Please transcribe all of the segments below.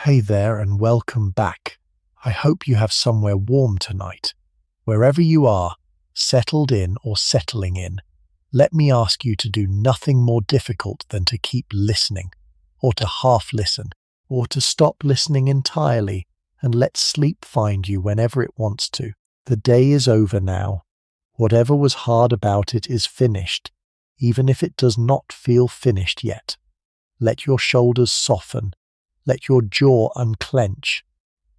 Hey there and welcome back. I hope you have somewhere warm tonight. Wherever you are, settled in or settling in, let me ask you to do nothing more difficult than to keep listening, or to half listen, or to stop listening entirely and let sleep find you whenever it wants to. The day is over now. Whatever was hard about it is finished, even if it does not feel finished yet. Let your shoulders soften. Let your jaw unclench.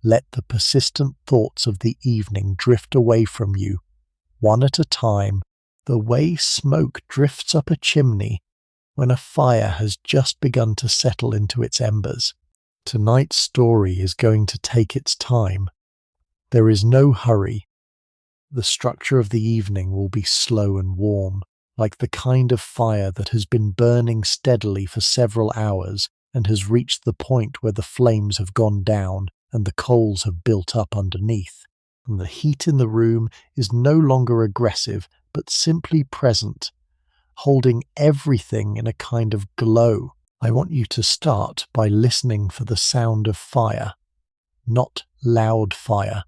Let the persistent thoughts of the evening drift away from you, one at a time, the way smoke drifts up a chimney when a fire has just begun to settle into its embers. Tonight's story is going to take its time. There is no hurry. The structure of the evening will be slow and warm, like the kind of fire that has been burning steadily for several hours and has reached the point where the flames have gone down and the coals have built up underneath. And the heat in the room is no longer aggressive, but simply present, holding everything in a kind of glow. I want you to start by listening for the sound of fire, not loud fire,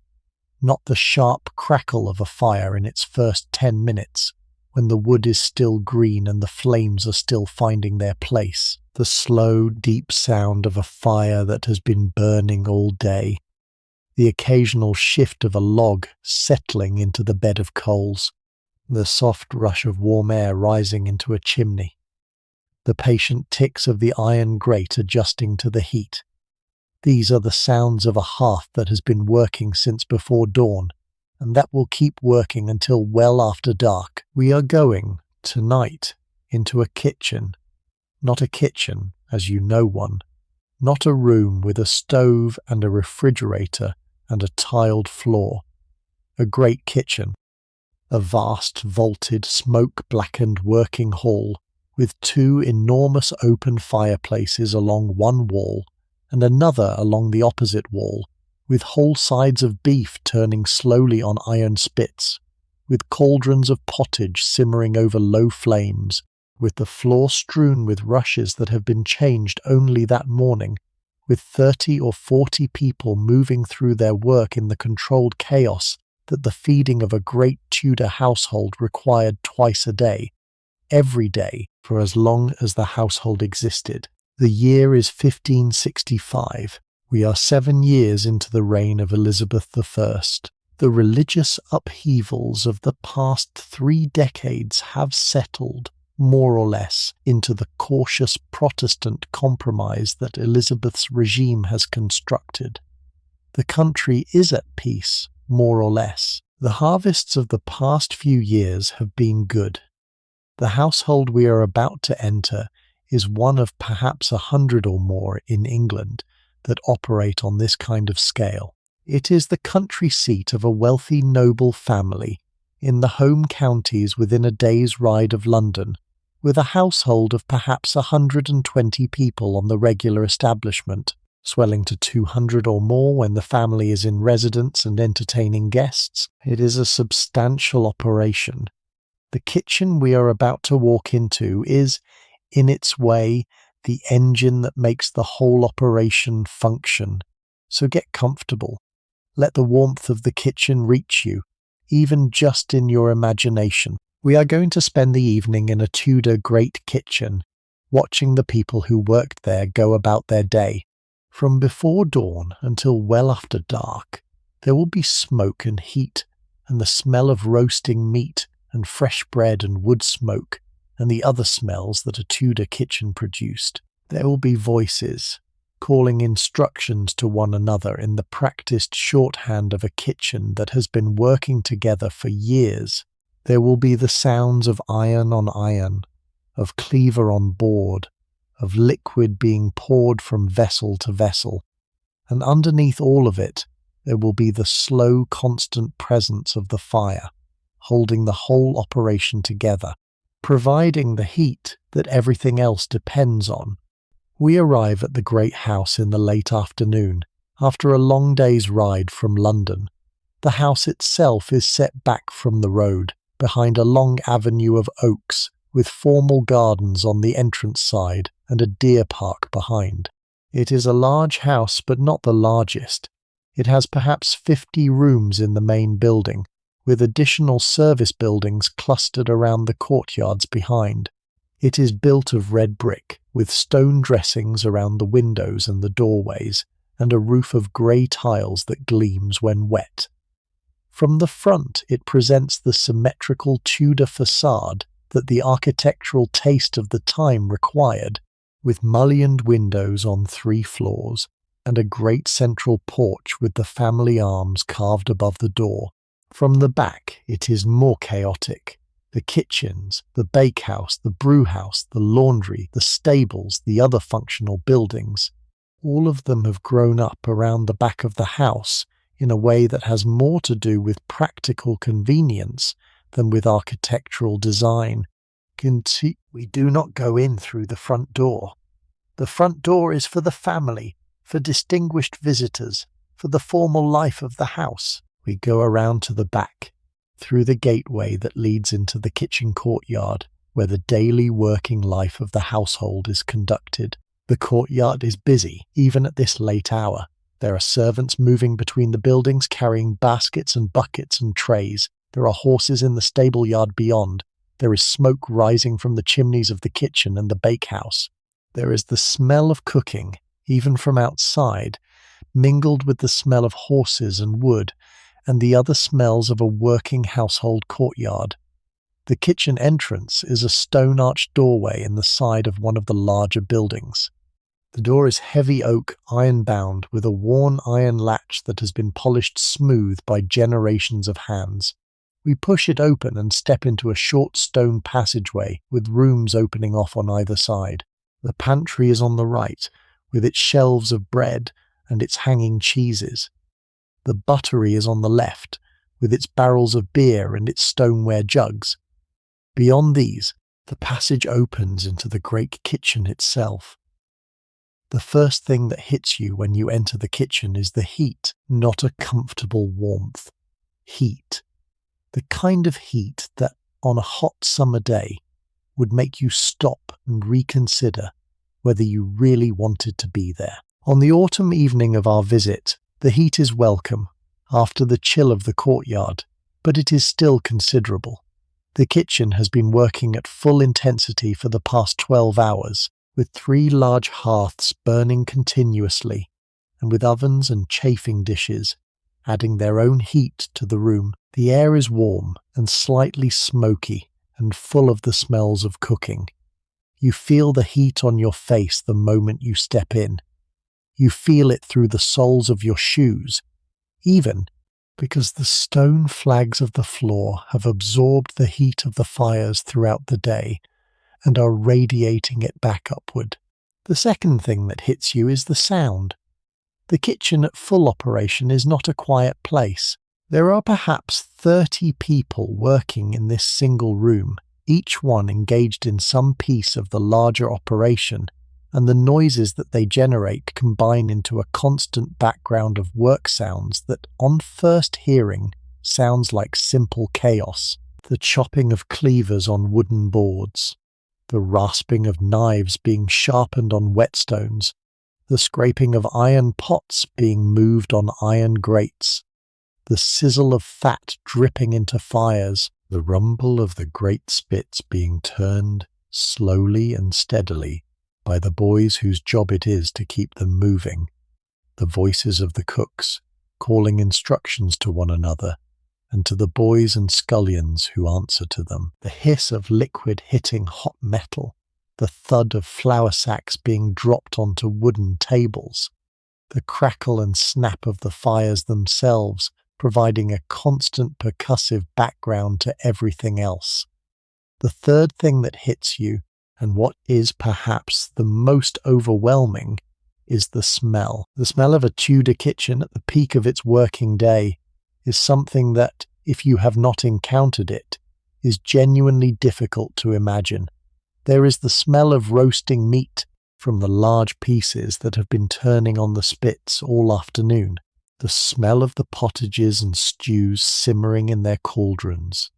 not the sharp crackle of a fire in its first 10 minutes, when the wood is still green and the flames are still finding their place. The slow, deep sound of a fire that has been burning all day. The occasional shift of a log settling into the bed of coals. The soft rush of warm air rising into a chimney. The patient ticks of the iron grate adjusting to the heat. These are the sounds of a hearth that has been working since before dawn, and that will keep working until well after dark. We are going, tonight, into a kitchen. Not a kitchen, as you know one. Not a room with a stove and a refrigerator and a tiled floor. A great kitchen. A vast, vaulted, smoke-blackened working hall with two enormous open fireplaces along one wall and another along the opposite wall, with whole sides of beef turning slowly on iron spits, with cauldrons of pottage simmering over low flames, with the floor strewn with rushes that have been changed only that morning, with 30 or 40 people moving through their work in the controlled chaos that the feeding of a great Tudor household required twice a day, every day for as long as the household existed. The year is 1565. We are 7 years into the reign of Elizabeth I. The religious upheavals of the past 3 decades have settled, more or less, into the cautious Protestant compromise that Elizabeth's regime has constructed. The country is at peace, more or less. The harvests of the past few years have been good. The household we are about to enter is one of perhaps 100 or more in England that operate on this kind of scale. It is the country seat of a wealthy noble family in the home counties within a day's ride of London, with a household of perhaps 120 people on the regular establishment, swelling to 200 or more when the family is in residence and entertaining guests. It is a substantial operation. The kitchen we are about to walk into is, in its way, the engine that makes the whole operation function. So get comfortable. Let the warmth of the kitchen reach you, even just in your imagination. We are going to spend the evening in a Tudor great kitchen, watching the people who worked there go about their day. From before dawn until well after dark, there will be smoke and heat, and the smell of roasting meat and fresh bread and wood smoke, and the other smells that a Tudor kitchen produced. There will be voices, calling instructions to one another in the practiced shorthand of a kitchen that has been working together for years. There will be the sounds of iron on iron, of cleaver on board, of liquid being poured from vessel to vessel, and underneath all of it, there will be the slow, constant presence of the fire, holding the whole operation together, providing the heat that everything else depends on. We arrive at the great house in the late afternoon, after a long day's ride from London. The house itself is set back from the road, behind a long avenue of oaks, with formal gardens on the entrance side and a deer park behind. It is a large house, but not the largest. It has perhaps 50 rooms in the main building, with additional service buildings clustered around the courtyards behind. It is built of red brick, with stone dressings around the windows and the doorways, and a roof of grey tiles that gleams when wet. From the front, it presents the symmetrical Tudor facade that the architectural taste of the time required, with mullioned windows on 3 floors, and a great central porch with the family arms carved above the door. From the back, it is more chaotic. The kitchens, the bakehouse, the brewhouse, the laundry, the stables, the other functional buildings, all of them have grown up around the back of the house in a way that has more to do with practical convenience than with architectural design. We do not go in through the front door. The front door is for the family, for distinguished visitors, for the formal life of the house. We go around to the back, through the gateway that leads into the kitchen courtyard, where the daily working life of the household is conducted. The courtyard is busy, even at this late hour. There are servants moving between the buildings carrying baskets and buckets and trays. There are horses in the stable yard beyond. There is smoke rising from the chimneys of the kitchen and the bakehouse. There is the smell of cooking, even from outside, mingled with the smell of horses and wood, and the other smells of a working household courtyard. The kitchen entrance is a stone-arched doorway in the side of one of the larger buildings. The door is heavy oak, iron-bound, with a worn iron latch that has been polished smooth by generations of hands. We push it open and step into a short stone passageway with rooms opening off on either side. The pantry is on the right, with its shelves of bread and its hanging cheeses. The buttery is on the left, with its barrels of beer and its stoneware jugs. Beyond these, the passage opens into the great kitchen itself. The first thing that hits you when you enter the kitchen is the heat, not a comfortable warmth. Heat. The kind of heat that, on a hot summer day, would make you stop and reconsider whether you really wanted to be there. On the autumn evening of our visit, the heat is welcome, after the chill of the courtyard, but it is still considerable. The kitchen has been working at full intensity for the past 12 hours, with 3 large hearths burning continuously, and with ovens and chafing dishes, adding their own heat to the room. The air is warm and slightly smoky and full of the smells of cooking. You feel the heat on your face the moment you step in. You feel it through the soles of your shoes, even because the stone flags of the floor have absorbed the heat of the fires throughout the day and are radiating it back upward. The second thing that hits you is the sound. The kitchen at full operation is not a quiet place. There are perhaps 30 people working in this single room, each one engaged in some piece of the larger operation, and the noises that they generate combine into a constant background of work sounds that, on first hearing, sounds like simple chaos. The chopping of cleavers on wooden boards, the rasping of knives being sharpened on whetstones, the scraping of iron pots being moved on iron grates, the sizzle of fat dripping into fires, the rumble of the great spits being turned slowly and steadily by the boys whose job it is to keep them moving, the voices of the cooks calling instructions to one another and to the boys and scullions who answer to them, the hiss of liquid hitting hot metal, the thud of flour sacks being dropped onto wooden tables, the crackle and snap of the fires themselves providing a constant percussive background to everything else. The third thing that hits you, and what is perhaps the most overwhelming, is the smell. The smell of a Tudor kitchen at the peak of its working day is something that, if you have not encountered it, is genuinely difficult to imagine. There is the smell of roasting meat from the large pieces that have been turning on the spits all afternoon, the smell of the pottages and stews simmering in their cauldrons,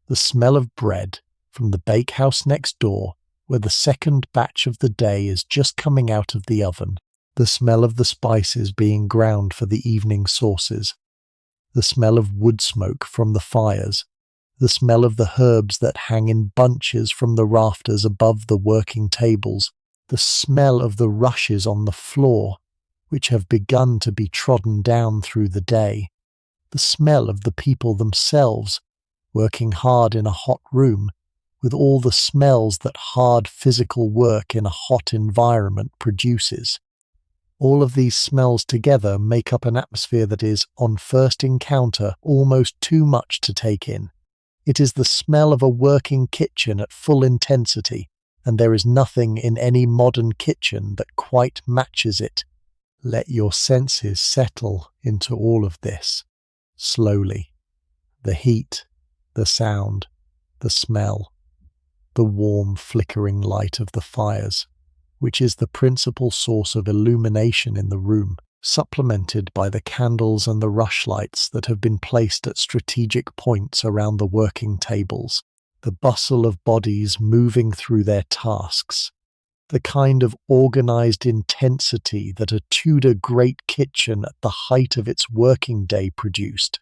the smell of bread from the bakehouse next door, where the second batch of the day is just coming out of the oven, The smell of the spices being ground for the evening sauces, the smell of wood smoke from the fires, the smell of the herbs that hang in bunches from the rafters above the working tables, the smell of the rushes on the floor, which have begun to be trodden down through the day, the smell of the people themselves, working hard in a hot room, with all the smells that hard physical work in a hot environment produces. All of these smells together make up an atmosphere that is, on first encounter, almost too much to take in. It is the smell of a working kitchen at full intensity, and there is nothing in any modern kitchen that quite matches it. Let your senses settle into all of this, slowly. The heat, the sound, the smell, the warm flickering light of the fires, which is the principal source of illumination in the room, supplemented by the candles and the rushlights that have been placed at strategic points around the working tables, the bustle of bodies moving through their tasks, the kind of organized intensity that a Tudor great kitchen at the height of its working day produced.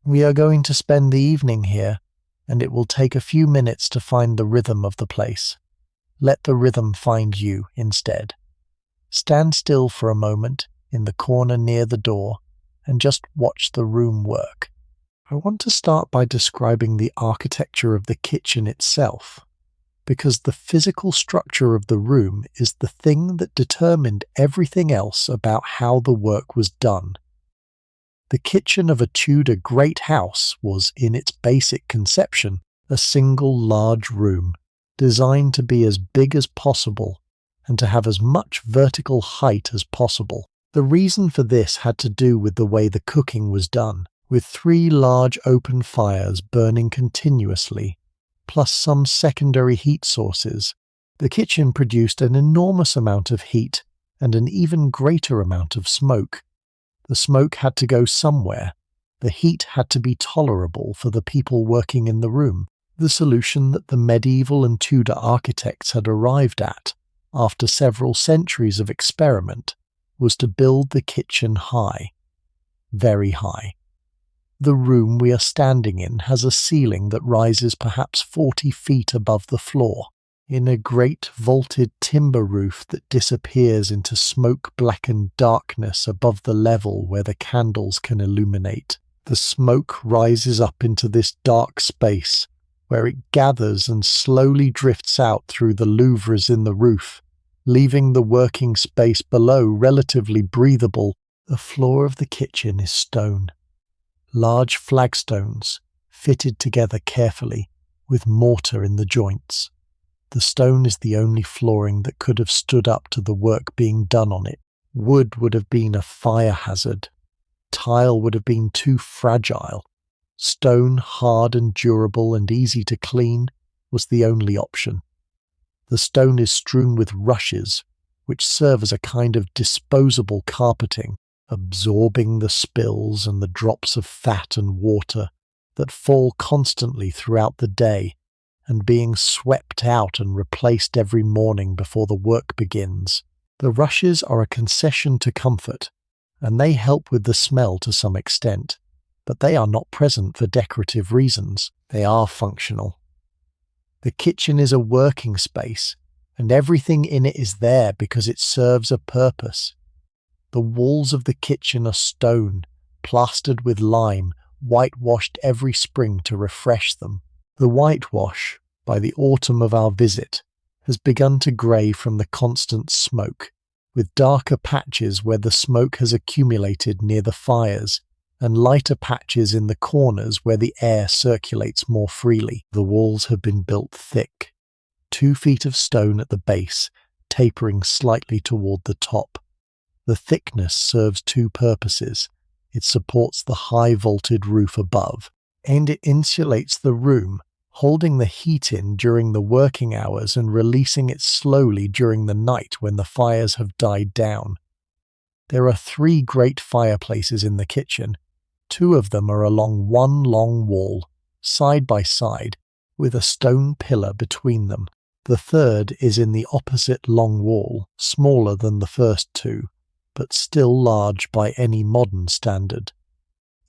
We are going to spend the evening here, and it will take a few minutes to find the rhythm of the place. Let the rhythm find you instead. Stand still for a moment in the corner near the door and just watch the room work. I want to start by describing the architecture of the kitchen itself, because the physical structure of the room is the thing that determined everything else about how the work was done. The kitchen of a Tudor great house was, in its basic conception, a single large room, designed to be as big as possible and to have as much vertical height as possible. The reason for this had to do with the way the cooking was done, with 3 large open fires burning continuously, plus some secondary heat sources. The kitchen produced an enormous amount of heat and an even greater amount of smoke. The smoke had to go somewhere. The heat had to be tolerable for the people working in the room. The solution that the medieval and Tudor architects had arrived at, after several centuries of experiment, was to build the kitchen high, very high. The room we are standing in has a ceiling that rises perhaps 40 feet above the floor, in a great vaulted timber roof that disappears into smoke-blackened darkness above the level where the candles can illuminate. The smoke rises up into this dark space, where it gathers and slowly drifts out through the louvres in the roof, leaving the working space below relatively breathable. The floor of the kitchen is stone. Large flagstones, fitted together carefully, with mortar in the joints. The stone is the only flooring that could have stood up to the work being done on it. Wood would have been a fire hazard. Tile would have been too fragile. Stone, hard and durable and easy to clean, was the only option. The stone is strewn with rushes, which serve as a kind of disposable carpeting, absorbing the spills and the drops of fat and water that fall constantly throughout the day, and being swept out and replaced every morning before the work begins. The rushes are a concession to comfort, and they help with the smell to some extent, but they are not present for decorative reasons. They are functional. The kitchen is a working space, and everything in it is there because it serves a purpose. The walls of the kitchen are stone, plastered with lime, whitewashed every spring to refresh them. The whitewash, by the autumn of our visit, has begun to grey from the constant smoke, with darker patches where the smoke has accumulated near the fires, and lighter patches in the corners where the air circulates more freely. The walls have been built thick, 2 feet of stone at the base, tapering slightly toward the top. The thickness serves 2 purposes. It supports the high vaulted roof above, and it insulates the room, holding the heat in during the working hours and releasing it slowly during the night when the fires have died down. There are 3 great fireplaces in the kitchen. 2 of them are along one long wall, side by side, with a stone pillar between them. The third is in the opposite long wall, smaller than the first 2. but still large by any modern standard.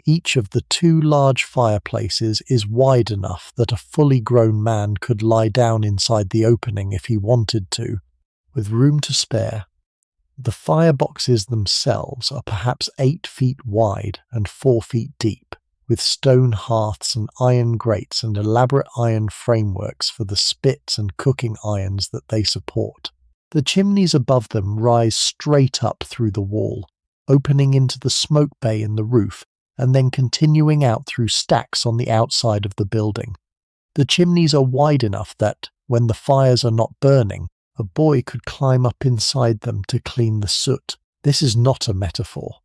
Each of the two large fireplaces is wide enough that a fully grown man could lie down inside the opening if he wanted to, with room to spare. The fireboxes themselves are perhaps 8 feet wide and 4 feet deep, with stone hearths and iron grates and elaborate iron frameworks for the spits and cooking irons that they support. The chimneys above them rise straight up through the wall, opening into the smoke bay in the roof and then continuing out through stacks on the outside of the building. The chimneys are wide enough that, when the fires are not burning, a boy could climb up inside them to clean the soot. This is not a metaphor.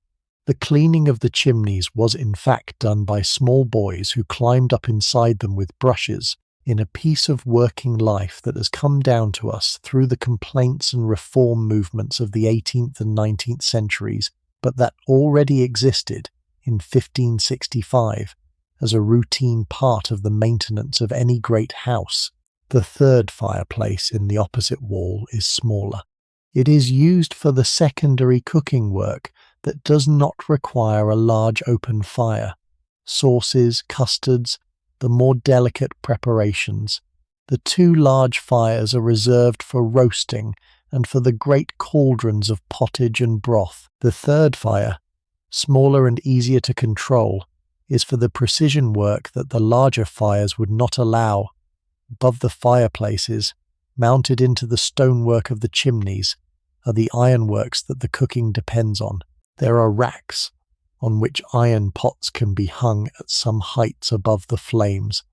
The cleaning of the chimneys was in fact done by small boys who climbed up inside them with brushes, in a piece of working life that has come down to us through the complaints and reform movements of the 18th and 19th centuries, but that already existed in 1565 as a routine part of the maintenance of any great house. The third fireplace in the opposite wall is smaller. It is used for the secondary cooking work that does not require a large open fire. Sauces, custards, the more delicate preparations. The two large fires are reserved for roasting and for the great cauldrons of pottage and broth. The third fire, smaller and easier to control, is for the precision work that the larger fires would not allow. Above the fireplaces, mounted into the stonework of the chimneys, are the ironworks that the cooking depends on. There are racks on which iron pots can be hung at some heights above the flames,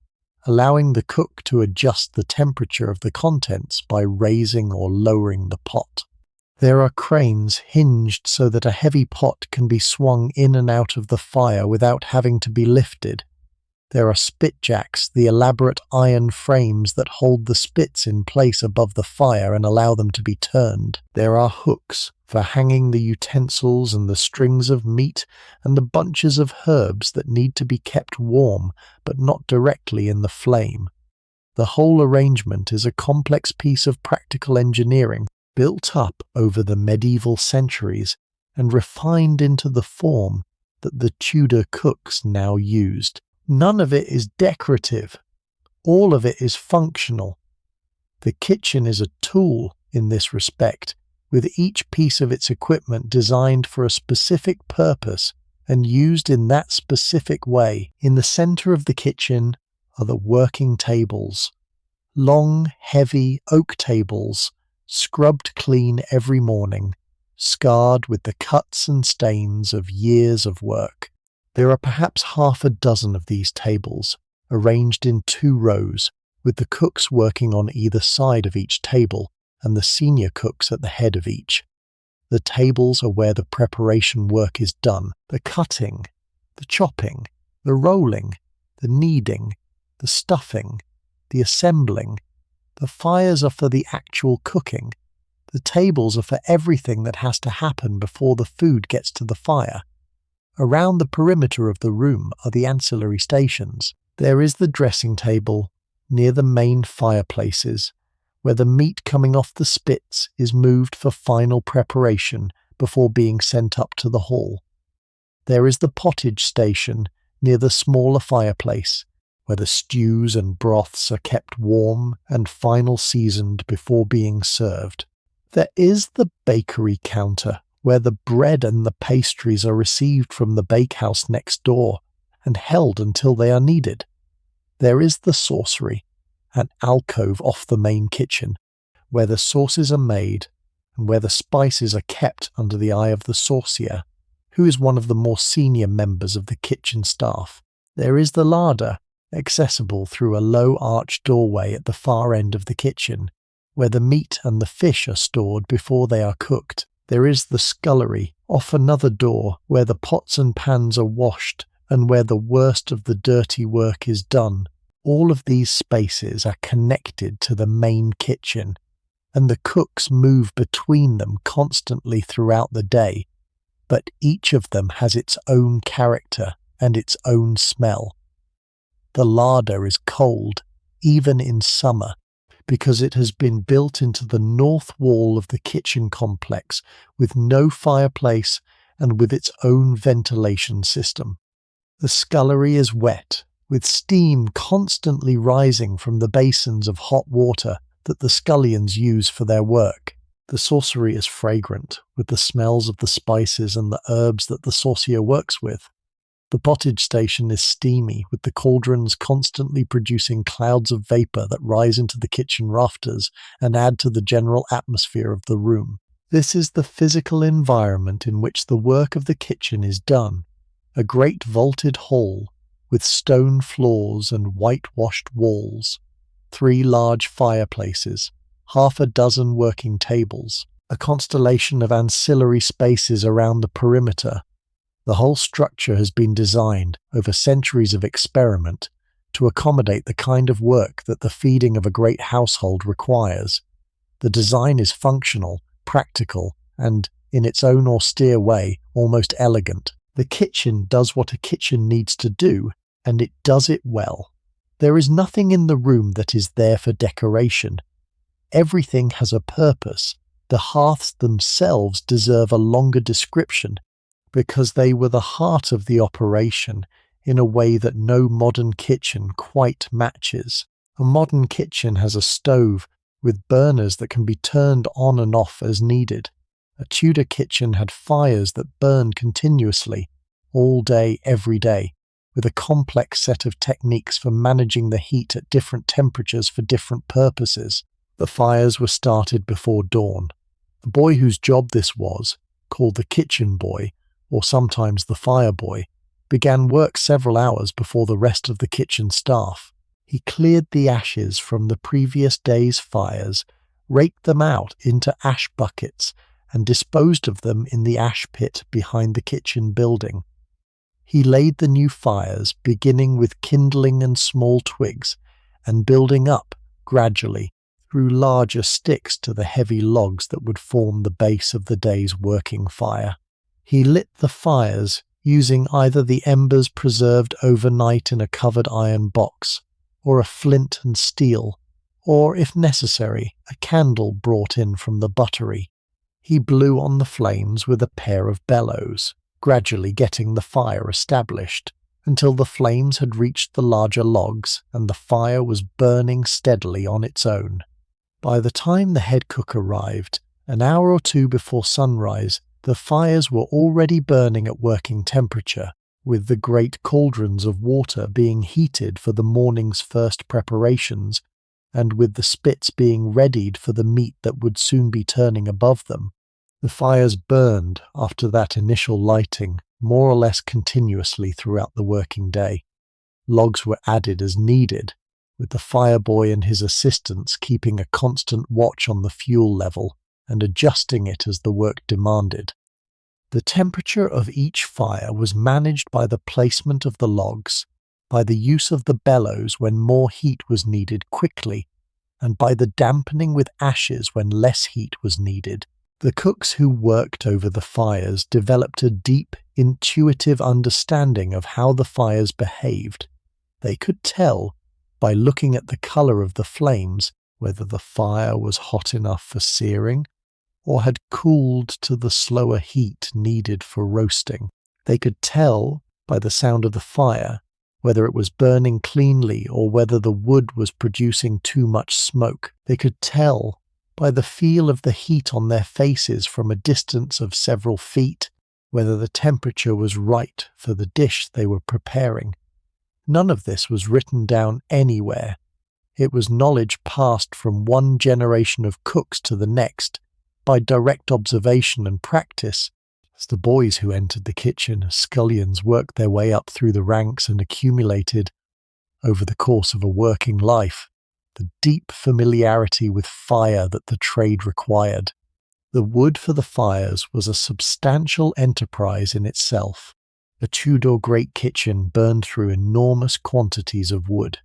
allowing the cook to adjust the temperature of the contents by raising or lowering the pot. There are cranes hinged so that a heavy pot can be swung in and out of the fire without having to be lifted. There are spitjacks, the elaborate iron frames that hold the spits in place above the fire and allow them to be turned. There are hooks for hanging the utensils and the strings of meat and the bunches of herbs that need to be kept warm but not directly in the flame. The whole arrangement is a complex piece of practical engineering built up over the medieval centuries and refined into the form that the Tudor cooks now used. None of it is decorative. All of it is functional. The kitchen is a tool in this respect, with each piece of its equipment designed for a specific purpose and used in that specific way. In the center of the kitchen are the working tables. Long, heavy oak tables, scrubbed clean every morning, scarred with the cuts and stains of years of work. There are perhaps half a dozen of these tables, arranged in 2 rows, with the cooks working on either side of each table and the senior cooks at the head of each. The tables are where the preparation work is done, the cutting, the chopping, the rolling, the kneading, the stuffing, the assembling. The fires are for the actual cooking. The tables are for everything that has to happen before the food gets to the fire. Around the perimeter of the room are the ancillary stations. There is the dressing table near the main fireplaces, where the meat coming off the spits is moved for final preparation before being sent up to the hall. There is the pottage station near the smaller fireplace, where the stews and broths are kept warm and final seasoned before being served. There is the bakery counter, where the bread and the pastries are received from the bakehouse next door and held until they are needed. There is the saucery, an alcove off the main kitchen, where the sauces are made and where the spices are kept under the eye of the saucier, who is one of the more senior members of the kitchen staff. There is the larder, accessible through a low arched doorway at the far end of the kitchen, where the meat and the fish are stored before they are cooked. There is the scullery, off another door, where the pots and pans are washed and where the worst of the dirty work is done. All of these spaces are connected to the main kitchen, and the cooks move between them constantly throughout the day, but each of them has its own character and its own smell. The larder is cold, even in summer, because it has been built into the north wall of the kitchen complex with no fireplace and with its own ventilation system. The scullery is wet, with steam constantly rising from the basins of hot water that the scullions use for their work. The saucery is fragrant, with the smells of the spices and the herbs that the saucier works with. The pottage station is steamy, with the cauldrons constantly producing clouds of vapour that rise into the kitchen rafters and add to the general atmosphere of the room. This is the physical environment in which the work of the kitchen is done. A great vaulted hall, with stone floors and whitewashed walls, 3 large fireplaces, half a dozen working tables, a constellation of ancillary spaces around the perimeter. The whole structure has been designed over centuries of experiment to accommodate the kind of work that the feeding of a great household requires. The design is functional, practical, and, in its own austere way, almost elegant. The kitchen does what a kitchen needs to do, and it does it well. There is nothing in the room that is there for decoration. Everything has a purpose. The hearths themselves deserve a longer description, because they were the heart of the operation in a way that no modern kitchen quite matches. A modern kitchen has a stove with burners that can be turned on and off as needed. A Tudor kitchen had fires that burned continuously, all day, every day, with a complex set of techniques for managing the heat at different temperatures for different purposes. The fires were started before dawn. The boy whose job this was, called the kitchen boy, or sometimes the fire boy, began work several hours before the rest of the kitchen staff. He cleared the ashes from the previous day's fires, raked them out into ash buckets, and disposed of them in the ash pit behind the kitchen building. He laid the new fires, beginning with kindling and small twigs, and building up, gradually, through larger sticks to the heavy logs that would form the base of the day's working fire. He lit the fires using either the embers preserved overnight in a covered iron box, or a flint and steel, or, if necessary, a candle brought in from the buttery. He blew on the flames with a pair of bellows, gradually getting the fire established, until the flames had reached the larger logs and the fire was burning steadily on its own. By the time the head cook arrived, an hour or two before sunrise, the fires were already burning at working temperature, with the great cauldrons of water being heated for the morning's first preparations, and with the spits being readied for the meat that would soon be turning above them. The fires burned, after that initial lighting, more or less continuously throughout the working day. Logs were added as needed, with the fireboy and his assistants keeping a constant watch on the fuel level and adjusting it as the work demanded. The temperature of each fire was managed by the placement of the logs, by the use of the bellows when more heat was needed quickly, and by the dampening with ashes when less heat was needed. The cooks who worked over the fires developed a deep, intuitive understanding of how the fires behaved. They could tell, by looking at the colour of the flames, whether the fire was hot enough for searing, or had cooled to the slower heat needed for roasting. They could tell, by the sound of the fire, whether it was burning cleanly or whether the wood was producing too much smoke. They could tell, by the feel of the heat on their faces from a distance of several feet, whether the temperature was right for the dish they were preparing. None of this was written down anywhere. It was knowledge passed from one generation of cooks to the next, by direct observation and practice. As the boys who entered the kitchen as scullions worked their way up through the ranks and accumulated, over the course of a working life, the deep familiarity with fire that the trade required. The wood for the fires was a substantial enterprise in itself. A Tudor great kitchen burned through enormous quantities of wood.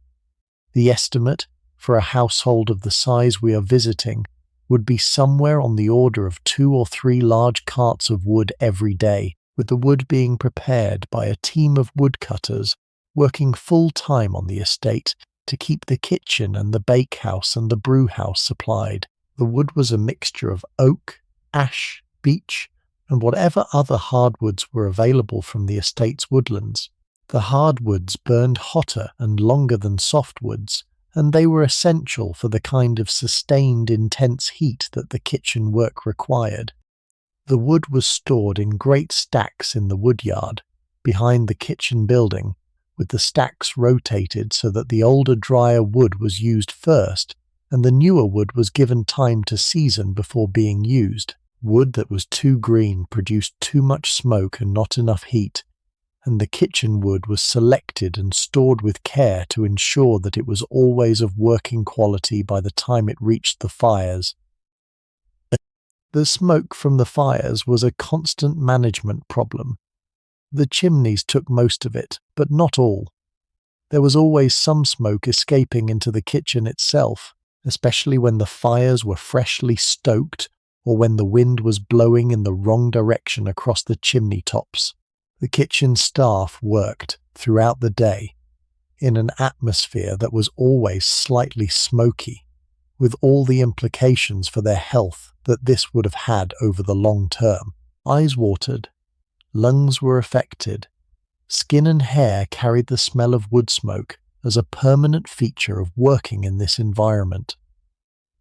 The estimate, for a household of the size we are visiting, would be somewhere on the order of 2 or 3 large carts of wood every day, with the wood being prepared by a team of woodcutters working full-time on the estate to keep the kitchen and the bakehouse and the brewhouse supplied. The wood was a mixture of oak, ash, beech, and whatever other hardwoods were available from the estate's woodlands. The hardwoods burned hotter and longer than softwoods, and they were essential for the kind of sustained intense heat that the kitchen work required. The wood was stored in great stacks in the woodyard, behind the kitchen building, with the stacks rotated so that the older, drier wood was used first, and the newer wood was given time to season before being used. Wood that was too green produced too much smoke and not enough heat, and the kitchen wood was selected and stored with care to ensure that it was always of working quality by the time it reached the fires. The smoke from the fires was a constant management problem. The chimneys took most of it, but not all. There was always some smoke escaping into the kitchen itself, especially when the fires were freshly stoked or when the wind was blowing in the wrong direction across the chimney tops. The kitchen staff worked throughout the day in an atmosphere that was always slightly smoky, with all the implications for their health that this would have had over the long term. Eyes watered, lungs were affected, skin and hair carried the smell of wood smoke as a permanent feature of working in this environment.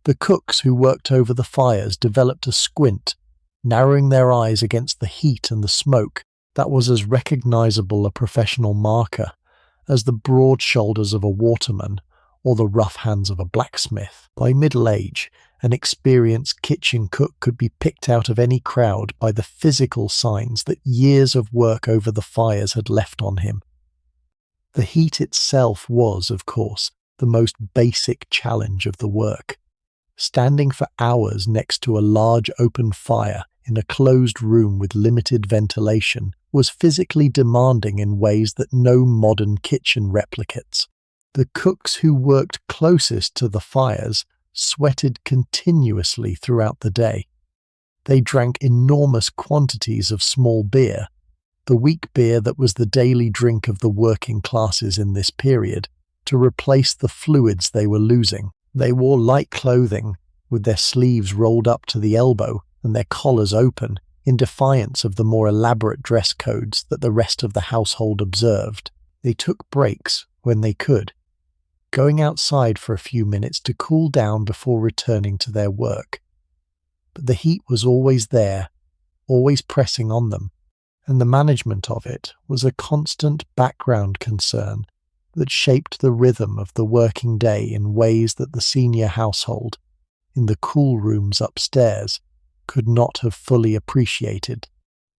The cooks who worked over the fires developed a squint, narrowing their eyes against the heat and the smoke that was as recognizable a professional marker as the broad shoulders of a waterman or the rough hands of a blacksmith. By middle age, an experienced kitchen cook could be picked out of any crowd by the physical signs that years of work over the fires had left on him. The heat itself was, of course, the most basic challenge of the work. Standing for hours next to a large open fire in a closed room with limited ventilation was physically demanding in ways that no modern kitchen replicates. The cooks who worked closest to the fires sweated continuously throughout the day. They drank enormous quantities of small beer, the weak beer that was the daily drink of the working classes in this period, to replace the fluids they were losing. They wore light clothing, with their sleeves rolled up to the elbow and their collars open, in defiance of the more elaborate dress codes that the rest of the household observed. They took breaks when they could, going outside for a few minutes to cool down before returning to their work. But the heat was always there, always pressing on them, and the management of it was a constant background concern that shaped the rhythm of the working day in ways that the senior household, in the cool rooms upstairs, could not have fully appreciated.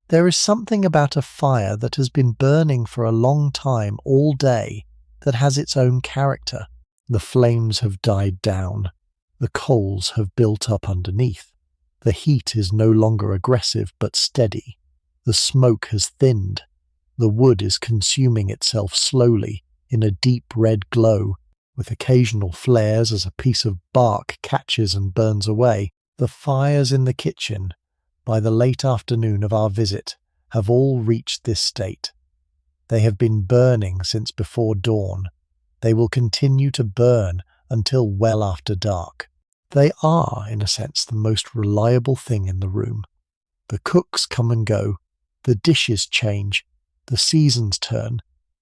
There is something about a fire that has been burning for a long time all day that has its own character. The flames have died down. The coals have built up underneath. The heat is no longer aggressive but steady. The smoke has thinned. The wood is consuming itself slowly in a deep red glow, with occasional flares as a piece of bark catches and burns away. The fires in the kitchen, by the late afternoon of our visit, have all reached this state. They have been burning since before dawn. They will continue to burn until well after dark. They are, in a sense, the most reliable thing in the room. The cooks come and go, the dishes change, the seasons turn,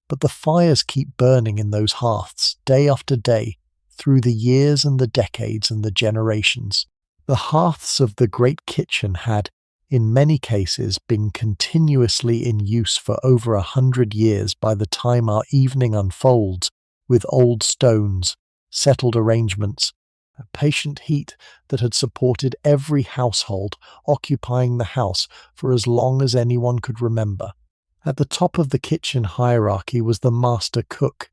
but the fires keep burning in those hearths day after day, through the years and the decades and the generations. The hearths of the great kitchen had, in many cases, been continuously in use for over 100 years by the time our evening unfolds, with old stones, settled arrangements, a patient heat that had supported every household occupying the house for as long as anyone could remember. At the top of the kitchen hierarchy was the master cook.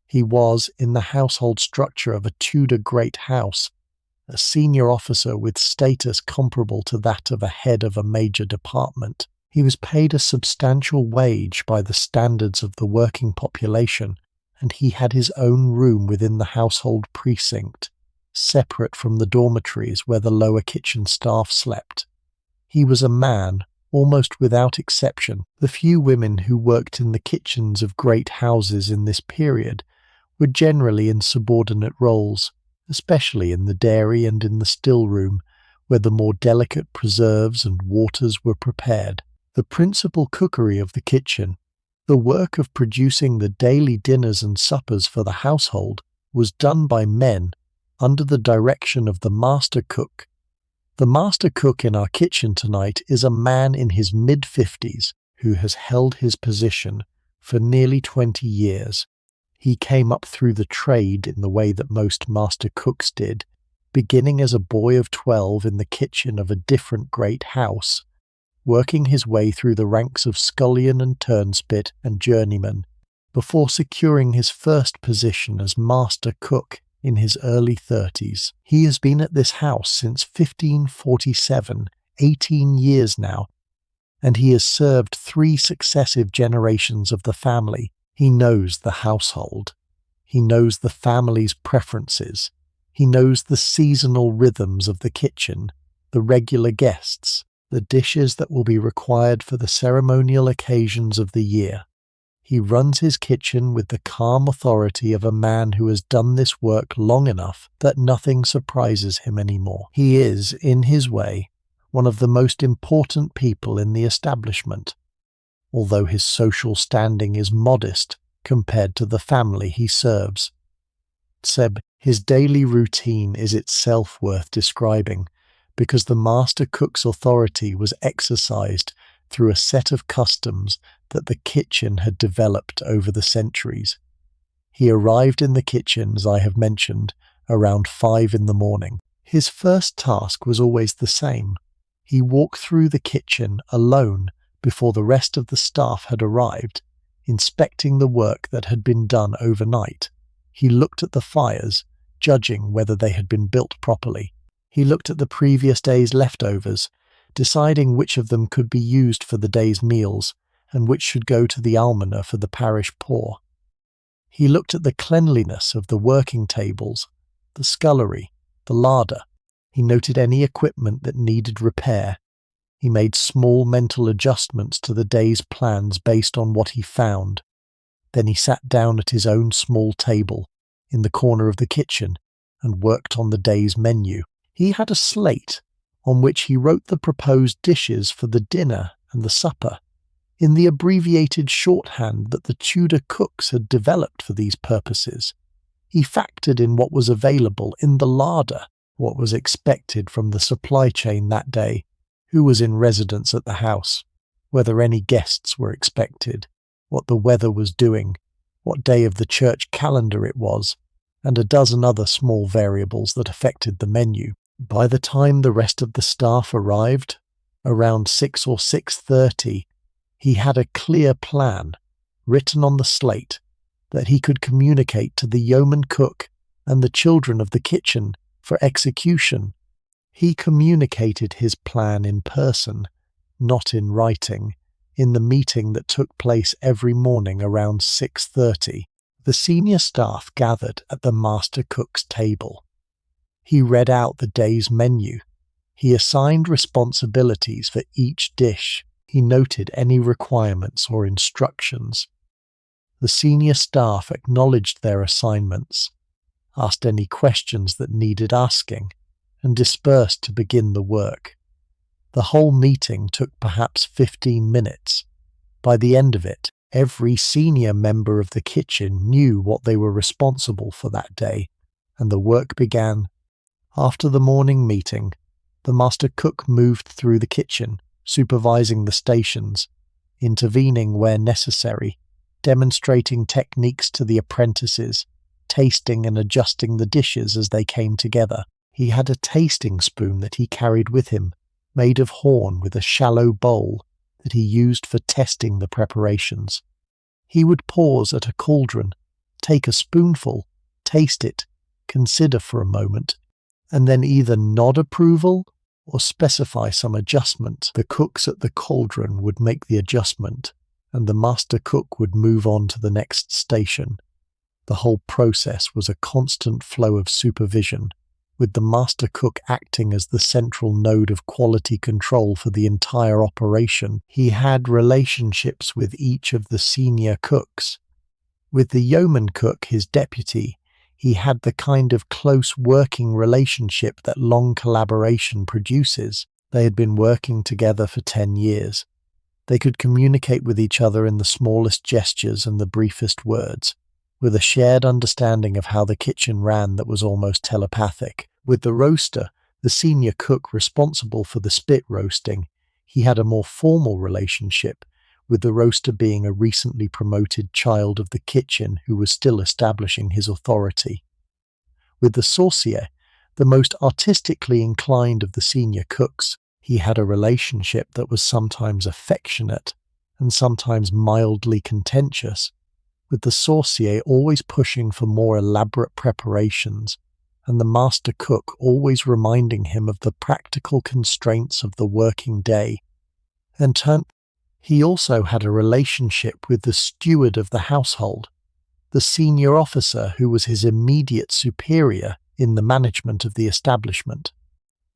He was, in the household structure of a Tudor great house, a senior officer with status comparable to that of a head of a major department. He was paid a substantial wage by the standards of the working population, and he had his own room within the household precinct, separate from the dormitories where the lower kitchen staff slept. He was a man, almost without exception. The few women who worked in the kitchens of great houses in this period were generally in subordinate roles, especially in the dairy and in the still room, where the more delicate preserves and waters were prepared. The principal cookery of the kitchen, the work of producing the daily dinners and suppers for the household, was done by men under the direction of the master cook. The master cook in our kitchen tonight is a man in his mid-50s who has held his position for nearly 20 years. He came up through the trade in the way that most master cooks did, beginning as a boy of 12 in the kitchen of a different great house, working his way through the ranks of scullion and turnspit and journeyman, before securing his first position as master cook in his early 30s. He has been at this house since 1547, 18 years now, and he has served 3 successive generations of the family. He knows the household. He knows the family's preferences. He knows the seasonal rhythms of the kitchen, the regular guests, the dishes that will be required for the ceremonial occasions of the year. He runs his kitchen with the calm authority of a man who has done this work long enough that nothing surprises him anymore. He is, in his way, one of the most important people in the establishment, although his social standing is modest compared to the family he serves. His daily routine is itself worth describing, because the master cook's authority was exercised through a set of customs that the kitchen had developed over the centuries. He arrived in the kitchen, as I have mentioned, around 5 in the morning. His first task was always the same. He walked through the kitchen alone before the rest of the staff had arrived, inspecting the work that had been done overnight. He looked at the fires, judging whether they had been built properly. He looked at the previous day's leftovers, deciding which of them could be used for the day's meals and which should go to the almoner for the parish poor. He looked at the cleanliness of the working tables, the scullery, the larder. He noted any equipment that needed repair. He made small mental adjustments to the day's plans based on what he found. Then he sat down at his own small table in the corner of the kitchen and worked on the day's menu. He had a slate on which he wrote the proposed dishes for the dinner and the supper, in the abbreviated shorthand that the Tudor cooks had developed for these purposes. He factored in what was available in the larder, what was expected from the supply chain that day, who was in residence at the house, whether any guests were expected, what the weather was doing, what day of the church calendar it was, and a dozen other small variables that affected the menu. By the time the rest of the staff arrived, around 6 or 6:30, he had a clear plan, written on the slate, that he could communicate to the yeoman cook and the children of the kitchen for execution. He communicated his plan in person, not in writing, in the meeting that took place every morning around 6:30. The senior staff gathered at the master cook's table. He read out the day's menu. He assigned responsibilities for each dish. He noted any requirements or instructions. The senior staff acknowledged their assignments, asked any questions that needed asking, and dispersed to begin the work. The whole meeting took perhaps 15 minutes. By the end of it, every senior member of the kitchen knew what they were responsible for that day, and the work began. After the morning meeting, the master cook moved through the kitchen, supervising the stations, intervening where necessary, demonstrating techniques to the apprentices, tasting and adjusting the dishes as they came together. He had a tasting spoon that he carried with him, made of horn with a shallow bowl that he used for testing the preparations. He would pause at a cauldron, take a spoonful, taste it, consider for a moment, and then either nod approval or specify some adjustment. The cooks at the cauldron would make the adjustment, and the master cook would move on to the next station. The whole process was a constant flow of supervision, with the master cook acting as the central node of quality control for the entire operation. He had relationships with each of the senior cooks. With the yeoman cook, his deputy, he had the kind of close working relationship that long collaboration produces. They had been working together for 10 years. They could communicate with each other in the smallest gestures and the briefest words, with a shared understanding of how the kitchen ran that was almost telepathic. With the roaster, the senior cook responsible for the spit roasting, he had a more formal relationship, with the roaster being a recently promoted child of the kitchen who was still establishing his authority. With the saucier, the most artistically inclined of the senior cooks, he had a relationship that was sometimes affectionate and sometimes mildly contentious, with the saucier always pushing for more elaborate preparations and the master cook always reminding him of the practical constraints of the working day. In turn, he also had a relationship with the steward of the household, the senior officer who was his immediate superior in the management of the establishment.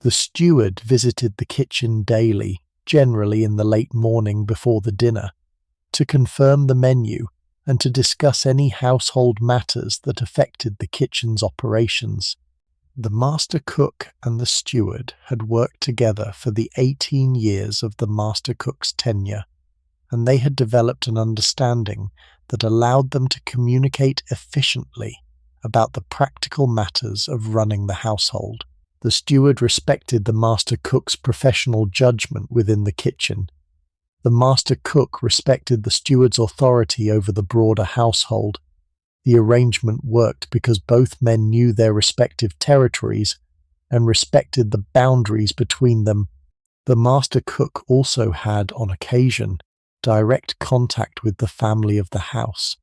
The steward visited the kitchen daily, generally in the late morning before the dinner, to confirm the menu and to discuss any household matters that affected the kitchen's operations. The master cook and the steward had worked together for the 18 years of the master cook's tenure, and they had developed an understanding that allowed them to communicate efficiently about the practical matters of running the household. The steward respected the master cook's professional judgment within the kitchen. The master cook respected the steward's authority over the broader household. The arrangement worked because both men knew their respective territories and respected the boundaries between them. The master cook also had, on occasion, direct contact with the family of the house.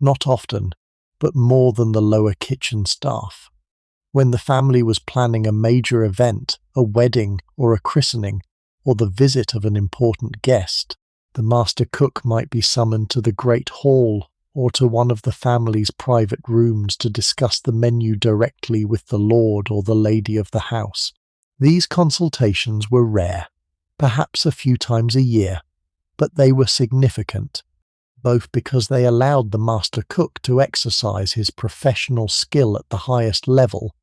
Not often, but more than the lower kitchen staff. When the family was planning a major event, a wedding or a christening, or the visit of an important guest, the master cook might be summoned to the great hall or to one of the family's private rooms to discuss the menu directly with the lord or the lady of the house. These consultations were rare, perhaps a few times a year, but they were significant, both because they allowed the master cook to exercise his professional skill at the highest level,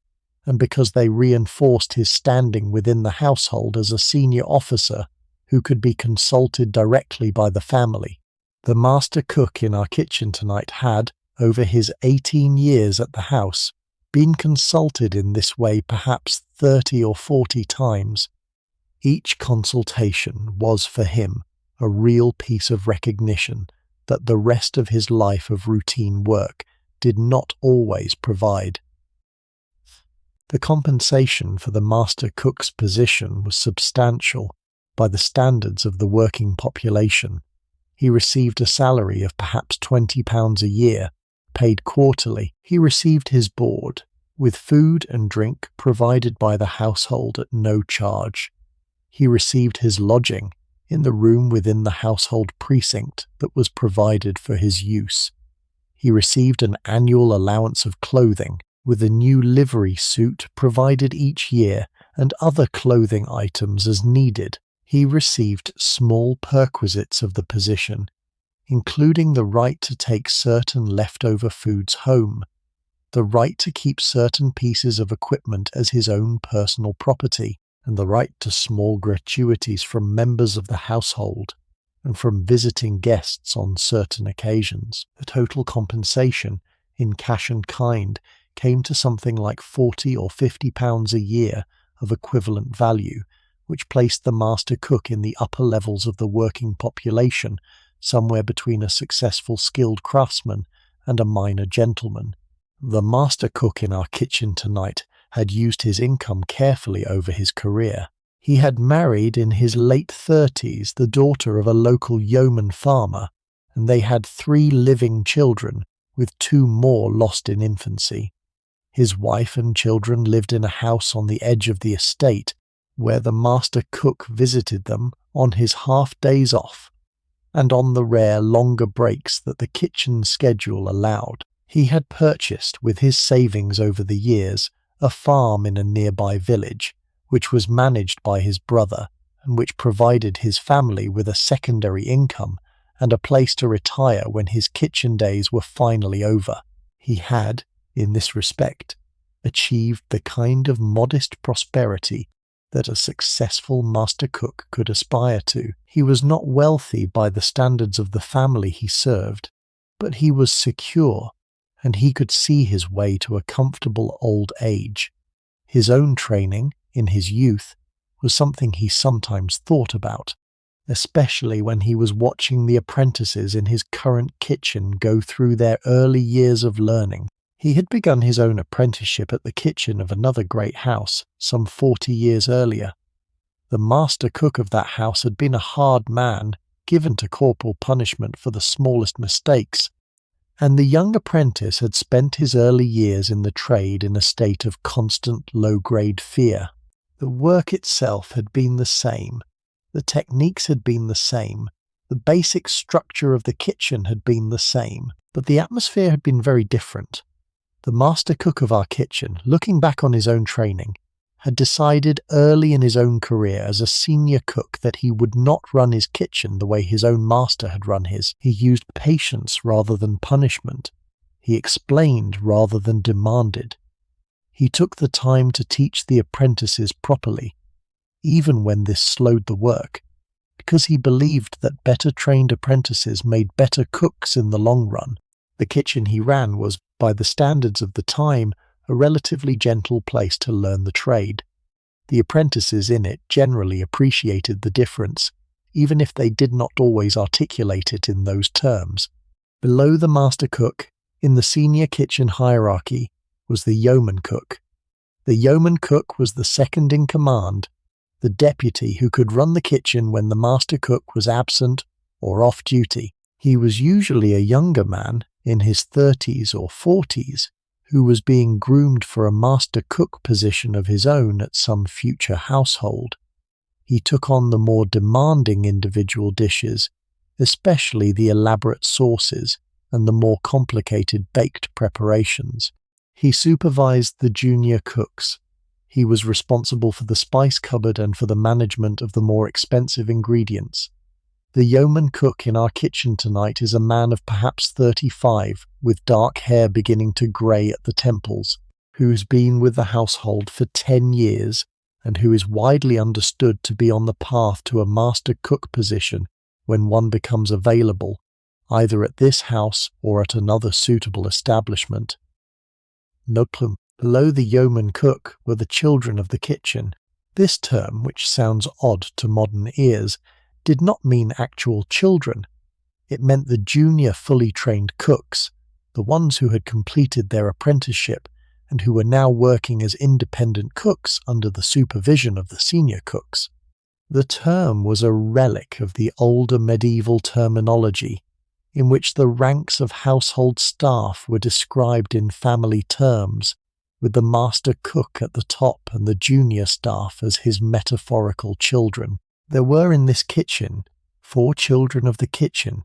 and because they reinforced his standing within the household as a senior officer who could be consulted directly by the family. The master cook in our kitchen tonight had, over his 18 years at the house, been consulted in this way perhaps 30 or 40 times. Each consultation was for him a real piece of recognition that the rest of his life of routine work did not always provide. The compensation for the master cook's position was substantial by the standards of the working population. He received a salary of perhaps £20 a year, paid quarterly. He received his board, with food and drink provided by the household at no charge. He received his lodging in the room within the household precinct that was provided for his use. He received an annual allowance of clothing, with a new livery suit provided each year and other clothing items as needed. He received small perquisites of the position, including the right to take certain leftover foods home, the right to keep certain pieces of equipment as his own personal property, and the right to small gratuities from members of the household and from visiting guests on certain occasions. The total compensation, in cash and kind, came to something like £40 or £50 a year of equivalent value, which placed the master cook in the upper levels of the working population, somewhere between a successful skilled craftsman and a minor gentleman. The master cook in our kitchen tonight had used his income carefully over his career. He had married in his late 30s the daughter of a local yeoman farmer, and they had 3 living children, with 2 more lost in infancy. His wife and children lived in a house on the edge of the estate, where the master cook visited them on his half-days off, and on the rare longer breaks that the kitchen schedule allowed. He had purchased, with his savings over the years, a farm in a nearby village, which was managed by his brother, and which provided his family with a secondary income and a place to retire when his kitchen days were finally over. He had, in this respect, achieved the kind of modest prosperity that a successful master cook could aspire to. He was not wealthy by the standards of the family he served, but he was secure, and he could see his way to a comfortable old age. His own training, in his youth, was something he sometimes thought about, especially when he was watching the apprentices in his current kitchen go through their early years of learning. He had begun his own apprenticeship at the kitchen of another great house some 40 years earlier. The master cook of that house had been a hard man, given to corporal punishment for the smallest mistakes, and the young apprentice had spent his early years in the trade in a state of constant low-grade fear. The work itself had been the same, the techniques had been the same, the basic structure of the kitchen had been the same, but the atmosphere had been very different. The master cook of our kitchen, looking back on his own training, had decided early in his own career as a senior cook that he would not run his kitchen the way his own master had run his. He used patience rather than punishment. He explained rather than demanded. He took the time to teach the apprentices properly, even when this slowed the work, because he believed that better trained apprentices made better cooks in the long run. The kitchen he ran was, by the standards of the time, a relatively gentle place to learn the trade. The apprentices in it generally appreciated the difference, even if they did not always articulate it in those terms. Below the master cook, in the senior kitchen hierarchy, was the yeoman cook. The yeoman cook was the second in command, the deputy who could run the kitchen when the master cook was absent or off duty. He was usually a younger man, in his 30s or 40s, who was being groomed for a master cook position of his own at some future household. He took on the more demanding individual dishes, especially the elaborate sauces and the more complicated baked preparations. He supervised the junior cooks. He was responsible for the spice cupboard and for the management of the more expensive ingredients. The yeoman cook in our kitchen tonight is a man of perhaps 35, with dark hair beginning to grey at the temples, who has been with the household for 10 years and who is widely understood to be on the path to a master cook position when one becomes available, either at this house or at another suitable establishment. Notlum. Below the yeoman cook were the children of the kitchen. This term, which sounds odd to modern ears, did not mean actual children. It meant the junior fully trained cooks, the ones who had completed their apprenticeship and who were now working as independent cooks under the supervision of the senior cooks. The term was a relic of the older medieval terminology, in which the ranks of household staff were described in family terms, with the master cook at the top and the junior staff as his metaphorical children. There were in this kitchen 4 children of the kitchen,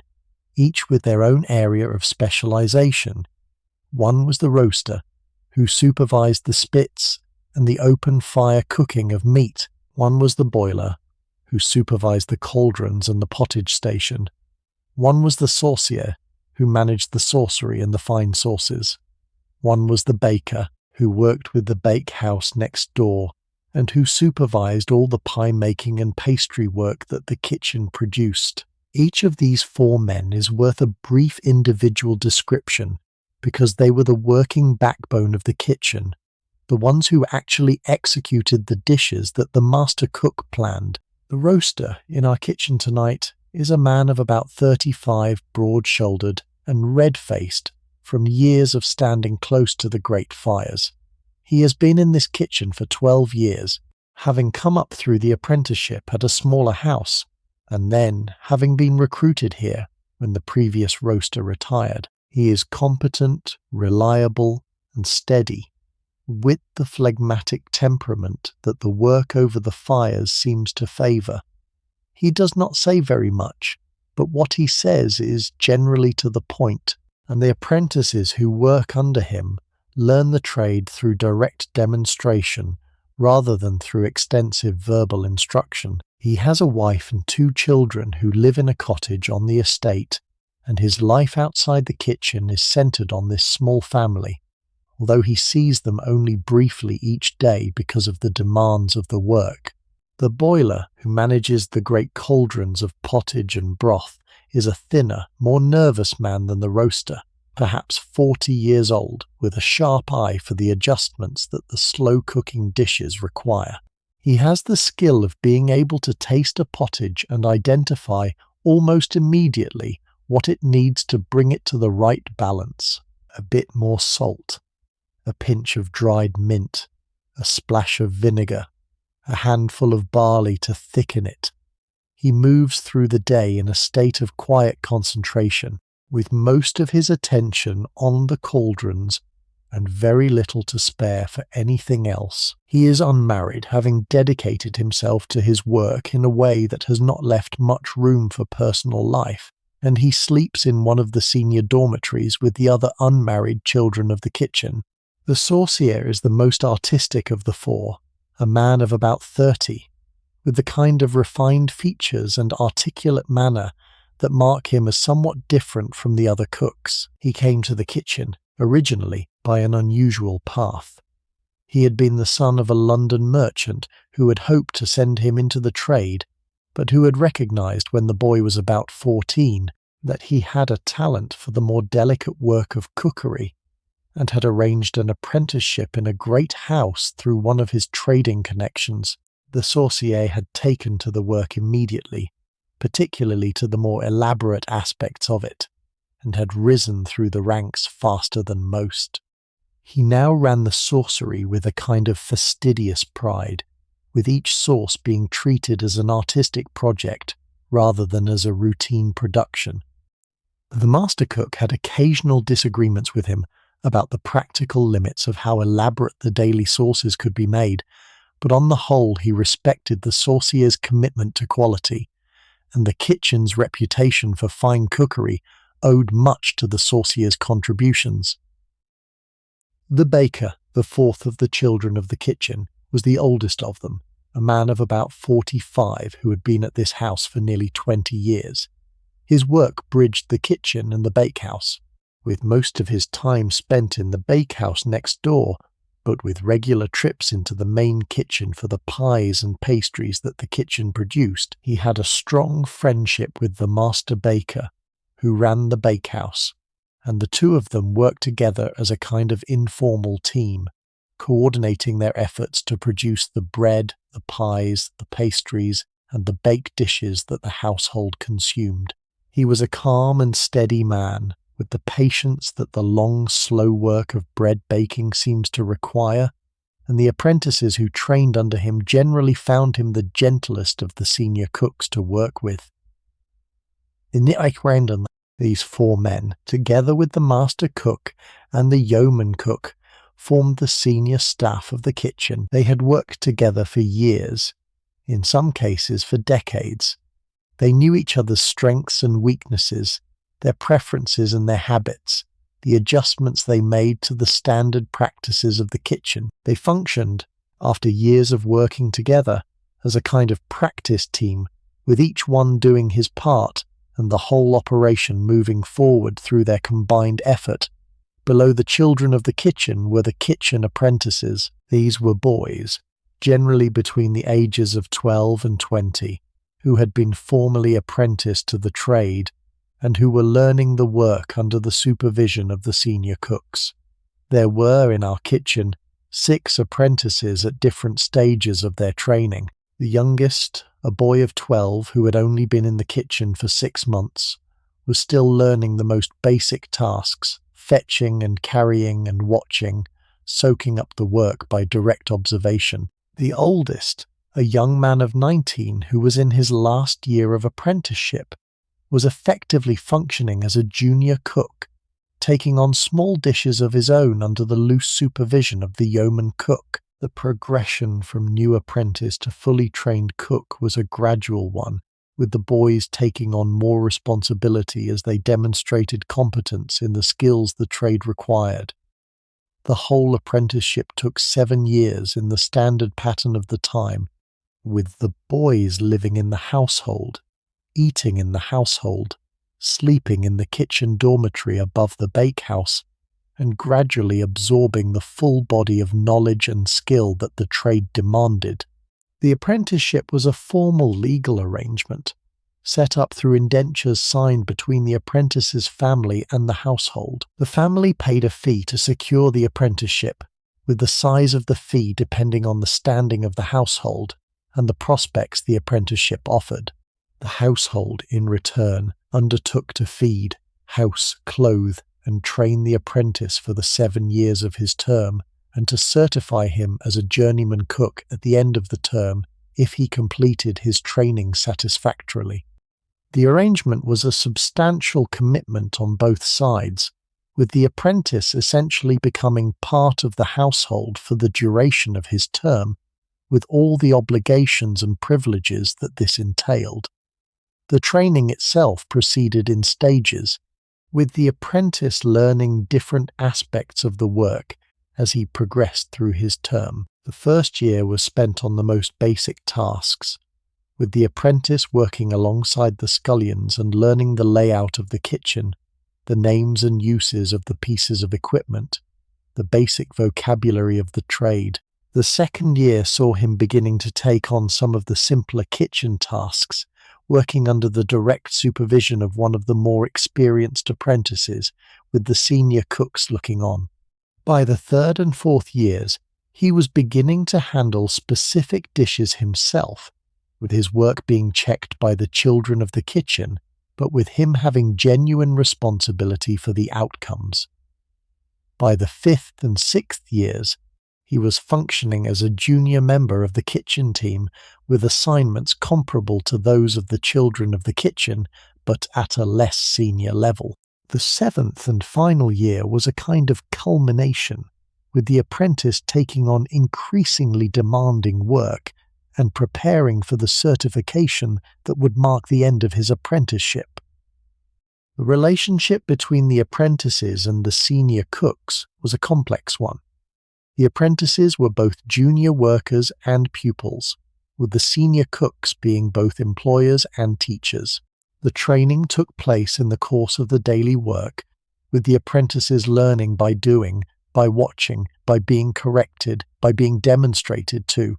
each with their own area of specialization. One was the roaster, who supervised the spits and the open fire cooking of meat. One was the boiler, who supervised the cauldrons and the pottage station. One was the saucier, who managed the saucery and the fine sauces. One was the baker, who worked with the bake house next door, and who supervised all the pie-making and pastry work that the kitchen produced. Each of these 4 men is worth a brief individual description, because they were the working backbone of the kitchen, the ones who actually executed the dishes that the master cook planned. The roaster in our kitchen tonight is a man of about 35, broad-shouldered and red-faced from years of standing close to the great fires. He has been in this kitchen for 12 years, having come up through the apprenticeship at a smaller house, and then having been recruited here when the previous roaster retired. He is competent, reliable, and steady, with the phlegmatic temperament that the work over the fires seems to favour. He does not say very much, but what he says is generally to the point, and the apprentices who work under him learn the trade through direct demonstration rather than through extensive verbal instruction. He has a wife and 2 children who live in a cottage on the estate, and his life outside the kitchen is centered on this small family, although he sees them only briefly each day because of the demands of the work. The boiler, who manages the great cauldrons of pottage and broth, is a thinner, more nervous man than the roaster, perhaps 40 years old, with a sharp eye for the adjustments that the slow-cooking dishes require. He has the skill of being able to taste a pottage and identify almost immediately what it needs to bring it to the right balance. A bit more salt, a pinch of dried mint, a splash of vinegar, a handful of barley to thicken it. He moves through the day in a state of quiet concentration, with most of his attention on the cauldrons and very little to spare for anything else. He is unmarried, having dedicated himself to his work in a way that has not left much room for personal life, and he sleeps in one of the senior dormitories with the other unmarried children of the kitchen. The saucier is the most artistic of the 4, a man of about 30, with the kind of refined features and articulate manner that mark him as somewhat different from the other cooks. He came to the kitchen, originally, by an unusual path. He had been the son of a London merchant who had hoped to send him into the trade, but who had recognized when the boy was about 14 that he had a talent for the more delicate work of cookery, and had arranged an apprenticeship in a great house through one of his trading connections. The saucier had taken to the work immediately, particularly to the more elaborate aspects of it, and had risen through the ranks faster than most. He now ran the saucery with a kind of fastidious pride, with each sauce being treated as an artistic project rather than as a routine production. The master cook had occasional disagreements with him about the practical limits of how elaborate the daily sauces could be made, but on the whole he respected the saucier's commitment to quality, and the kitchen's reputation for fine cookery owed much to the saucier's contributions. The baker, the 4th of the children of the kitchen, was the oldest of them, a man of about 45 who had been at this house for nearly 20 years. His work bridged the kitchen and the bakehouse, with most of his time spent in the bakehouse next door, but with regular trips into the main kitchen for the pies and pastries that the kitchen produced. He had a strong friendship with the master baker, who ran the bakehouse, and the 2 of them worked together as a kind of informal team, coordinating their efforts to produce the bread, the pies, the pastries, and the baked dishes that the household consumed. He was a calm and steady man, with the patience that the long, slow work of bread baking seems to require, and the apprentices who trained under him generally found him the gentlest of the senior cooks to work with. In the Eichwanden, these 4 men, together with the master cook and the yeoman cook, formed the senior staff of the kitchen. They had worked together for years, in some cases for decades. They knew each other's strengths and weaknesses, their preferences and their habits, the adjustments they made to the standard practices of the kitchen. They functioned, after years of working together, as a kind of practice team, with each one doing his part and the whole operation moving forward through their combined effort. Below the children of the kitchen were the kitchen apprentices. These were boys, generally between the ages of 12 and 20, who had been formally apprenticed to the trade and who were learning the work under the supervision of the senior cooks. There were in our kitchen 6 apprentices at different stages of their training. The youngest, a boy of 12 who had only been in the kitchen for 6 months, was still learning the most basic tasks, fetching and carrying and watching, soaking up the work by direct observation. The oldest, a young man of 19 who was in his last year of apprenticeship, was effectively functioning as a junior cook, taking on small dishes of his own under the loose supervision of the yeoman cook. The progression from new apprentice to fully trained cook was a gradual one, with the boys taking on more responsibility as they demonstrated competence in the skills the trade required. The whole apprenticeship took 7 years in the standard pattern of the time, with the boys living in the household, eating in the household, sleeping in the kitchen dormitory above the bakehouse, and gradually absorbing the full body of knowledge and skill that the trade demanded. The apprenticeship was a formal legal arrangement, set up through indentures signed between the apprentice's family and the household. The family paid a fee to secure the apprenticeship, with the size of the fee depending on the standing of the household and the prospects the apprenticeship offered. The household, in return, undertook to feed, house, clothe, and train the apprentice for the 7 years of his term, and to certify him as a journeyman cook at the end of the term if he completed his training satisfactorily. The arrangement was a substantial commitment on both sides, with the apprentice essentially becoming part of the household for the duration of his term, with all the obligations and privileges that this entailed. The training itself proceeded in stages, with the apprentice learning different aspects of the work as he progressed through his term. The first year was spent on the most basic tasks, with the apprentice working alongside the scullions and learning the layout of the kitchen, the names and uses of the pieces of equipment, the basic vocabulary of the trade. The second year saw him beginning to take on some of the simpler kitchen tasks, working under the direct supervision of one of the more experienced apprentices, with the senior cooks looking on. By the third and fourth years, he was beginning to handle specific dishes himself, with his work being checked by the children of the kitchen, but with him having genuine responsibility for the outcomes. By the fifth and sixth years, he was functioning as a junior member of the kitchen team, with assignments comparable to those of the children of the kitchen, but at a less senior level. The seventh and final year was a kind of culmination, with the apprentice taking on increasingly demanding work and preparing for the certification that would mark the end of his apprenticeship. The relationship between the apprentices and the senior cooks was a complex one. The apprentices were both junior workers and pupils, with the senior cooks being both employers and teachers. The training took place in the course of the daily work, with the apprentices learning by doing, by watching, by being corrected, by being demonstrated to.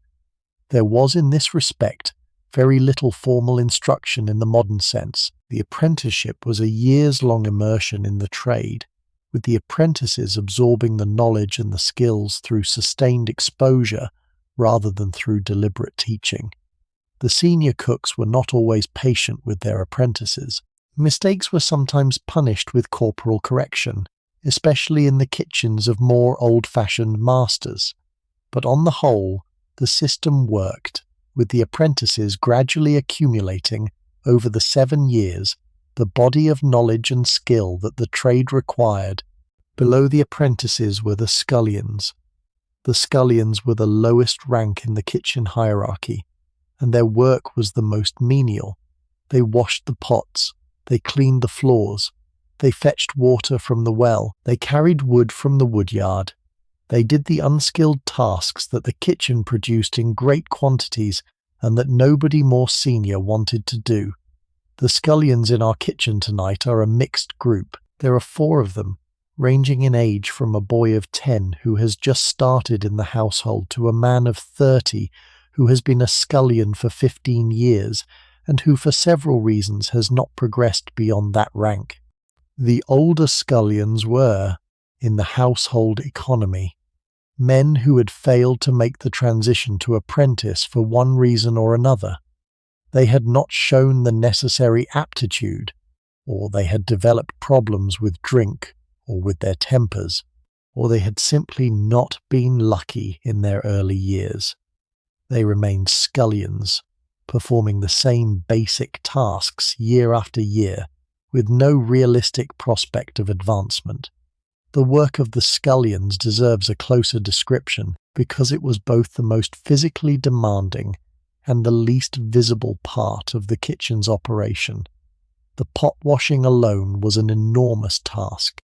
There was in this respect very little formal instruction in the modern sense. The apprenticeship was a years-long immersion in the trade, with the apprentices absorbing the knowledge and the skills through sustained exposure rather than through deliberate teaching. The senior cooks were not always patient with their apprentices. Mistakes were sometimes punished with corporal correction, especially in the kitchens of more old-fashioned masters. But on the whole, the system worked, with the apprentices gradually accumulating, over the 7 years, the body of knowledge and skill that the trade required. Below the apprentices were the scullions. The scullions were the lowest rank in the kitchen hierarchy, and their work was the most menial. They washed the pots, they cleaned the floors, they fetched water from the well, they carried wood from the woodyard. They did the unskilled tasks that the kitchen produced in great quantities and that nobody more senior wanted to do. The scullions in our kitchen tonight are a mixed group. There are 4 of them, ranging in age from a boy of 10 who has just started in the household to a man of 30 who has been a scullion for 15 years and who for several reasons has not progressed beyond that rank. The older scullions were, in the household economy, men who had failed to make the transition to apprentice for one reason or another. They had not shown the necessary aptitude, or they had developed problems with drink or with their tempers, or they had simply not been lucky in their early years. They remained scullions, performing the same basic tasks year after year, with no realistic prospect of advancement. The work of the scullions deserves a closer description because it was both the most physically demanding and the least visible part of the kitchen's operation. The pot washing alone was an enormous task.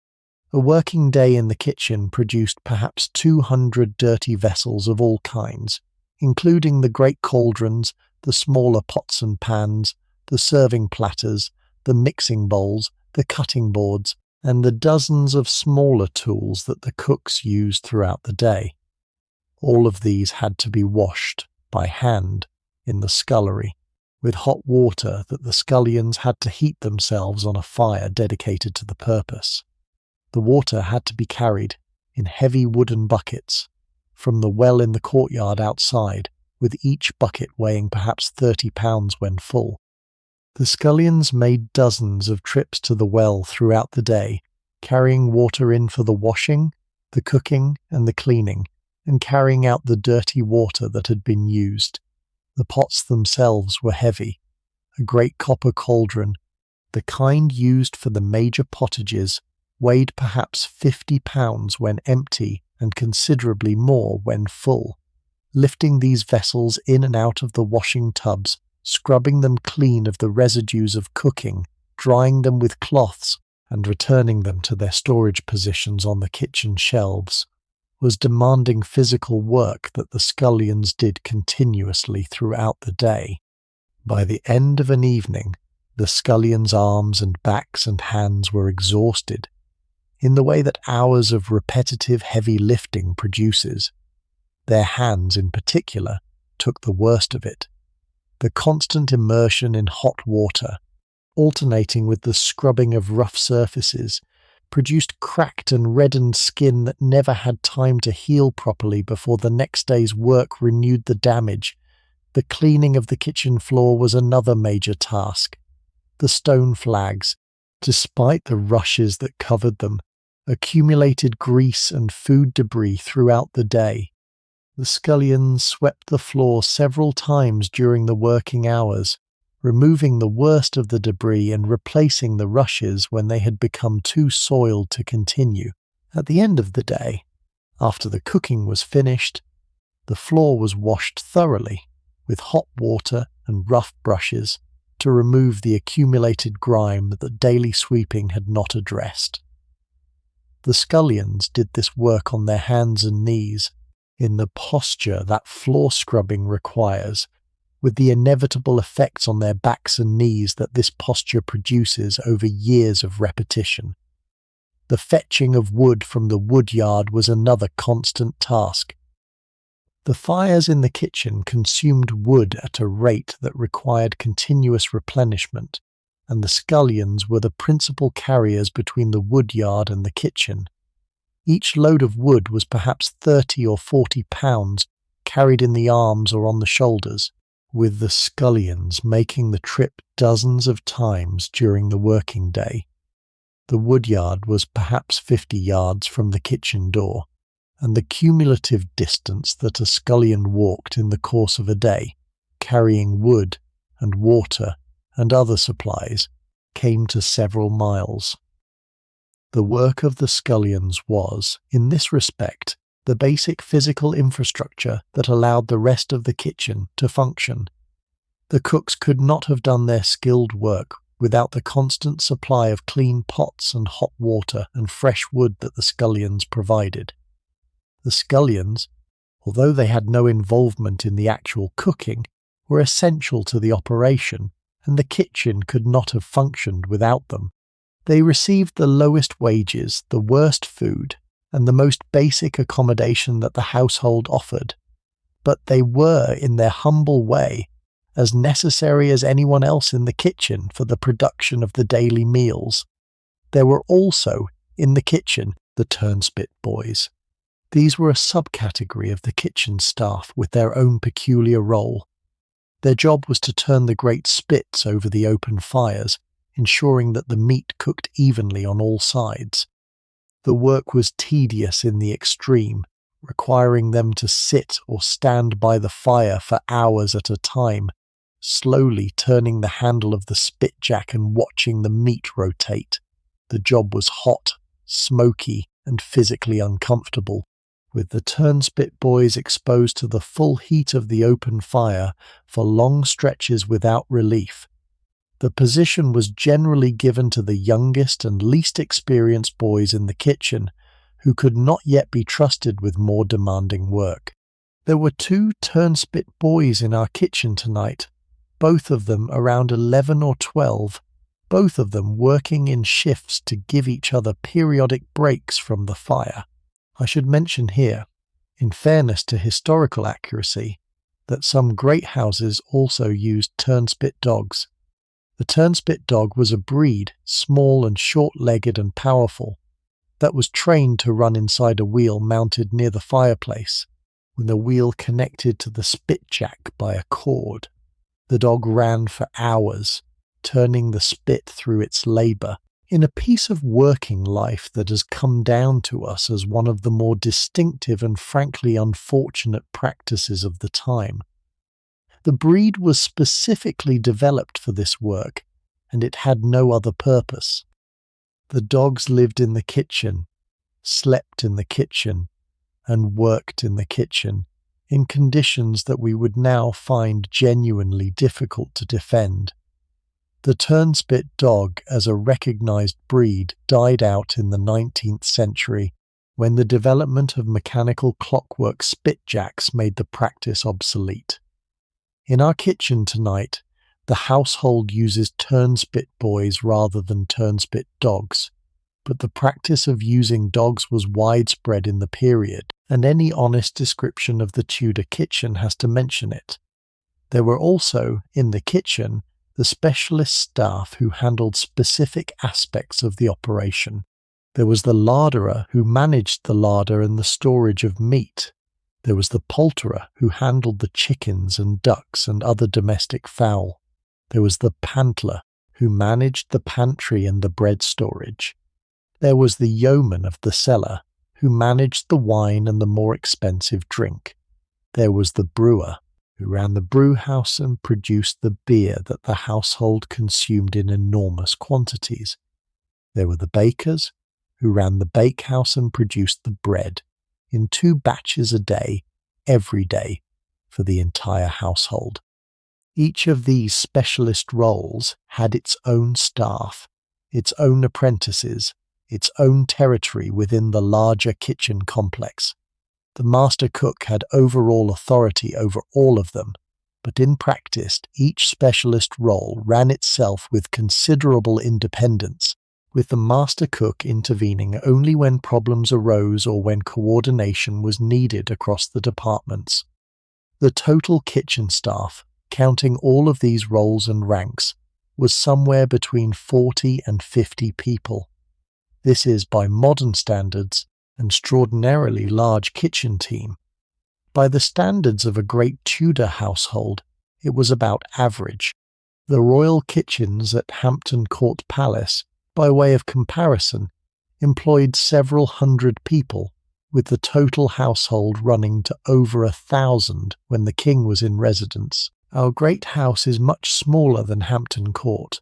A working day in the kitchen produced perhaps 200 dirty vessels of all kinds, including the great cauldrons, the smaller pots and pans, the serving platters, the mixing bowls, the cutting boards, and the dozens of smaller tools that the cooks used throughout the day. All of these had to be washed by hand in the scullery, with hot water that the scullions had to heat themselves on a fire dedicated to the purpose. The water had to be carried in heavy wooden buckets from the well in the courtyard outside, with each bucket weighing perhaps 30 pounds when full. The scullions made dozens of trips to the well throughout the day, carrying water in for the washing, the cooking, and the cleaning, and carrying out the dirty water that had been used. The pots themselves were heavy. A great copper cauldron, the kind used for the major pottages, weighed perhaps 50 pounds when empty and considerably more when full. Lifting these vessels in and out of the washing tubs, scrubbing them clean of the residues of cooking, drying them with cloths, and returning them to their storage positions on the kitchen shelves, was demanding physical work that the scullions did continuously throughout the day. By the end of an evening, the scullions' arms and backs and hands were exhausted, in the way that hours of repetitive heavy lifting produces. Their hands, in particular, took the worst of it. The constant immersion in hot water, alternating with the scrubbing of rough surfaces, produced cracked and reddened skin that never had time to heal properly before the next day's work renewed the damage. The cleaning of the kitchen floor was another major task. The stone flags, despite the rushes that covered them, accumulated grease and food debris throughout the day. The scullions swept the floor several times during the working hours, removing the worst of the debris and replacing the rushes when they had become too soiled to continue. At the end of the day, after the cooking was finished, the floor was washed thoroughly with hot water and rough brushes to remove the accumulated grime that daily sweeping had not addressed. The scullions did this work on their hands and knees, in the posture that floor scrubbing requires, with the inevitable effects on their backs and knees that this posture produces over years of repetition. The fetching of wood from the wood yard was another constant task. The fires in the kitchen consumed wood at a rate that required continuous replenishment, and the scullions were the principal carriers between the wood yard and the kitchen. Each load of wood was perhaps 30 or 40 pounds, carried in the arms or on the shoulders, with the scullions making the trip dozens of times during the working day. The woodyard was perhaps 50 yards from the kitchen door, and the cumulative distance that a scullion walked in the course of a day, carrying wood and water and other supplies, came to several miles. The work of the scullions was, in this respect, the basic physical infrastructure that allowed the rest of the kitchen to function. The cooks could not have done their skilled work without the constant supply of clean pots and hot water and fresh wood that the scullions provided. The scullions, although they had no involvement in the actual cooking, were essential to the operation, and the kitchen could not have functioned without them. They received the lowest wages, the worst food, and the most basic accommodation that the household offered, but they were, in their humble way, as necessary as anyone else in the kitchen for the production of the daily meals. There were also, in the kitchen, the turnspit boys. These were a subcategory of the kitchen staff with their own peculiar role. Their job was to turn the great spits over the open fires, ensuring that the meat cooked evenly on all sides. The work was tedious in the extreme, requiring them to sit or stand by the fire for hours at a time, slowly turning the handle of the spitjack and watching the meat rotate. The job was hot, smoky, and physically uncomfortable, with the turnspit boys exposed to the full heat of the open fire for long stretches without relief. The position was generally given to the youngest and least experienced boys in the kitchen, who could not yet be trusted with more demanding work. There were 2 turnspit boys in our kitchen tonight, both of them around 11 or 12, both of them working in shifts to give each other periodic breaks from the fire. I should mention here, in fairness to historical accuracy, that some great houses also used turnspit dogs. The turnspit dog was a breed, small and short-legged and powerful, that was trained to run inside a wheel mounted near the fireplace, with the wheel connected to the spit jack by a cord. The dog ran for hours, turning the spit through its labour, in a piece of working life that has come down to us as one of the more distinctive and frankly unfortunate practices of the time. The breed was specifically developed for this work, and it had no other purpose. The dogs lived in the kitchen, slept in the kitchen, and worked in the kitchen, in conditions that we would now find genuinely difficult to defend. The turnspit dog as a recognised breed died out in the 19th century when the development of mechanical clockwork spit jacks made the practice obsolete. In our kitchen tonight, the household uses turnspit boys rather than turnspit dogs, but the practice of using dogs was widespread in the period, and any honest description of the Tudor kitchen has to mention it. There were also, in the kitchen, the specialist staff who handled specific aspects of the operation. There was the larderer who managed the larder and the storage of meat. There was the poulterer who handled the chickens and ducks and other domestic fowl. There was the pantler who managed the pantry and the bread storage. There was the yeoman of the cellar who managed the wine and the more expensive drink. There was the brewer who ran the brew house and produced the beer that the household consumed in enormous quantities. There were the bakers who ran the bakehouse and produced the bread in 2 batches a day, every day, for the entire household. Each of these specialist roles had its own staff, its own apprentices, its own territory within the larger kitchen complex. The master cook had overall authority over all of them, but in practice each specialist role ran itself with considerable independence, with the master cook intervening only when problems arose or when coordination was needed across the departments. The total kitchen staff, counting all of these roles and ranks, was somewhere between 40 and 50 people. This is, by modern standards, an extraordinarily large kitchen team. By the standards of a great Tudor household, it was about average. The royal kitchens at Hampton Court Palace, by way of comparison, employed several hundred people, with the total household running to over 1,000 when the king was in residence. Our great house is much smaller than Hampton Court,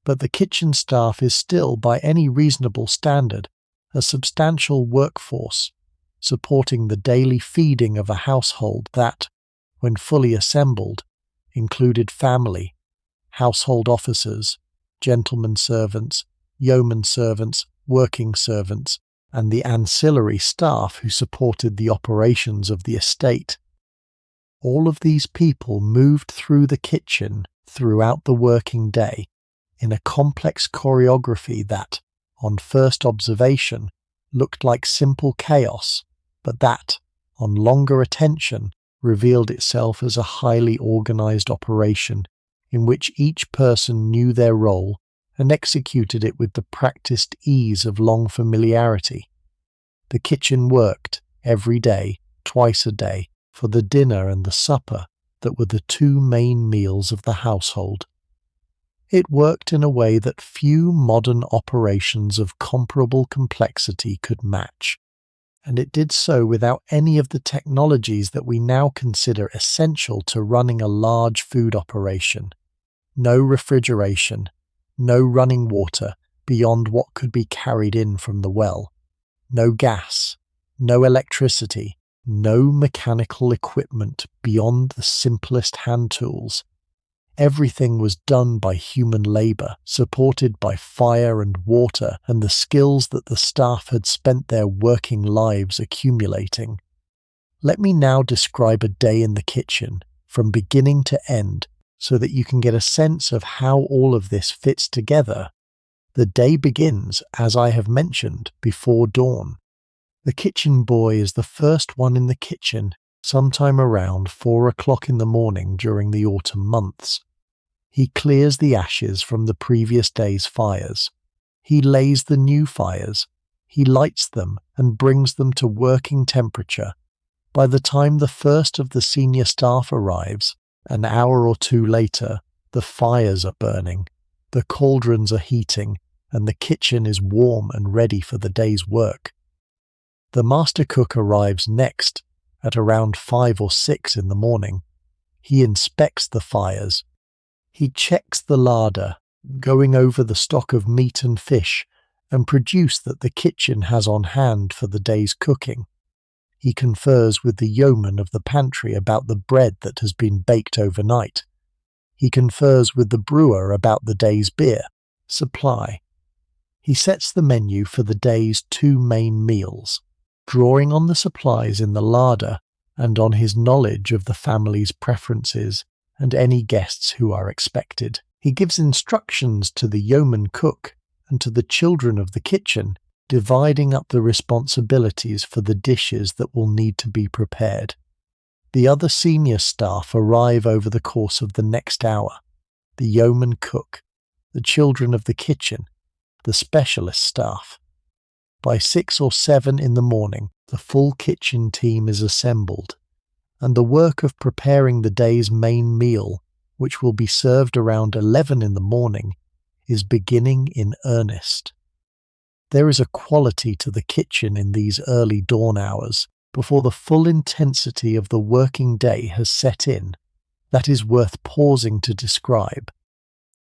but the kitchen staff is still, by any reasonable standard, a substantial workforce, supporting the daily feeding of a household that, when fully assembled, included family, household officers, gentlemen servants, yeoman servants, working servants, and the ancillary staff who supported the operations of the estate. All of these people moved through the kitchen throughout the working day in a complex choreography that, on first observation, looked like simple chaos, but that, on longer attention, revealed itself as a highly organized operation in which each person knew their role and executed it with the practiced ease of long familiarity. The kitchen worked, every day, twice a day, for the dinner and the supper that were the 2 main meals of the household. It worked in a way that few modern operations of comparable complexity could match, and it did so without any of the technologies that we now consider essential to running a large food operation. No refrigeration, no running water beyond what could be carried in from the well, no gas, no electricity, no mechanical equipment beyond the simplest hand tools. Everything was done by human labour, supported by fire and water and the skills that the staff had spent their working lives accumulating. Let me now describe a day in the kitchen from beginning to end so that you can get a sense of how all of this fits together. The day begins, as I have mentioned, before dawn. The kitchen boy is the first one in the kitchen sometime around 4 o'clock in the morning during the autumn months. He clears the ashes from the previous day's fires. He lays the new fires. He lights them and brings them to working temperature. By the time the first of the senior staff arrives, an hour or two later, the fires are burning, the cauldrons are heating, and the kitchen is warm and ready for the day's work. The master cook arrives next, at around 5 or 6 in the morning. He inspects the fires. He checks the larder, going over the stock of meat and fish and produce that the kitchen has on hand for the day's cooking. He confers with the yeoman of the pantry about the bread that has been baked overnight. He confers with the brewer about the day's beer supply. He sets the menu for the day's 2 main meals, drawing on the supplies in the larder and on his knowledge of the family's preferences and any guests who are expected. He gives instructions to the yeoman cook and to the children of the kitchen, dividing up the responsibilities for the dishes that will need to be prepared. The other senior staff arrive over the course of the next hour. The yeoman cook, the children of the kitchen, the specialist staff. By 6 or 7 in the morning, the full kitchen team is assembled, and the work of preparing the day's main meal, which will be served around 11 in the morning, is beginning in earnest. There is a quality to the kitchen in these early dawn hours, before the full intensity of the working day has set in, that is worth pausing to describe.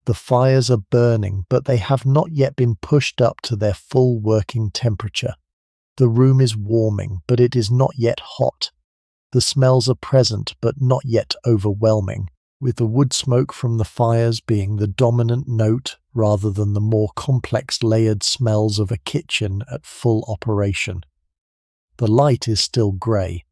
The fires are burning, but they have not yet been pushed up to their full working temperature. The room is warming, but it is not yet hot. The smells are present, but not yet overwhelming, with the wood smoke from the fires being the dominant note rather than the more complex layered smells of a kitchen at full operation. The light is still grey,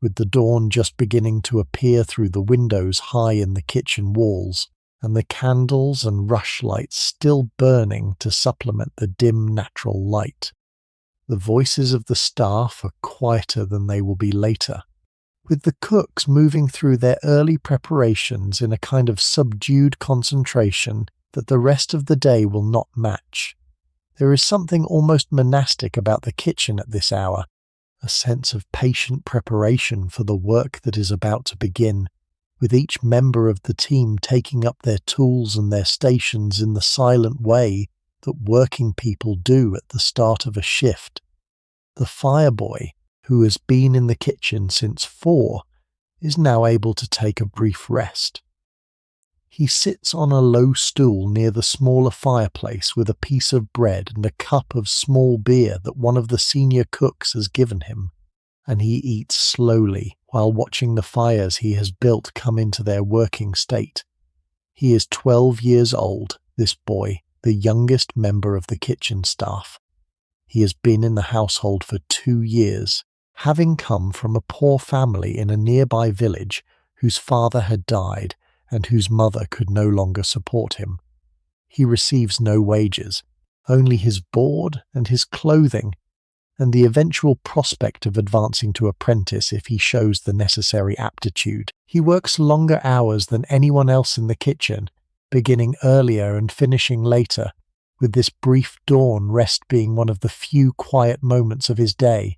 with the dawn just beginning to appear through the windows high in the kitchen walls, and the candles and rushlights still burning to supplement the dim natural light. The voices of the staff are quieter than they will be later, with the cooks moving through their early preparations in a kind of subdued concentration that the rest of the day will not match. There is something almost monastic about the kitchen at this hour, a sense of patient preparation for the work that is about to begin, with each member of the team taking up their tools and their stations in the silent way that working people do at the start of a shift. The fireboy, who has been in the kitchen since 4, is now able to take a brief rest. He sits on a low stool near the smaller fireplace with a piece of bread and a cup of small beer that one of the senior cooks has given him, and he eats slowly while watching the fires he has built come into their working state. He is 12 years old, this boy, the youngest member of the kitchen staff. He has been in the household for 2 years, having come from a poor family in a nearby village whose father had died and whose mother could no longer support him. He receives no wages, only his board and his clothing, and the eventual prospect of advancing to apprentice if he shows the necessary aptitude. He works longer hours than anyone else in the kitchen, beginning earlier and finishing later, with this brief dawn rest being one of the few quiet moments of his day.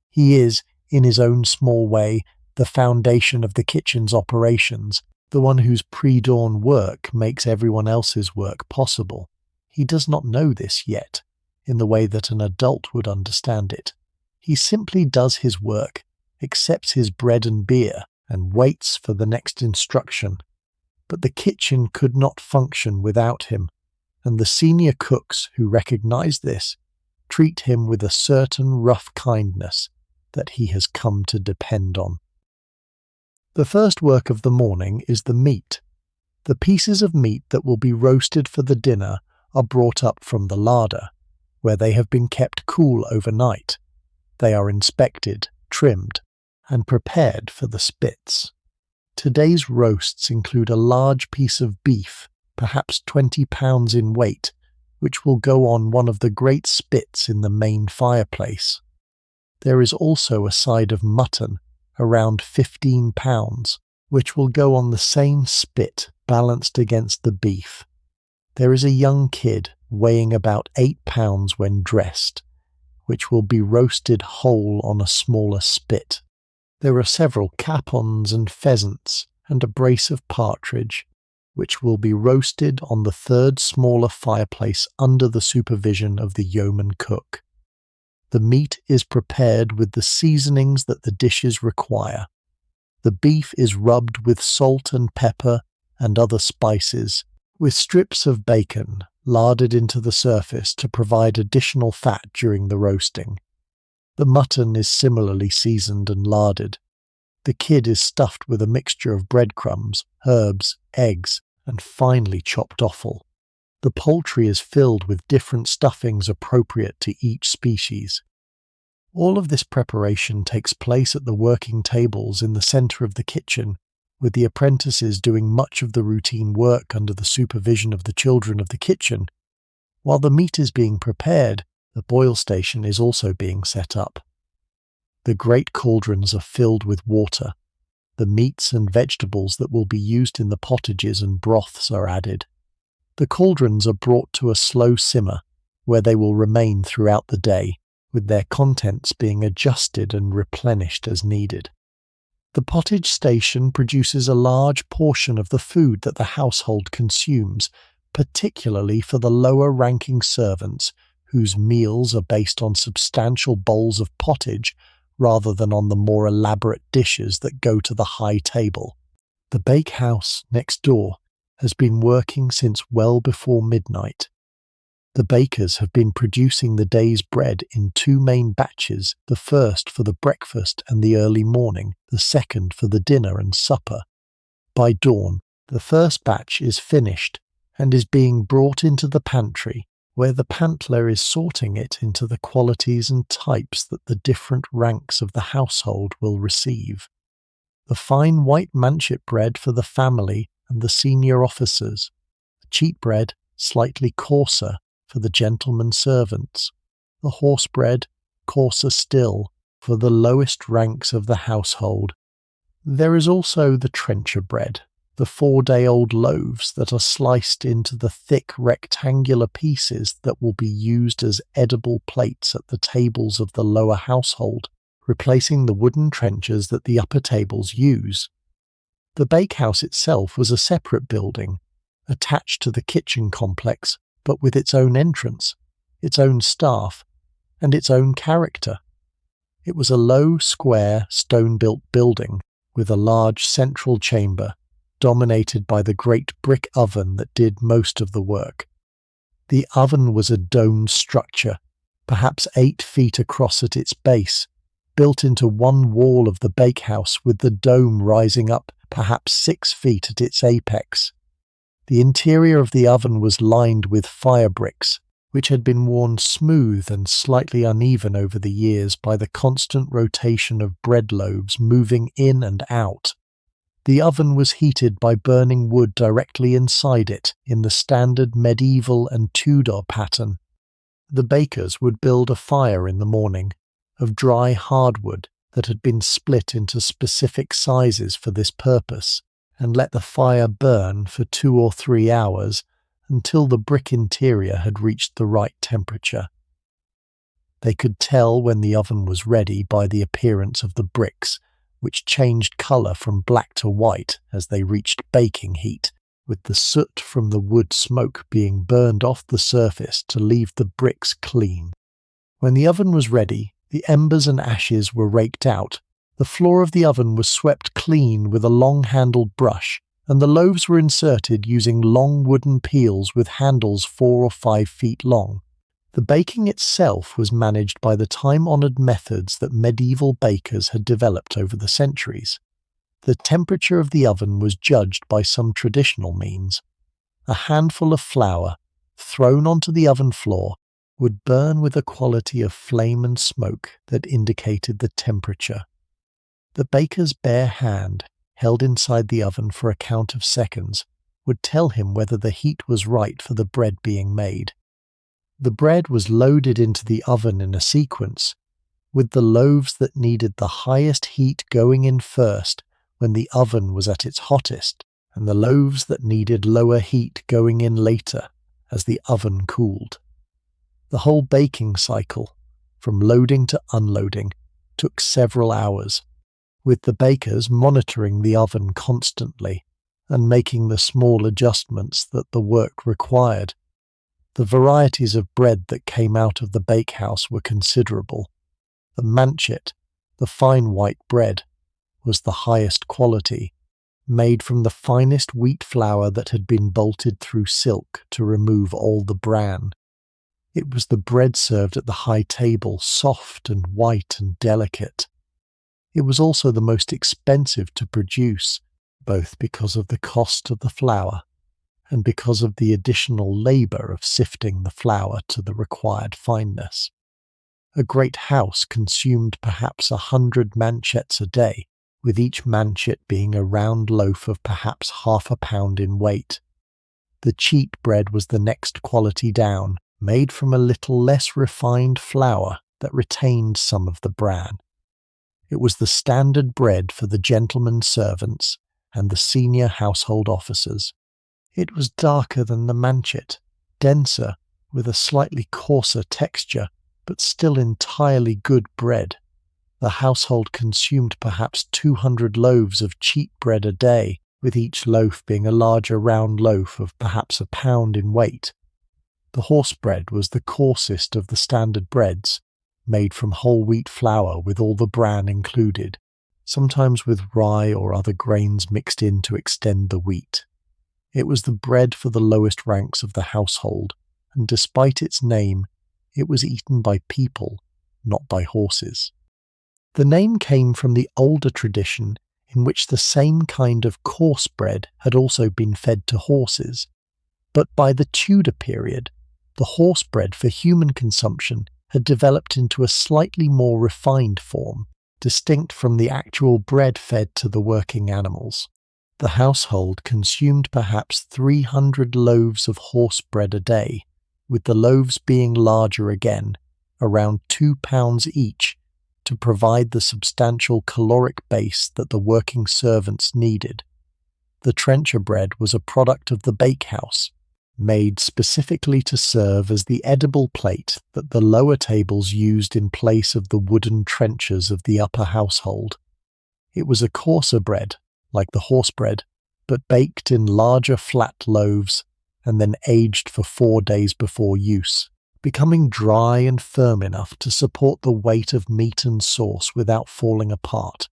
He is, in his own small way, the foundation of the kitchen's operations, the one whose pre-dawn work makes everyone else's work possible. He does not know this yet, in the way that an adult would understand it. He simply does his work, accepts his bread and beer, and waits for the next instruction. But the kitchen could not function without him, and the senior cooks who recognize this treat him with a certain rough kindness that he has come to depend on. The first work of the morning is the meat. The pieces of meat that will be roasted for the dinner are brought up from the larder, where they have been kept cool overnight. They are inspected, trimmed, and prepared for the spits. Today's roasts include a large piece of beef, perhaps 20 pounds in weight, which will go on one of the great spits in the main fireplace. There is also a side of mutton, around 15 pounds, which will go on the same spit balanced against the beef. There is a young kid weighing about 8 pounds when dressed, which will be roasted whole on a smaller spit. There are several capons and pheasants and a brace of partridge, which will be roasted on the third smaller fireplace under the supervision of the yeoman cook. The meat is prepared with the seasonings that the dishes require. The beef is rubbed with salt and pepper and other spices, with strips of bacon larded into the surface to provide additional fat during the roasting. The mutton is similarly seasoned and larded. The kid is stuffed with a mixture of breadcrumbs, herbs, eggs, and finely chopped offal. The poultry is filled with different stuffings appropriate to each species. All of this preparation takes place at the working tables in the centre of the kitchen, with the apprentices doing much of the routine work under the supervision of the children of the kitchen. While the meat is being prepared, the boil station is also being set up. The great cauldrons are filled with water. The meats and vegetables that will be used in the pottages and broths are added. The cauldrons are brought to a slow simmer, where they will remain throughout the day, with their contents being adjusted and replenished as needed. The pottage station produces a large portion of the food that the household consumes, particularly for the lower-ranking servants, whose meals are based on substantial bowls of pottage rather than on the more elaborate dishes that go to the high table. The bakehouse next door has been working since well before midnight. The bakers have been producing the day's bread in two main batches, the first for the breakfast and the early morning, the second for the dinner and supper. By dawn, the first batch is finished and is being brought into the pantry, where the pantler is sorting it into the qualities and types that the different ranks of the household will receive. The fine white manchet bread for the family and the senior officers, the cheap bread, slightly coarser, for the gentlemen servants, the horse bread, coarser still, for the lowest ranks of the household. There is also the trencher bread, the 4-day-old loaves that are sliced into the thick rectangular pieces that will be used as edible plates at the tables of the lower household, replacing the wooden trenchers that the upper tables use. The bakehouse itself was a separate building, attached to the kitchen complex, but with its own entrance, its own staff, and its own character. It was a low, square, stone-built building with a large central chamber, dominated by the great brick oven that did most of the work. The oven was a domed structure, perhaps 8 feet across at its base, built into one wall of the bakehouse with the dome rising up perhaps 6 feet at its apex. The interior of the oven was lined with fire bricks, which had been worn smooth and slightly uneven over the years by the constant rotation of bread loaves moving in and out. The oven was heated by burning wood directly inside it in the standard medieval and Tudor pattern. The bakers would build a fire in the morning, of dry hardwood that had been split into specific sizes for this purpose, and let the fire burn for 2 or 3 hours until the brick interior had reached the right temperature. They could tell when the oven was ready by the appearance of the bricks, which changed colour from black to white as they reached baking heat, with the soot from the wood smoke being burned off the surface to leave the bricks clean. When the oven was ready, the embers and ashes were raked out. The floor of the oven was swept clean with a long-handled brush, and the loaves were inserted using long wooden peels with handles 4 or 5 feet long. The baking itself was managed by the time-honoured methods that medieval bakers had developed over the centuries. The temperature of the oven was judged by some traditional means. A handful of flour, thrown onto the oven floor, would burn with a quality of flame and smoke that indicated the temperature. The baker's bare hand, held inside the oven for a count of seconds, would tell him whether the heat was right for the bread being made. The bread was loaded into the oven in a sequence, with the loaves that needed the highest heat going in first when the oven was at its hottest, and the loaves that needed lower heat going in later as the oven cooled. The whole baking cycle, from loading to unloading, took several hours, with the bakers monitoring the oven constantly and making the small adjustments that the work required. The varieties of bread that came out of the bakehouse were considerable. The manchet, the fine white bread, was the highest quality, made from the finest wheat flour that had been bolted through silk to remove all the bran. It was the bread served at the high table, soft and white and delicate. It was also the most expensive to produce, both because of the cost of the flour and because of the additional labour of sifting the flour to the required fineness. A great house consumed perhaps 100 manchets a day, with each manchet being a round loaf of perhaps half a pound in weight. The cheat bread was the next quality down, made from a little less refined flour that retained some of the bran. It was the standard bread for the gentlemen's servants and the senior household officers. It was darker than the manchet, denser, with a slightly coarser texture, but still entirely good bread. The household consumed perhaps 200 loaves of cheat bread a day, with each loaf being a larger round loaf of perhaps a pound in weight. The horse bread was the coarsest of the standard breads, made from whole wheat flour with all the bran included, sometimes with rye or other grains mixed in to extend the wheat. It was the bread for the lowest ranks of the household, and despite its name, it was eaten by people, not by horses. The name came from the older tradition in which the same kind of coarse bread had also been fed to horses, but by the Tudor period, the horse bread for human consumption had developed into a slightly more refined form, distinct from the actual bread fed to the working animals. The household consumed perhaps 300 loaves of horse bread a day, with the loaves being larger again, around 2 pounds each, to provide the substantial caloric base that the working servants needed. The trencher bread was a product of the bakehouse, made specifically to serve as the edible plate that the lower tables used in place of the wooden trenchers of the upper household. It was a coarser bread, like the horse bread, but baked in larger flat loaves and then aged for 4 days before use, becoming dry and firm enough to support the weight of meat and sauce without falling apart.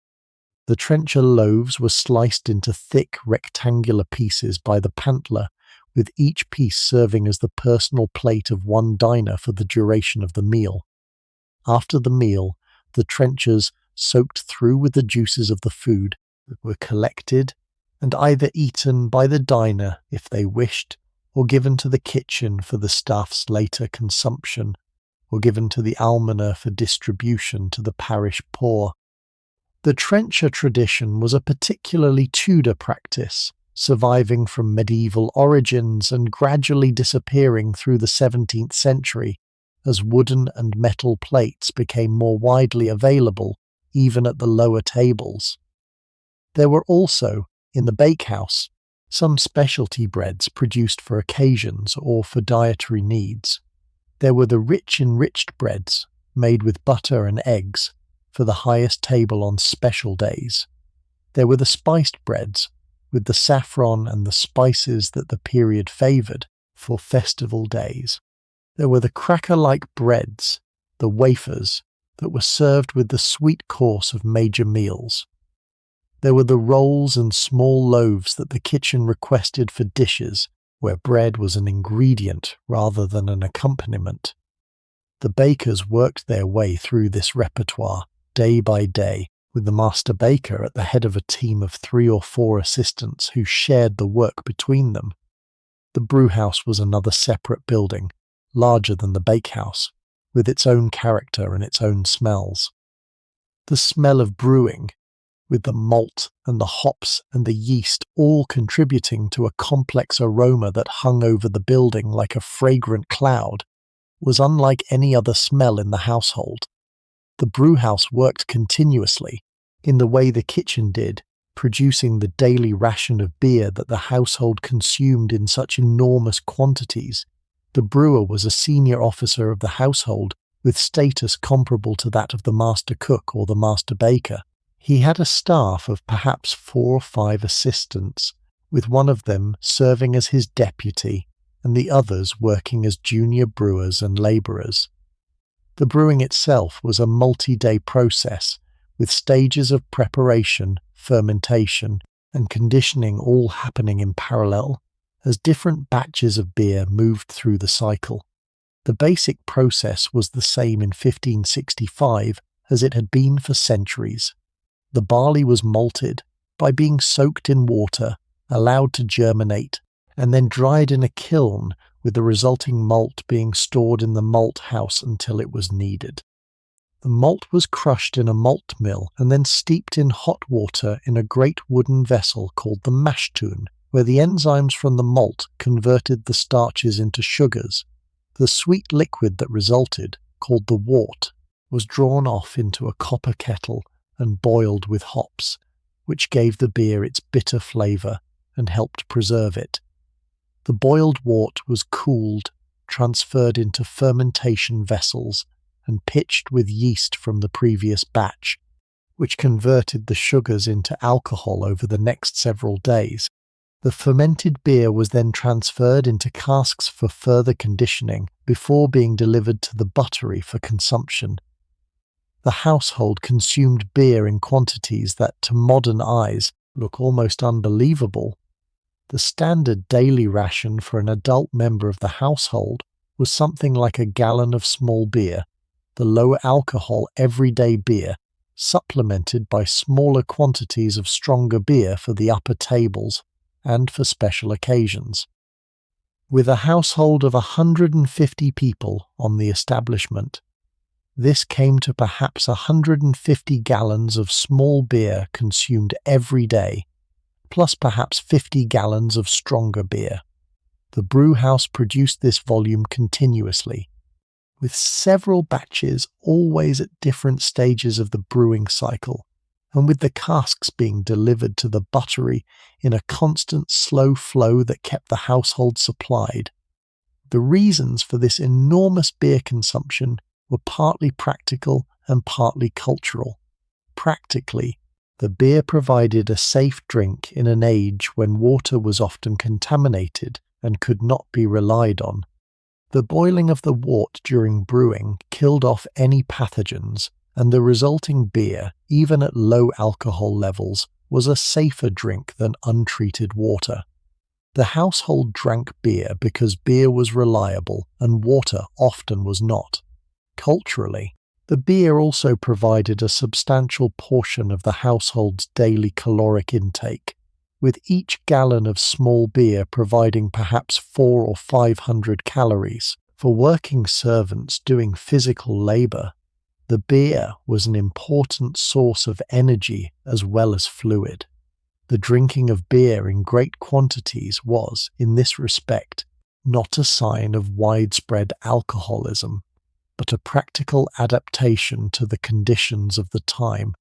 The trencher loaves were sliced into thick rectangular pieces by the pantler, with each piece serving as the personal plate of one diner for the duration of the meal. After the meal, the trenchers, soaked through with the juices of the food, were collected and either eaten by the diner if they wished, or given to the kitchen for the staff's later consumption, or given to the almoner for distribution to the parish poor. The trencher tradition was a particularly Tudor practice, surviving from medieval origins and gradually disappearing through the 17th century as wooden and metal plates became more widely available even at the lower tables. There were also, in the bakehouse, some specialty breads produced for occasions or for dietary needs. There were the rich enriched breads, made with butter and eggs, for the highest table on special days. There were the spiced breads, with the saffron and the spices that the period favoured, for festival days. There were the cracker-like breads, the wafers, that were served with the sweet course of major meals. There were the rolls and small loaves that the kitchen requested for dishes, where bread was an ingredient rather than an accompaniment. The bakers worked their way through this repertoire, day by day, with the master baker at the head of a team of 3 or 4 assistants who shared the work between them. The brewhouse was another separate building, larger than the bakehouse, with its own character and its own smells. The smell of brewing, with the malt and the hops and the yeast all contributing to a complex aroma that hung over the building like a fragrant cloud, was unlike any other smell in the household. The brewhouse worked continuously, in the way the kitchen did, producing the daily ration of beer that the household consumed in such enormous quantities. The brewer was a senior officer of the household, with status comparable to that of the master cook or the master baker. He had a staff of perhaps 4 or 5 assistants, with one of them serving as his deputy and the others working as junior brewers and labourers. The brewing itself was a multi-day process, with stages of preparation, fermentation, and conditioning all happening in parallel, as different batches of beer moved through the cycle. The basic process was the same in 1565 as it had been for centuries. The barley was malted by being soaked in water, allowed to germinate, and then dried in a kiln, with the resulting malt being stored in the malt house until it was needed. The malt was crushed in a malt mill and then steeped in hot water in a great wooden vessel called the mash tun, where the enzymes from the malt converted the starches into sugars. The sweet liquid that resulted, called the wort, was drawn off into a copper kettle and boiled with hops, which gave the beer its bitter flavour and helped preserve it. The boiled wort was cooled, transferred into fermentation vessels, and pitched with yeast from the previous batch, which converted the sugars into alcohol over the next several days. The fermented beer was then transferred into casks for further conditioning before being delivered to the buttery for consumption. The household consumed beer in quantities that, to modern eyes, look almost unbelievable. The standard daily ration for an adult member of the household was something like a gallon of small beer, the lower alcohol everyday beer, supplemented by smaller quantities of stronger beer for the upper tables and for special occasions. With a household of 150 people on the establishment, this came to perhaps 150 gallons of small beer consumed every day, plus perhaps 50 gallons of stronger beer. The brewhouse produced this volume continuously, with several batches always at different stages of the brewing cycle, and with the casks being delivered to the buttery in a constant slow flow that kept the household supplied. The reasons for this enormous beer consumption were partly practical and partly cultural. Practically, the beer provided a safe drink in an age when water was often contaminated and could not be relied on. The boiling of the wort during brewing killed off any pathogens, and the resulting beer, even at low alcohol levels, was a safer drink than untreated water. The household drank beer because beer was reliable and water often was not. Culturally, the beer also provided a substantial portion of the household's daily caloric intake, with each gallon of small beer providing perhaps 400 or 500 calories. For working servants doing physical labour, the beer was an important source of energy as well as fluid. The drinking of beer in great quantities was, in this respect, not a sign of widespread alcoholism, but a practical adaptation to the conditions of the time.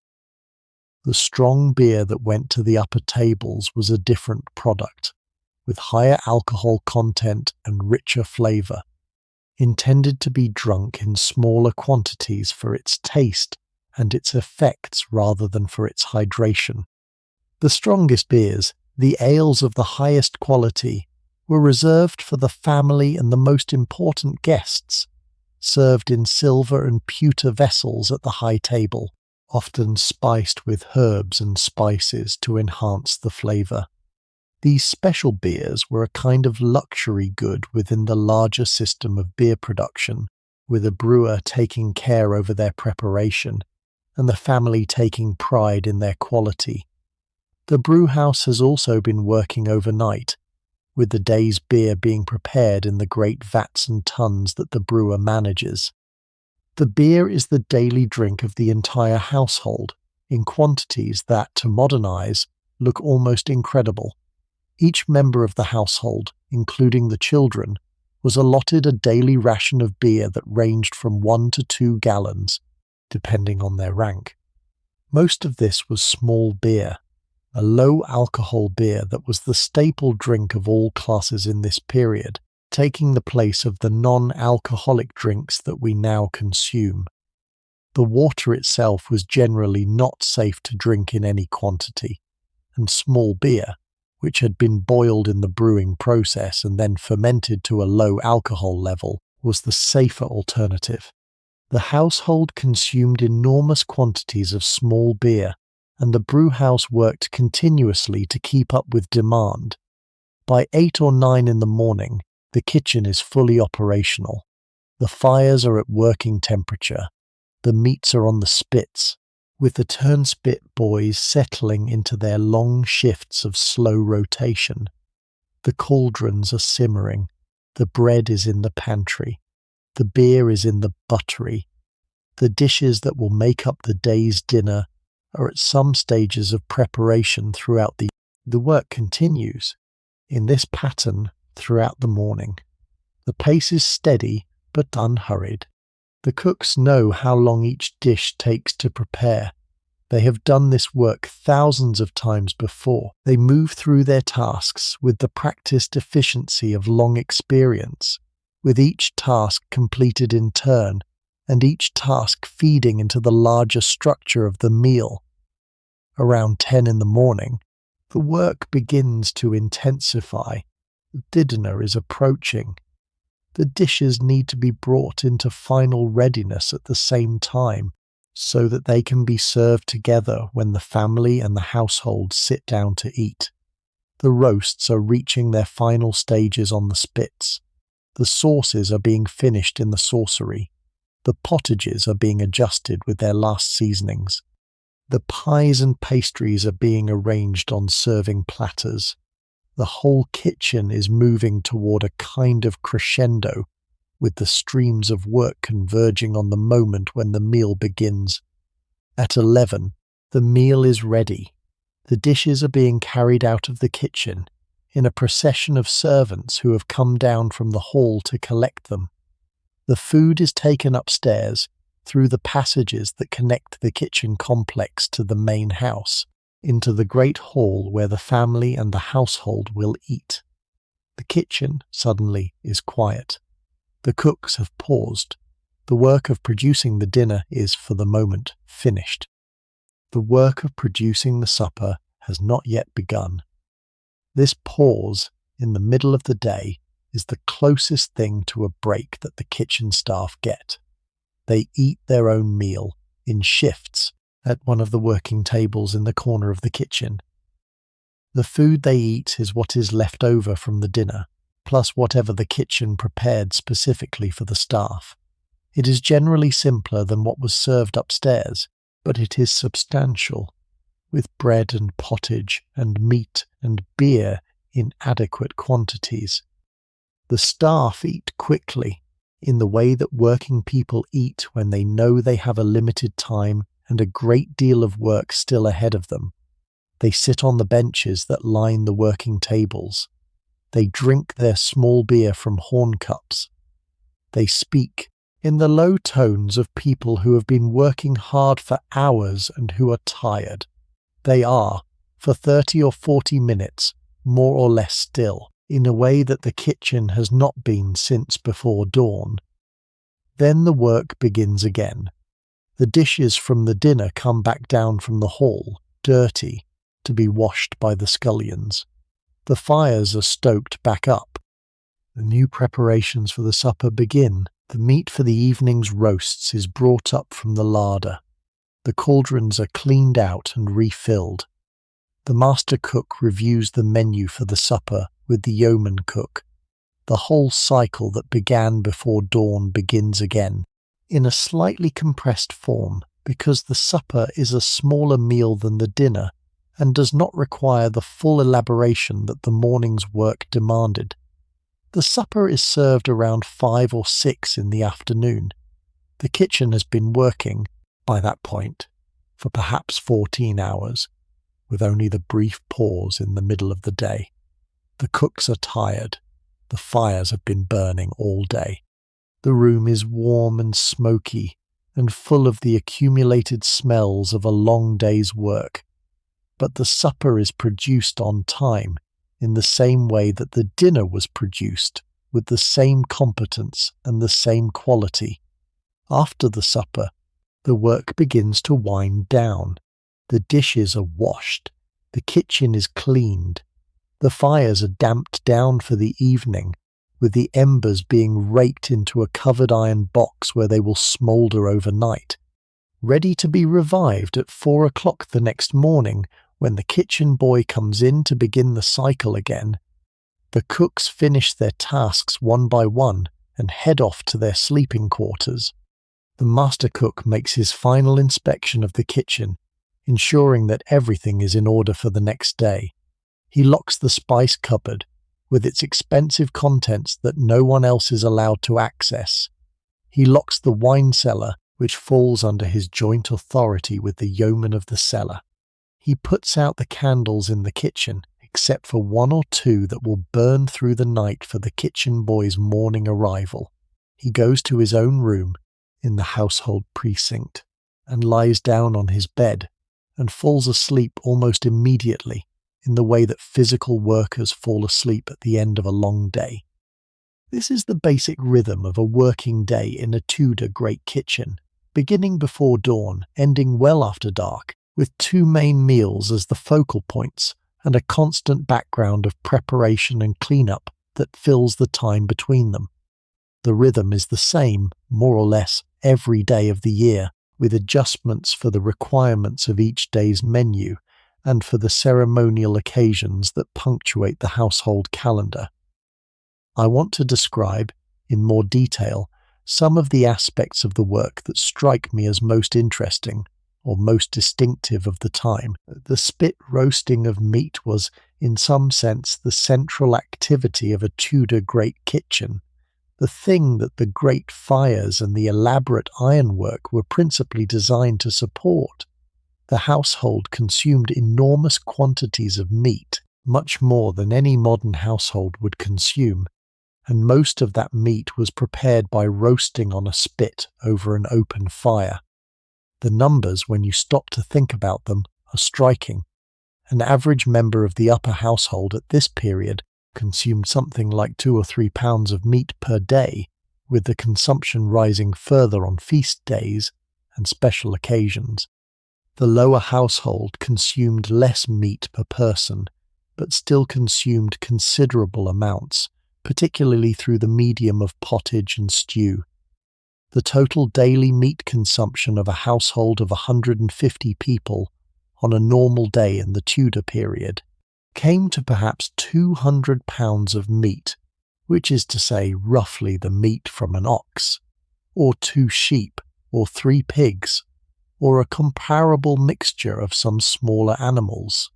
The strong beer that went to the upper tables was a different product, with higher alcohol content and richer flavour, intended to be drunk in smaller quantities for its taste and its effects rather than for its hydration. The strongest beers, the ales of the highest quality, were reserved for the family and the most important guests, served in silver and pewter vessels at the high table, often spiced with herbs and spices to enhance the flavour. These special beers were a kind of luxury good within the larger system of beer production, with a brewer taking care over their preparation, and the family taking pride in their quality. The brewhouse has also been working overnight, with the day's beer being prepared in the great vats and tuns that the brewer manages. The beer is the daily drink of the entire household, in quantities that, to modern eyes, look almost incredible. Each member of the household, including the children, was allotted a daily ration of beer that ranged from 1 to 2 gallons, depending on their rank. Most of this was small beer, a low-alcohol beer that was the staple drink of all classes in this period, taking the place of the non-alcoholic drinks that we now consume. The water itself was generally not safe to drink in any quantity, and small beer, which had been boiled in the brewing process and then fermented to a low alcohol level, was the safer alternative. The household consumed enormous quantities of small beer, and the brewhouse worked continuously to keep up with demand. By 8 or 9 in the morning, the kitchen is fully operational. The fires are at working temperature. The meats are on the spits, with the turnspit boys settling into their long shifts of slow rotation. The cauldrons are simmering. The bread is in the pantry. The beer is in the buttery. The dishes that will make up the day's dinner are at some stages of preparation throughout the work continues in this pattern throughout the morning. The pace is steady but unhurried. The cooks know how long each dish takes to prepare. They have done this work thousands of times before. They move through their tasks with the practiced efficiency of long experience, with each task completed in turn, and each task feeding into the larger structure of the meal. Around 10 in the morning, the work begins to intensify. The dinner is approaching. The dishes need to be brought into final readiness at the same time, so that they can be served together when the family and the household sit down to eat. The roasts are reaching their final stages on the spits. The sauces are being finished in the saucery. The pottages are being adjusted with their last seasonings. The pies and pastries are being arranged on serving platters. The whole kitchen is moving toward a kind of crescendo, with the streams of work converging on the moment when the meal begins. At 11, the meal is ready. The dishes are being carried out of the kitchen in a procession of servants who have come down from the hall to collect them. The food is taken upstairs through the passages that connect the kitchen complex to the main house, into the great hall where the family and the household will eat. The kitchen, suddenly, is quiet. The cooks have paused. The work of producing the dinner is, for the moment, finished. The work of producing the supper has not yet begun. This pause, in the middle of the day, is the closest thing to a break that the kitchen staff get. They eat their own meal, in shifts, at one of the working tables in the corner of the kitchen. The food they eat is what is left over from the dinner, plus whatever the kitchen prepared specifically for the staff. It is generally simpler than what was served upstairs, but it is substantial, with bread and pottage and meat and beer in adequate quantities. The staff eat quickly, in the way that working people eat when they know they have a limited time and a great deal of work still ahead of them. They sit on the benches that line the working tables. They drink their small beer from horn cups. They speak in the low tones of people who have been working hard for hours and who are tired. They are, for 30 or 40 minutes, more or less still, in a way that the kitchen has not been since before dawn. Then the work begins again. The dishes from the dinner come back down from the hall, dirty, to be washed by the scullions. The fires are stoked back up. The new preparations for the supper begin. The meat for the evening's roasts is brought up from the larder. The cauldrons are cleaned out and refilled. The master cook reviews the menu for the supper with the yeoman cook. The whole cycle that began before dawn begins again, in a slightly compressed form, because the supper is a smaller meal than the dinner and does not require the full elaboration that the morning's work demanded. The supper is served around 5 or 6 in the afternoon. The kitchen has been working, by that point, for perhaps 14 hours, with only the brief pause in the middle of the day. The cooks are tired. The fires have been burning all day. The room is warm and smoky and full of the accumulated smells of a long day's work. But the supper is produced on time in the same way that the dinner was produced, with the same competence and the same quality. After the supper, the work begins to wind down. The dishes are washed. The kitchen is cleaned. The fires are damped down for the evening, with the embers being raked into a covered iron box where they will smoulder overnight, ready to be revived at 4 o'clock the next morning when the kitchen boy comes in to begin the cycle again. The cooks finish their tasks one by one and head off to their sleeping quarters. The master cook makes his final inspection of the kitchen, ensuring that everything is in order for the next day. He locks the spice cupboard, with its expensive contents that no one else is allowed to access. He locks the wine cellar, which falls under his joint authority with the yeoman of the cellar. He puts out the candles in the kitchen, except for 1 or 2 that will burn through the night for the kitchen boy's morning arrival. He goes to his own room in the household precinct and lies down on his bed and falls asleep almost immediately, in the way that physical workers fall asleep at the end of a long day. This is the basic rhythm of a working day in a Tudor great kitchen, beginning before dawn, ending well after dark, with 2 main meals as the focal points and a constant background of preparation and cleanup that fills the time between them. The rhythm is the same, more or less, every day of the year, with adjustments for the requirements of each day's menu and for the ceremonial occasions that punctuate the household calendar. I want to describe, in more detail, some of the aspects of the work that strike me as most interesting or most distinctive of the time. The spit roasting of meat was, in some sense, the central activity of a Tudor great kitchen, the thing that the great fires and the elaborate ironwork were principally designed to support. The household consumed enormous quantities of meat, much more than any modern household would consume, and most of that meat was prepared by roasting on a spit over an open fire. The numbers, when you stop to think about them, are striking. An average member of the upper household at this period consumed something like 2 or 3 pounds of meat per day, with the consumption rising further on feast days and special occasions. The lower household consumed less meat per person, but still consumed considerable amounts, particularly through the medium of pottage and stew. The total daily meat consumption of a household of 150 people on a normal day in the Tudor period came to perhaps 200 pounds of meat, which is to say roughly the meat from an ox, or 2 sheep, or 3 pigs, or a comparable mixture of some smaller animals.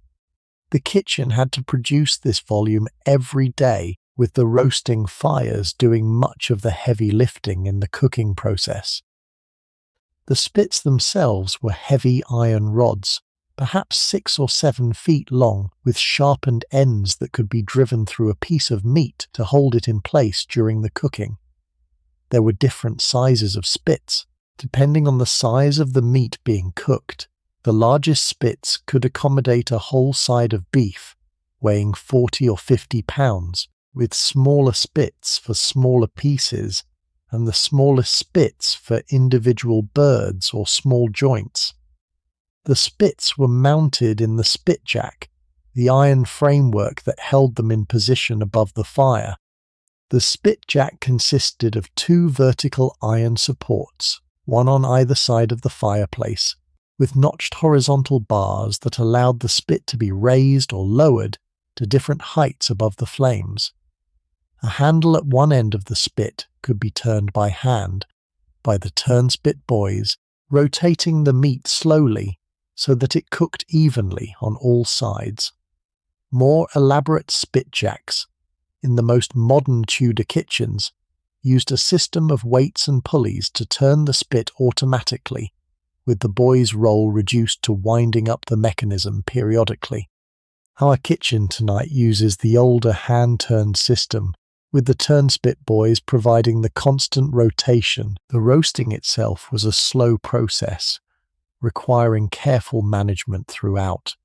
The kitchen had to produce this volume every day, with the roasting fires doing much of the heavy lifting in the cooking process. The spits themselves were heavy iron rods, perhaps 6 or 7 feet long, with sharpened ends that could be driven through a piece of meat to hold it in place during the cooking. There were different sizes of spits, depending on the size of the meat being cooked. The largest spits could accommodate a whole side of beef, weighing 40 or 50 pounds, with smaller spits for smaller pieces, and the smallest spits for individual birds or small joints. The spits were mounted in the spitjack, the iron framework that held them in position above the fire. The spitjack consisted of 2 vertical iron supports, one on either side of the fireplace, with notched horizontal bars that allowed the spit to be raised or lowered to different heights above the flames. A handle at one end of the spit could be turned by hand, by the turnspit boys, rotating the meat slowly so that it cooked evenly on all sides. More elaborate spitjacks, in the most modern Tudor kitchens, used a system of weights and pulleys to turn the spit automatically, with the boy's role reduced to winding up the mechanism periodically. Our kitchen tonight uses the older hand-turned system, with the turnspit boys providing the constant rotation. The roasting itself was a slow process, requiring careful management throughout.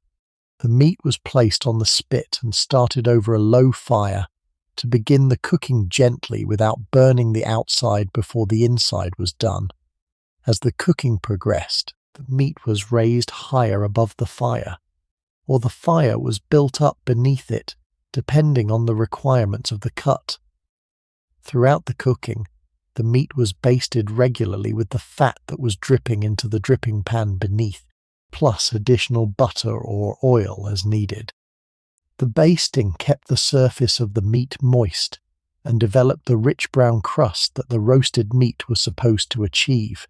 The meat was placed on the spit and started over a low fire to begin the cooking gently without burning the outside before the inside was done. As the cooking progressed, the meat was raised higher above the fire, or the fire was built up beneath it, depending on the requirements of the cut. Throughout the cooking, the meat was basted regularly with the fat that was dripping into the dripping pan beneath, plus additional butter or oil as needed. The basting kept the surface of the meat moist and developed the rich brown crust that the roasted meat was supposed to achieve.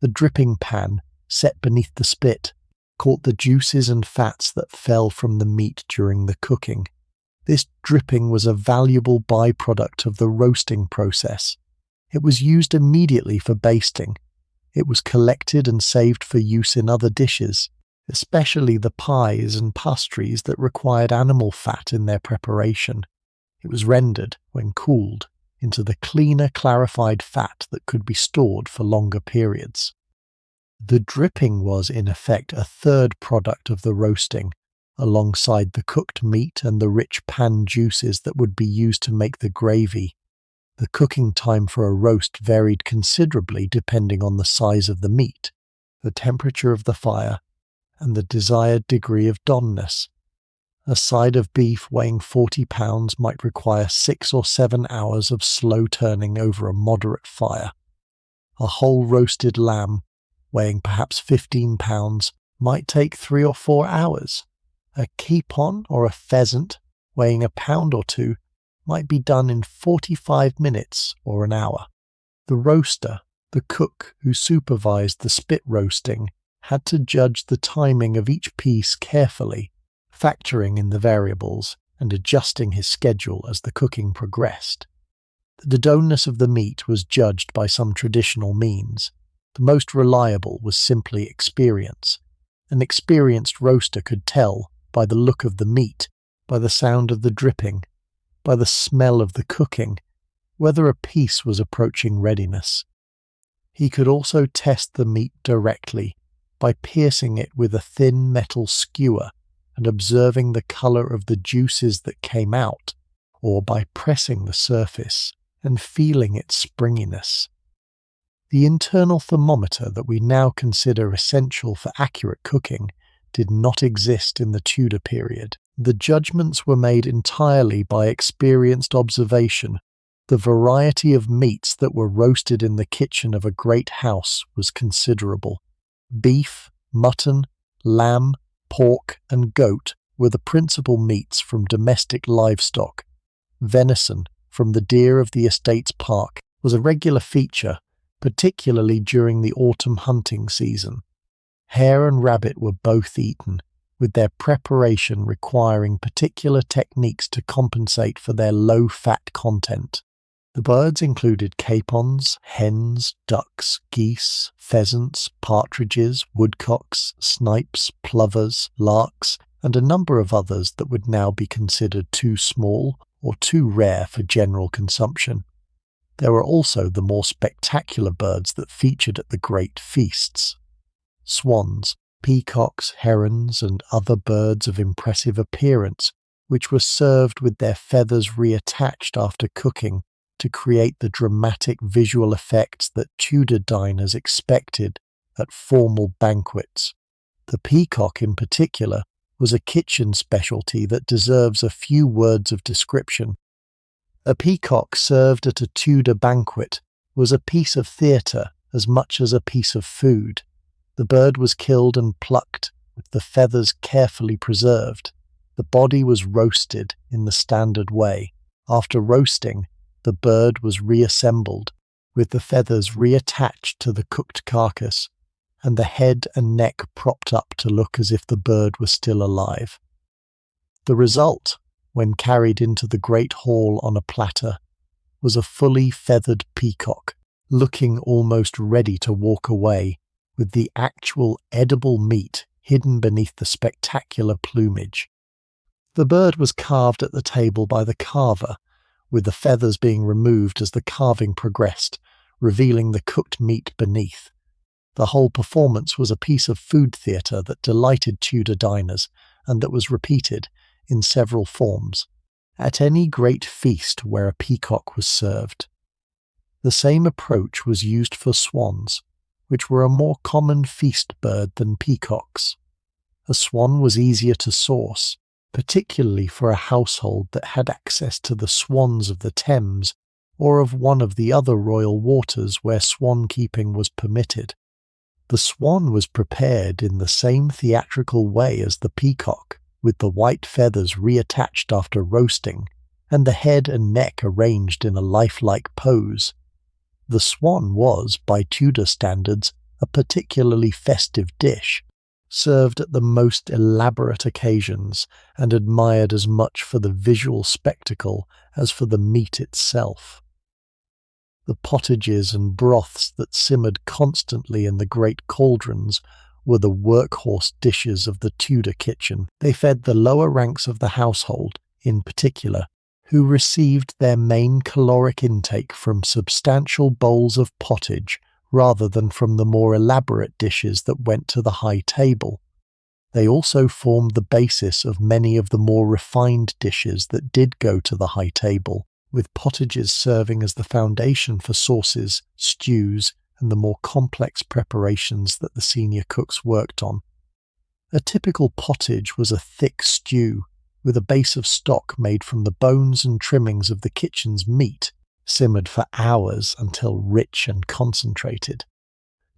The dripping pan, set beneath the spit, caught the juices and fats that fell from the meat during the cooking. This dripping was a valuable byproduct of the roasting process. It was used immediately for basting. It was collected and saved for use in other dishes, especially the pies and pastries that required animal fat in their preparation. It was rendered, when cooled, into the cleaner, clarified fat that could be stored for longer periods. The dripping was, in effect, a third product of the roasting, alongside the cooked meat and the rich pan juices that would be used to make the gravy. The cooking time for a roast varied considerably depending on the size of the meat, the temperature of the fire, and the desired degree of doneness. A side of beef weighing 40 pounds might require 6 or 7 hours of slow turning over a moderate fire. A whole roasted lamb, weighing perhaps 15 pounds, might take 3 or 4 hours. A capon or a pheasant, weighing a pound or two, might be done in 45 minutes or an hour. The roaster, the cook who supervised the spit roasting, had to judge the timing of each piece carefully, factoring in the variables and adjusting his schedule as the cooking progressed. The doneness of the meat was judged by some traditional means. The most reliable was simply experience. An experienced roaster could tell, by the look of the meat, by the sound of the dripping, by the smell of the cooking, whether a piece was approaching readiness. He could also test the meat directly by piercing it with a thin metal skewer and observing the colour of the juices that came out, or by pressing the surface and feeling its springiness. The internal thermometer that we now consider essential for accurate cooking did not exist in the Tudor period. The judgments were made entirely by experienced observation. The variety of meats that were roasted in the kitchen of a great house was considerable. Beef, mutton, lamb, pork, and goat were the principal meats from domestic livestock. Venison, from the deer of the estate's park, was a regular feature, particularly during the autumn hunting season. Hare and rabbit were both eaten, with their preparation requiring particular techniques to compensate for their low-fat content. The birds included capons, hens, ducks, geese, pheasants, partridges, woodcocks, snipes, plovers, larks, and a number of others that would now be considered too small or too rare for general consumption. There were also the more spectacular birds that featured at the great feasts. Swans, peacocks, herons, and other birds of impressive appearance, which were served with their feathers reattached after cooking to create the dramatic visual effects that Tudor diners expected at formal banquets. The peacock in particular was a kitchen specialty that deserves a few words of description. A peacock served at a Tudor banquet was a piece of theatre as much as a piece of food. The bird was killed and plucked, with the feathers carefully preserved. The body was roasted in the standard way. After roasting, the bird was reassembled, with the feathers reattached to the cooked carcass, and the head and neck propped up to look as if the bird was still alive. The result, when carried into the great hall on a platter, was a fully feathered peacock, looking almost ready to walk away, with the actual edible meat hidden beneath the spectacular plumage. The bird was carved at the table by the carver, with the feathers being removed as the carving progressed, revealing the cooked meat beneath. The whole performance was a piece of food theatre that delighted Tudor diners, and that was repeated, in several forms, at any great feast where a peacock was served. The same approach was used for swans, which were a more common feast bird than peacocks. A swan was easier to source, particularly for a household that had access to the swans of the Thames or of one of the other royal waters where swan keeping was permitted. The swan was prepared in the same theatrical way as the peacock, with the white feathers reattached after roasting, and the head and neck arranged in a lifelike pose. The swan was, by Tudor standards, a particularly festive dish, served at the most elaborate occasions and admired as much for the visual spectacle as for the meat itself. The potages and broths that simmered constantly in the great cauldrons were the workhorse dishes of the Tudor kitchen. They fed the lower ranks of the household, in particular, who received their main caloric intake from substantial bowls of pottage rather than from the more elaborate dishes that went to the high table. They also formed the basis of many of the more refined dishes that did go to the high table, with potages serving as the foundation for sauces, stews, and the more complex preparations that the senior cooks worked on. A typical pottage was a thick stew, with a base of stock made from the bones and trimmings of the kitchen's meat, simmered for hours until rich and concentrated.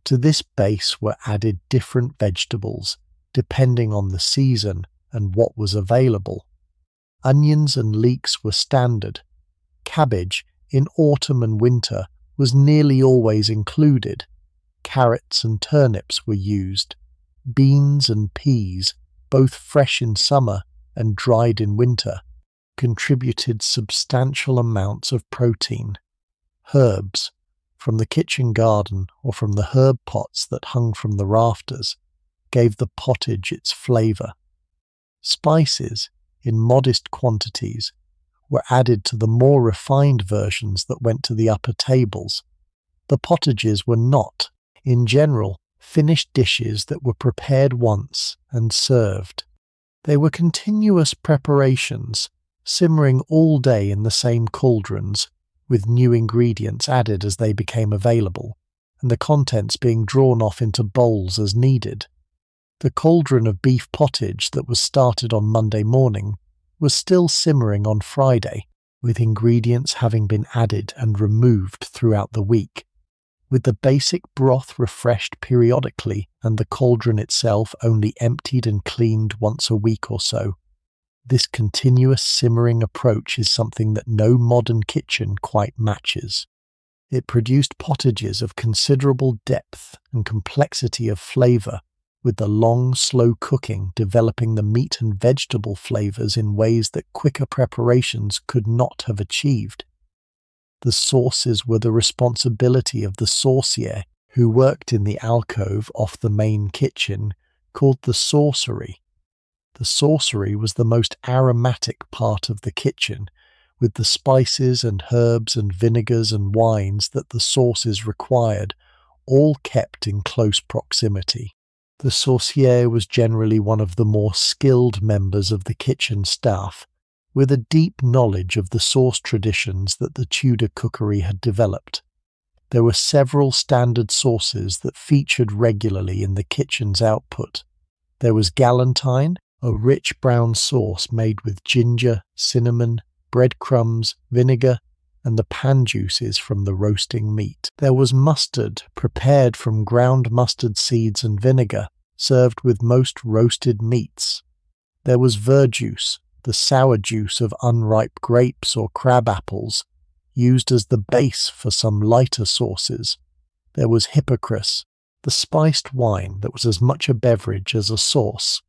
To this base were added different vegetables, depending on the season and what was available. Onions and leeks were standard. Cabbage, in autumn and winter, was nearly always included. Carrots and turnips were used. Beans and peas, both fresh in summer and dried in winter, contributed substantial amounts of protein. Herbs, from the kitchen garden or from the herb pots that hung from the rafters, gave the pottage its flavour. Spices, in modest quantities, were added to the more refined versions that went to the upper tables. The pottages were not, in general, finished dishes that were prepared once and served. They were continuous preparations, simmering all day in the same cauldrons, with new ingredients added as they became available, and the contents being drawn off into bowls as needed. The cauldron of beef pottage that was started on Monday morning was still simmering on Friday, with ingredients having been added and removed throughout the week, with the basic broth refreshed periodically and the cauldron itself only emptied and cleaned once a week or so. This continuous simmering approach is something that no modern kitchen quite matches. It produced pottages of considerable depth and complexity of flavour, with the long, slow cooking developing the meat and vegetable flavours in ways that quicker preparations could not have achieved. The sauces were the responsibility of the saucier, who worked in the alcove off the main kitchen, called the saucery. The saucery was the most aromatic part of the kitchen, with the spices and herbs and vinegars and wines that the sauces required, all kept in close proximity. The saucier was generally one of the more skilled members of the kitchen staff, with a deep knowledge of the sauce traditions that the Tudor cookery had developed. There were several standard sauces that featured regularly in the kitchen's output. There was galantine, a rich brown sauce made with ginger, cinnamon, breadcrumbs, vinegar, and the pan juices from the roasting meat. There was mustard, prepared from ground mustard seeds and vinegar, served with most roasted meats. There was verjuice, the sour juice of unripe grapes or crab apples, used as the base for some lighter sauces. There was hypocras, the spiced wine that was as much a beverage as a sauce,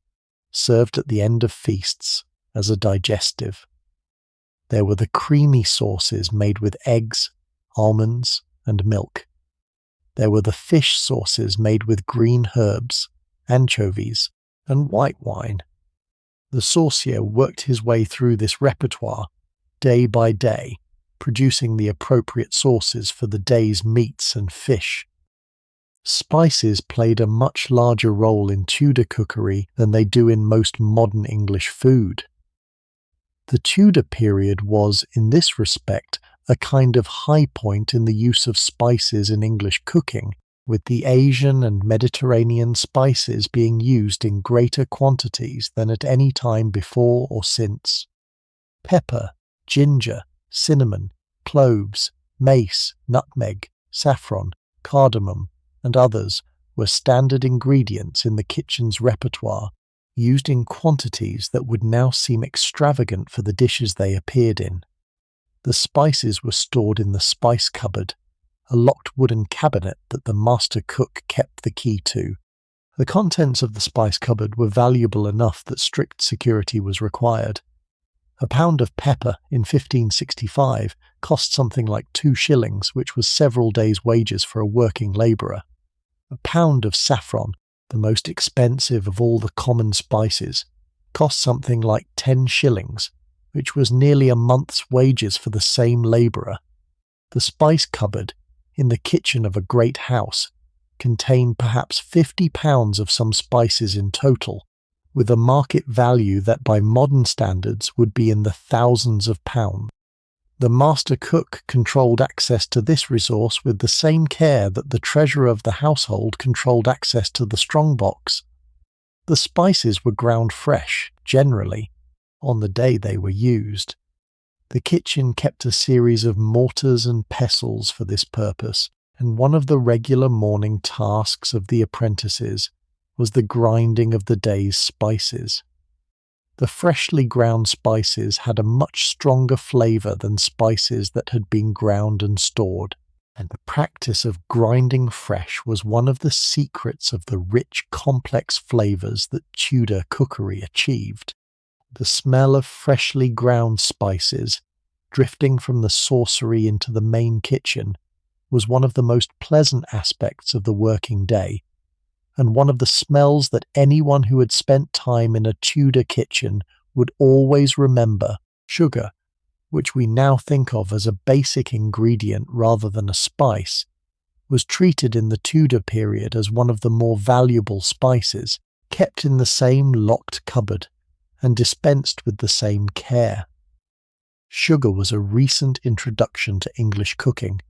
served at the end of feasts as a digestive. There were the creamy sauces made with eggs, almonds, and milk. There were the fish sauces made with green herbs, anchovies, and white wine. The saucier worked his way through this repertoire day by day, producing the appropriate sauces for the day's meats and fish. Spices played a much larger role in Tudor cookery than they do in most modern English food. The Tudor period was, in this respect, a kind of high point in the use of spices in English cooking, with the Asian and Mediterranean spices being used in greater quantities than at any time before or since. Pepper, ginger, cinnamon, cloves, mace, nutmeg, saffron, cardamom, and others were standard ingredients in the kitchen's repertoire, used in quantities that would now seem extravagant for the dishes they appeared in. The spices were stored in the spice cupboard, a locked wooden cabinet that the master cook kept the key to. The contents of the spice cupboard were valuable enough that strict security was required. A pound of pepper in 1565 cost something like 2 shillings, which was several days' wages for a working labourer. A pound of saffron, the most expensive of all the common spices, cost something like 10 shillings, which was nearly a month's wages for the same labourer. The spice cupboard, in the kitchen of a great house, contained perhaps 50 pounds of some spices in total, with a market value that by modern standards would be in the thousands of pounds. The master cook controlled access to this resource with the same care that the treasurer of the household controlled access to the strongbox. The spices were ground fresh, generally, on the day they were used. The kitchen kept a series of mortars and pestles for this purpose, and one of the regular morning tasks of the apprentices was the grinding of the day's spices. The freshly ground spices had a much stronger flavour than spices that had been ground and stored, and the practice of grinding fresh was one of the secrets of the rich, complex flavours that Tudor cookery achieved. The smell of freshly ground spices, drifting from the saucery into the main kitchen, was one of the most pleasant aspects of the working day, and one of the smells that anyone who had spent time in a Tudor kitchen would always remember. Sugar, which we now think of as a basic ingredient rather than a spice, was treated in the Tudor period as one of the more valuable spices, kept in the same locked cupboard, and dispensed with the same care. Sugar was a recent introduction to English cooking,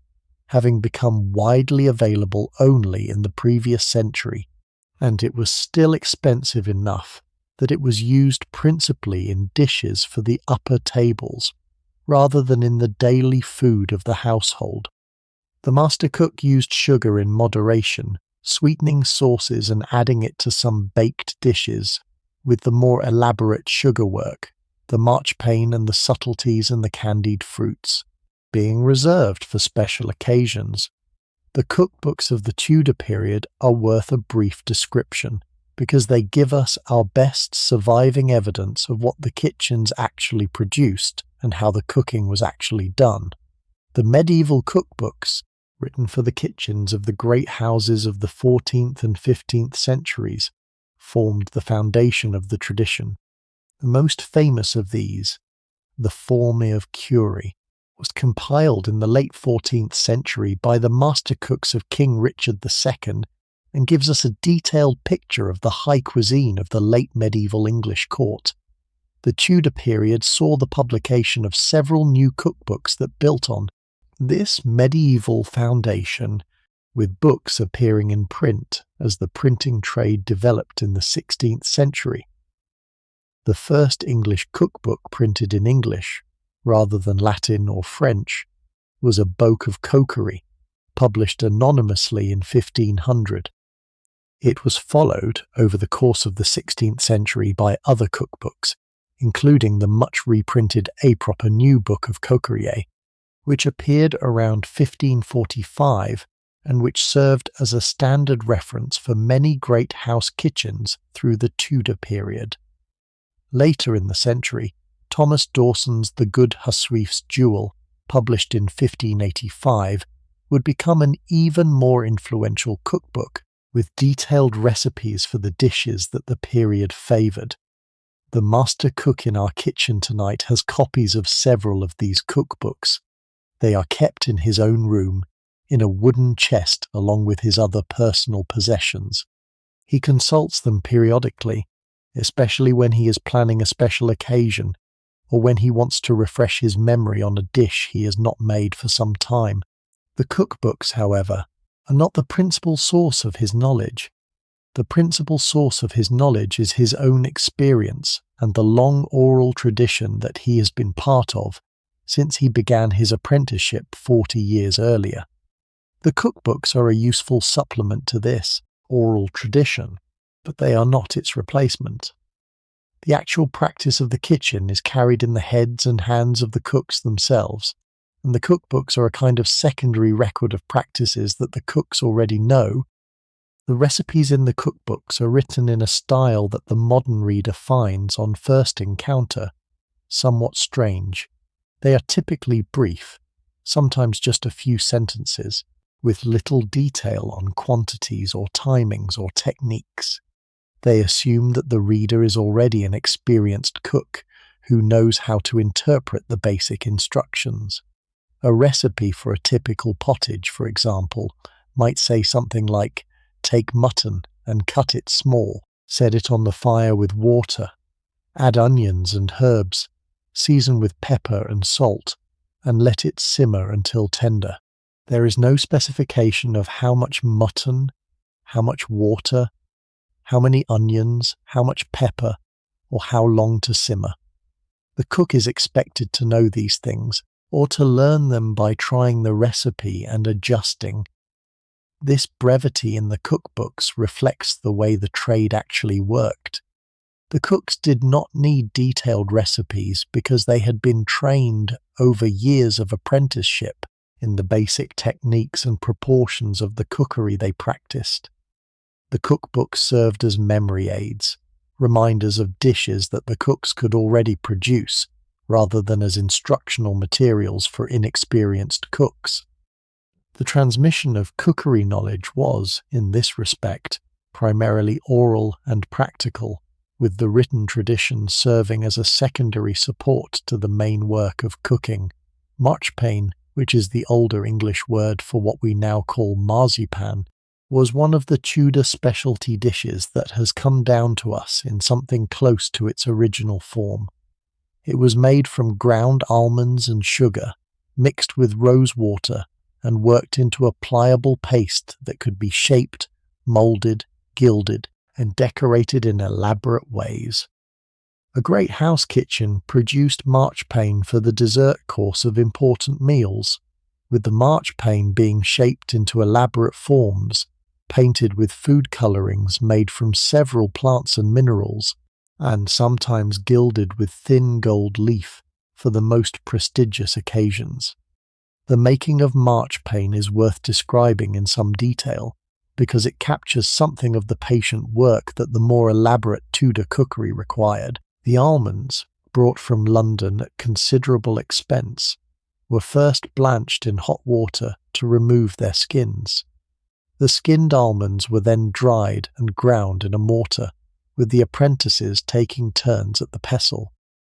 having become widely available only in the previous century, and it was still expensive enough that it was used principally in dishes for the upper tables, rather than in the daily food of the household. The master cook used sugar in moderation, sweetening sauces and adding it to some baked dishes, with the more elaborate sugar work, the marchpane and the subtleties and the candied fruits, being reserved for special occasions. The cookbooks of the Tudor period are worth a brief description, because they give us our best surviving evidence of what the kitchens actually produced and how the cooking was actually done. The medieval cookbooks, written for the kitchens of the great houses of the 14th and 15th centuries, formed the foundation of the tradition. The most famous of these, the Forme of Cury, was compiled in the late 14th century by the master cooks of King Richard II and gives us a detailed picture of the high cuisine of the late medieval English court. The Tudor period saw the publication of several new cookbooks that built on this medieval foundation, with books appearing in print as the printing trade developed in the 16th century. The first English cookbook printed in English, rather than Latin or French, was a Boke of Cokery, published anonymously in 1500. It was followed over the course of the 16th century by other cookbooks, including the much reprinted A Proper New Book of Cokerie, which appeared around 1545 and which served as a standard reference for many great house kitchens through the Tudor period. Later in the century, Thomas Dawson's The Good Huswife's Jewel, published in 1585, would become an even more influential cookbook with detailed recipes for the dishes that the period favoured. The master cook in our kitchen tonight has copies of several of these cookbooks. They are kept in his own room, in a wooden chest along with his other personal possessions. He consults them periodically, especially when he is planning a special occasion, or when he wants to refresh his memory on a dish he has not made for some time. The cookbooks, however, are not the principal source of his knowledge. The principal source of his knowledge is his own experience and the long oral tradition that he has been part of since he began his apprenticeship 40 years earlier. The cookbooks are a useful supplement to this oral tradition, but they are not its replacement. The actual practice of the kitchen is carried in the heads and hands of the cooks themselves, and the cookbooks are a kind of secondary record of practices that the cooks already know. The recipes in the cookbooks are written in a style that the modern reader finds on first encounter somewhat strange. They are typically brief, sometimes just a few sentences, with little detail on quantities or timings or techniques. They assume that the reader is already an experienced cook who knows how to interpret the basic instructions. A recipe for a typical pottage, for example, might say something like, "Take mutton and cut it small, set it on the fire with water, add onions and herbs, season with pepper and salt, and let it simmer until tender." There is no specification of how much mutton, how much water, how many onions, how much pepper, or how long to simmer. The cook is expected to know these things, or to learn them by trying the recipe and adjusting. This brevity in the cookbooks reflects the way the trade actually worked. The cooks did not need detailed recipes because they had been trained over years of apprenticeship in the basic techniques and proportions of the cookery they practiced. The cookbooks served as memory aids, reminders of dishes that the cooks could already produce, rather than as instructional materials for inexperienced cooks. The transmission of cookery knowledge was, in this respect, primarily oral and practical, with the written tradition serving as a secondary support to the main work of cooking. Marchpane, which is the older English word for what we now call marzipan, was one of the Tudor specialty dishes that has come down to us in something close to its original form. It was made from ground almonds and sugar, mixed with rose water, and worked into a pliable paste that could be shaped, moulded, gilded, and decorated in elaborate ways. A great house kitchen produced marchpane for the dessert course of important meals, with the marchpane being shaped into elaborate forms, painted with food colourings made from several plants and minerals, and sometimes gilded with thin gold leaf for the most prestigious occasions. The making of marchpane is worth describing in some detail, because it captures something of the patient work that the more elaborate Tudor cookery required. The almonds, brought from London at considerable expense, were first blanched in hot water to remove their skins. The skinned almonds were then dried and ground in a mortar, with the apprentices taking turns at the pestle,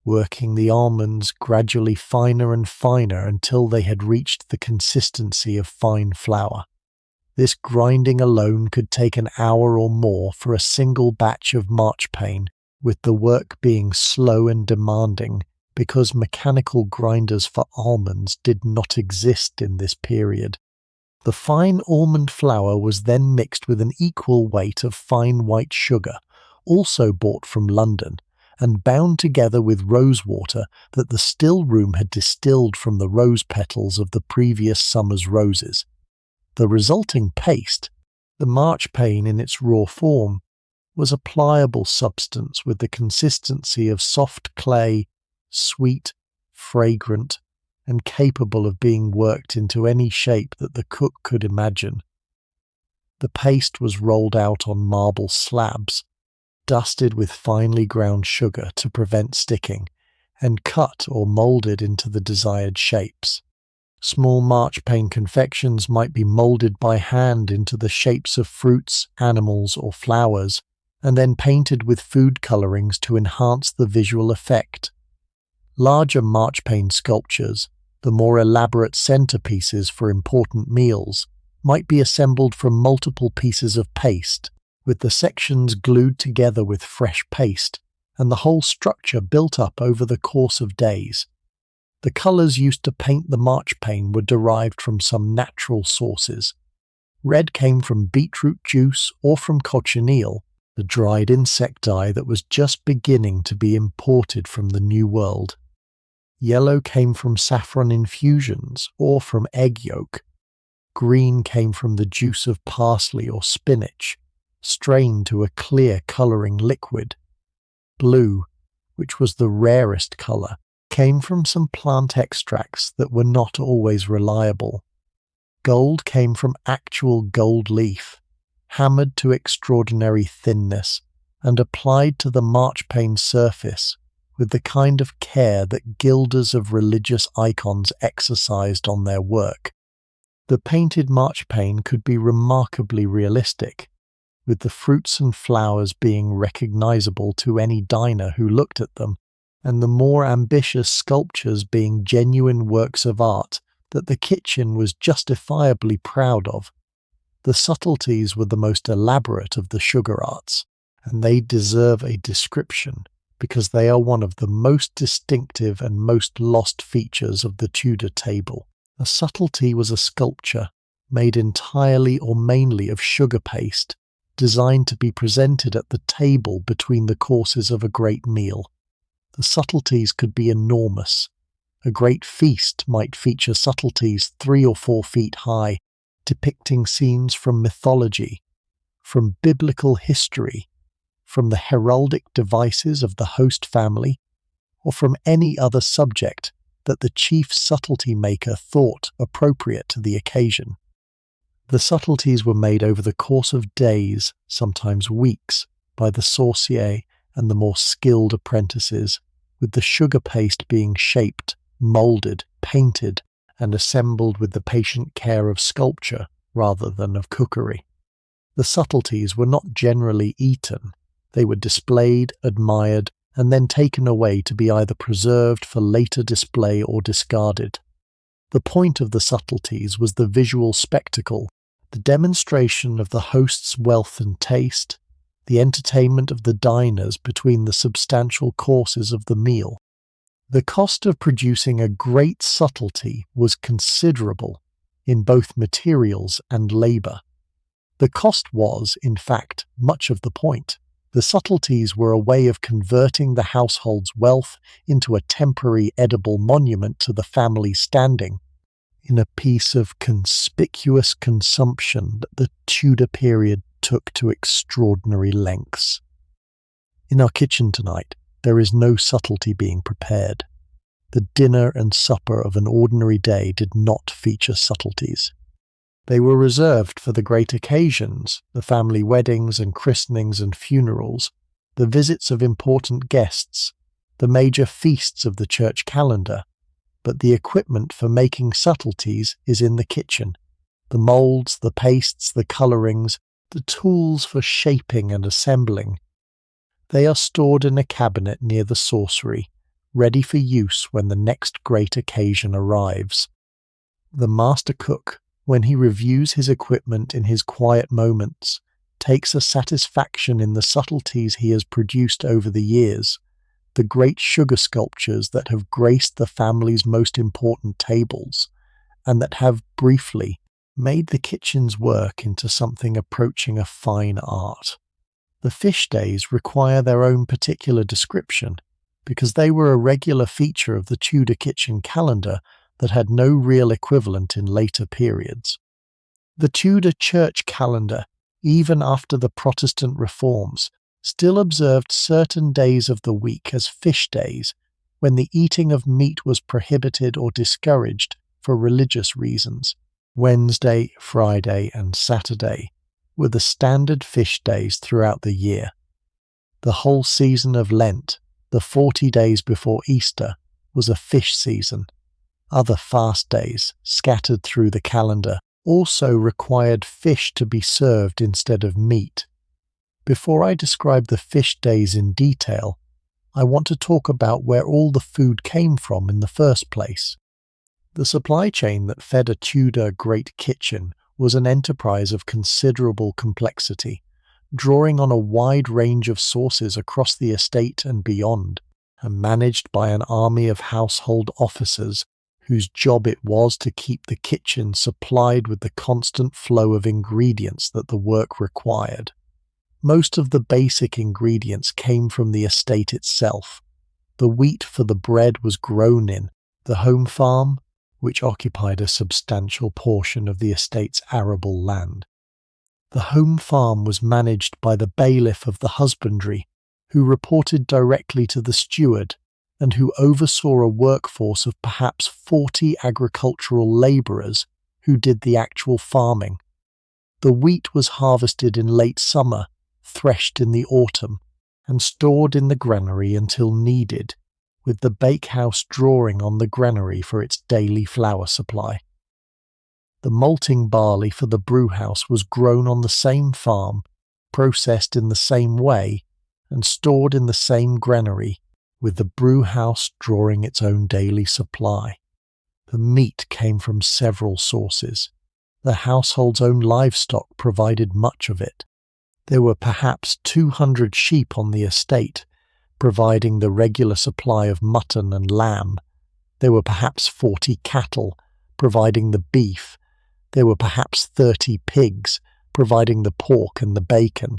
working the almonds gradually finer and finer until they had reached the consistency of fine flour. This grinding alone could take an hour or more for a single batch of marchpane, with the work being slow and demanding because mechanical grinders for almonds did not exist in this period. The fine almond flour was then mixed with an equal weight of fine white sugar, also bought from London, and bound together with rose water that the still room had distilled from the rose petals of the previous summer's roses. The resulting paste, the marchpane in its raw form, was a pliable substance with the consistency of soft clay, sweet, fragrant, and capable of being worked into any shape that the cook could imagine. The paste was rolled out on marble slabs, dusted with finely ground sugar to prevent sticking, and cut or moulded into the desired shapes. Small marchpane confections might be molded by hand into the shapes of fruits, animals, or flowers, and then painted with food colorings to enhance the visual effect. Larger marchpane sculptures, the more elaborate centerpieces for important meals, might be assembled from multiple pieces of paste, with the sections glued together with fresh paste, and the whole structure built up over the course of days. The colors used to paint the marchpane were derived from some natural sources. Red came from beetroot juice or from cochineal, the dried insect dye that was just beginning to be imported from the New World. Yellow came from saffron infusions or from egg yolk. Green came from the juice of parsley or spinach, strained to a clear coloring liquid. Blue, which was the rarest color, came from some plant extracts that were not always reliable. Gold came from actual gold leaf, hammered to extraordinary thinness and applied to the marchpane surface with the kind of care that gilders of religious icons exercised on their work. The painted marchpane could be remarkably realistic, with the fruits and flowers being recognizable to any diner who looked at them, and the more ambitious sculptures being genuine works of art that the kitchen was justifiably proud of. The subtleties were the most elaborate of the sugar arts, and they deserve a description because they are one of the most distinctive and most lost features of the Tudor table. A subtlety was a sculpture made entirely or mainly of sugar paste, designed to be presented at the table between the courses of a great meal. The subtleties could be enormous. A great feast might feature subtleties 3 or 4 feet high, depicting scenes from mythology, from biblical history, from the heraldic devices of the host family, or from any other subject that the chief subtlety maker thought appropriate to the occasion. The subtleties were made over the course of days, sometimes weeks, by the saucier and the more skilled apprentices, with the sugar paste being shaped, moulded, painted, and assembled with the patient care of sculpture rather than of cookery. The subtleties were not generally eaten. They were displayed, admired, and then taken away to be either preserved for later display or discarded. The point of the subtleties was the visual spectacle, the demonstration of the host's wealth and taste, the entertainment of the diners between the substantial courses of the meal. The cost of producing a great subtlety was considerable in both materials and labour. The cost was, in fact, much of the point. The subtleties were a way of converting the household's wealth into a temporary edible monument to the family's standing, in a piece of conspicuous consumption that the Tudor period took to extraordinary lengths. In our kitchen tonight, there is no subtlety being prepared. The dinner and supper of an ordinary day did not feature subtleties. They were reserved for the great occasions, the family weddings and christenings and funerals, the visits of important guests, the major feasts of the church calendar, but the equipment for making subtleties is in the kitchen. The moulds, the pastes, the colourings, the tools for shaping and assembling. They are stored in a cabinet near the saucery, ready for use when the next great occasion arrives. The master cook, when he reviews his equipment in his quiet moments, takes a satisfaction in the subtleties he has produced over the years, the great sugar sculptures that have graced the family's most important tables, and that have, briefly, made the kitchen's work into something approaching a fine art. The fish days require their own particular description, because they were a regular feature of the Tudor kitchen calendar that had no real equivalent in later periods. The Tudor church calendar, even after the Protestant reforms, still observed certain days of the week as fish days, when the eating of meat was prohibited or discouraged for religious reasons. Wednesday, Friday, and Saturday were the standard fish days throughout the year. The whole season of Lent, the 40 days before Easter, was a fish season, Other fast days, scattered through the calendar, also required fish to be served instead of meat. Before I describe the fish days in detail, I want to talk about where all the food came from in the first place. The supply chain that fed a Tudor great kitchen was an enterprise of considerable complexity, drawing on a wide range of sources across the estate and beyond, and managed by an army of household officers whose job it was to keep the kitchen supplied with the constant flow of ingredients that the work required. Most of the basic ingredients came from the estate itself. The wheat for the bread was grown in the home farm, which occupied a substantial portion of the estate's arable land. The home farm was managed by the bailiff of the husbandry, who reported directly to the steward, and who oversaw a workforce of perhaps 40 agricultural labourers who did the actual farming. The wheat was harvested in late summer, threshed in the autumn, and stored in the granary until needed, with the bakehouse drawing on the granary for its daily flour supply. The malting barley for the brewhouse was grown on the same farm, processed in the same way, and stored in the same granary, with the brewhouse drawing its own daily supply. The meat came from several sources. The household's own livestock provided much of it. There were perhaps 200 sheep on the estate, providing the regular supply of mutton and lamb. There were perhaps 40 cattle, providing the beef. There were perhaps 30 pigs, providing the pork and the bacon.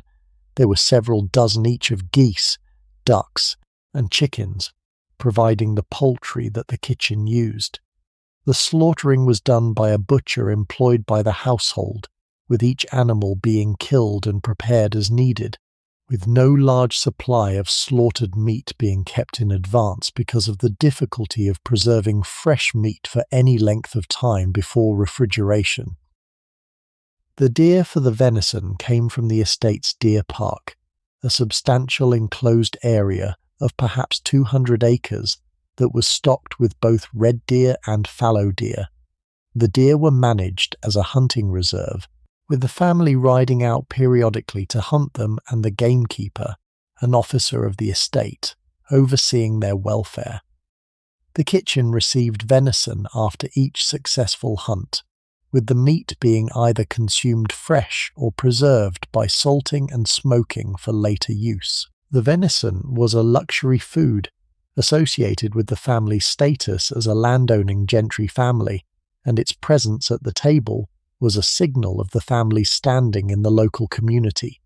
There were several dozen each of geese, ducks, and chickens, providing the poultry that the kitchen used. The slaughtering was done by a butcher employed by the household, with each animal being killed and prepared as needed, with no large supply of slaughtered meat being kept in advance because of the difficulty of preserving fresh meat for any length of time before refrigeration. The deer for the venison came from the estate's deer park, a substantial enclosed area of perhaps 200 acres that was stocked with both red deer and fallow deer. The deer were managed as a hunting reserve, with the family riding out periodically to hunt them and the gamekeeper, an officer of the estate, overseeing their welfare. The kitchen received venison after each successful hunt, with the meat being either consumed fresh or preserved by salting and smoking for later use. The venison was a luxury food, associated with the family's status as a landowning gentry family, and its presence at the table was a signal of the family's standing in the local community.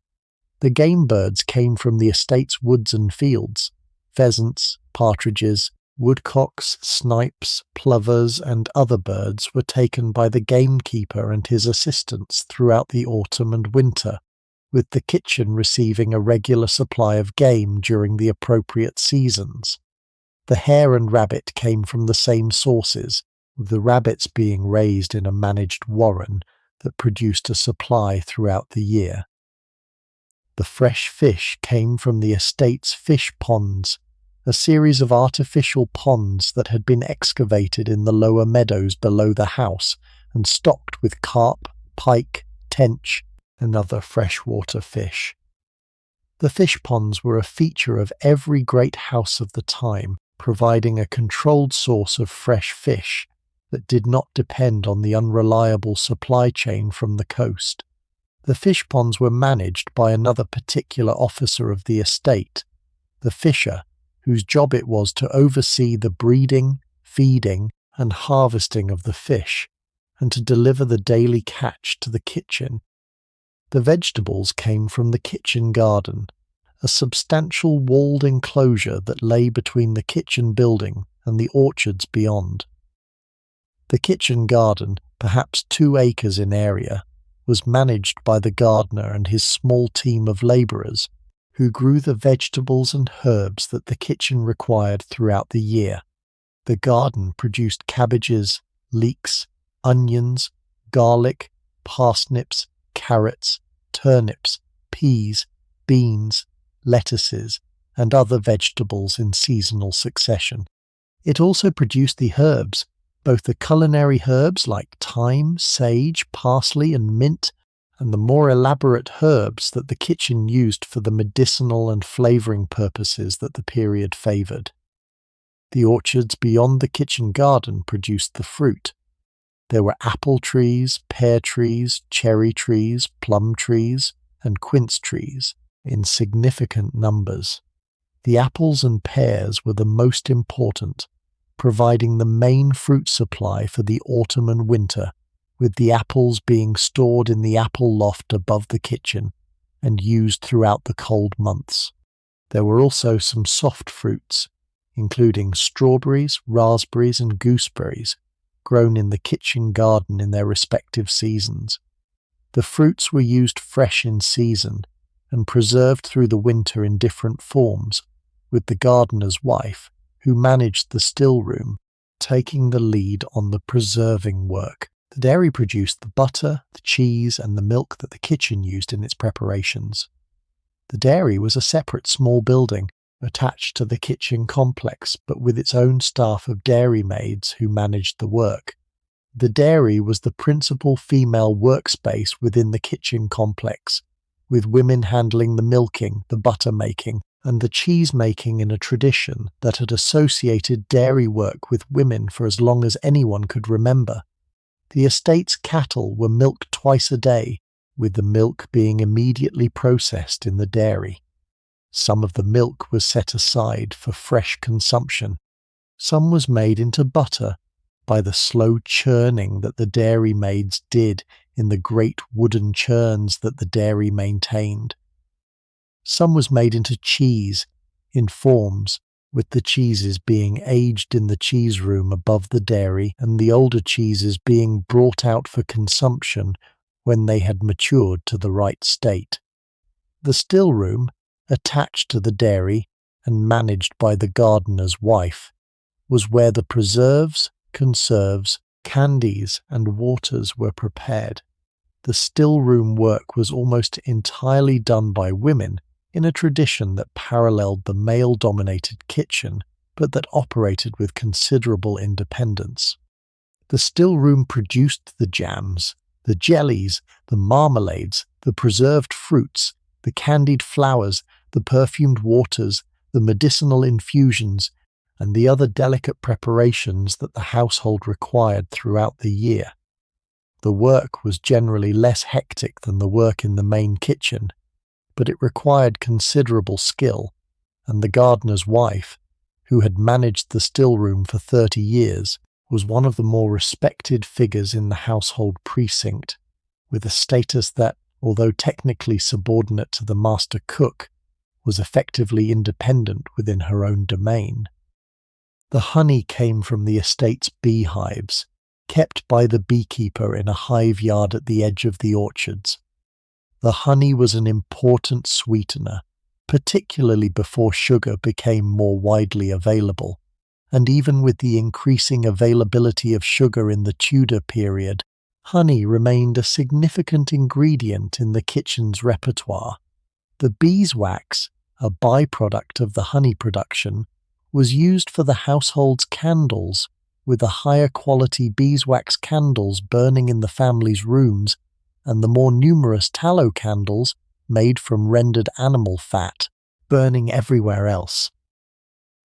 The game birds came from the estate's woods and fields. Pheasants, partridges, woodcocks, snipes, plovers, and other birds were taken by the gamekeeper and his assistants throughout the autumn and winter, with the kitchen receiving a regular supply of game during the appropriate seasons. The hare and rabbit came from the same sources, with the rabbits being raised in a managed warren that produced a supply throughout the year. The fresh fish came from the estate's fish ponds, a series of artificial ponds that had been excavated in the lower meadows below the house and stocked with carp, pike, tench, and other freshwater fish. The fish ponds were a feature of every great house of the time, providing a controlled source of fresh fish that did not depend on the unreliable supply chain from the coast. The fish ponds were managed by another particular officer of the estate, the fisher, whose job it was to oversee the breeding, feeding, and harvesting of the fish, and to deliver the daily catch to the kitchen. The vegetables came from the kitchen garden, a substantial walled enclosure that lay between the kitchen building and the orchards beyond. The kitchen garden, perhaps 2 acres in area, was managed by the gardener and his small team of labourers, who grew the vegetables and herbs that the kitchen required throughout the year. The garden produced cabbages, leeks, onions, garlic, parsnips, carrots, turnips, peas, beans, lettuces, and other vegetables in seasonal succession. It also produced the herbs, Both the culinary herbs like thyme, sage, parsley, and mint, and the more elaborate herbs that the kitchen used for the medicinal and flavouring purposes that the period favoured. The orchards beyond the kitchen garden produced the fruit. There were apple trees, pear trees, cherry trees, plum trees, and quince trees in significant numbers. The apples and pears were the most important, providing the main fruit supply for the autumn and winter, with the apples being stored in the apple loft above the kitchen and used throughout the cold months. There were also some soft fruits, including strawberries, raspberries, and gooseberries, grown in the kitchen garden in their respective seasons. The fruits were used fresh in season and preserved through the winter in different forms, with the gardener's wife, who managed the still room, taking the lead on the preserving work. The dairy produced the butter, the cheese, and the milk that the kitchen used in its preparations. The dairy was a separate small building attached to the kitchen complex, but with its own staff of dairymaids who managed the work. The dairy was the principal female workspace within the kitchen complex, with women handling the milking, the butter making, and the cheese making in a tradition that had associated dairy work with women for as long as anyone could remember. The estate's cattle were milked twice a day, with the milk being immediately processed in the dairy. Some of the milk was set aside for fresh consumption. Some was made into butter by the slow churning that the dairymaids did in the great wooden churns that the dairy maintained. Some was made into cheese in forms, with the cheeses being aged in the cheese room above the dairy and the older cheeses being brought out for consumption when they had matured to the right state. The still room, attached to the dairy and managed by the gardener's wife, was where the preserves, conserves, candies, and waters were prepared. The still room work was almost entirely done by women in a tradition that paralleled the male-dominated kitchen, but that operated with considerable independence. The still room produced the jams, the jellies, the marmalades, the preserved fruits, the candied flowers, the perfumed waters, the medicinal infusions, and the other delicate preparations that the household required throughout the year. The work was generally less hectic than the work in the main kitchen, but it required considerable skill, and the gardener's wife, who had managed the still room for 30 years, was one of the more respected figures in the household precinct, with a status that, although technically subordinate to the master cook, was effectively independent within her own domain. The honey came from the estate's beehives, kept by the beekeeper in a hive yard at the edge of the orchards. The honey was an important sweetener, particularly before sugar became more widely available, and even with the increasing availability of sugar in the Tudor period, honey remained a significant ingredient in the kitchen's repertoire. The beeswax, a byproduct of the honey production, was used for the household's candles, with the higher quality beeswax candles burning in the family's rooms and the more numerous tallow candles made from rendered animal fat burning everywhere else.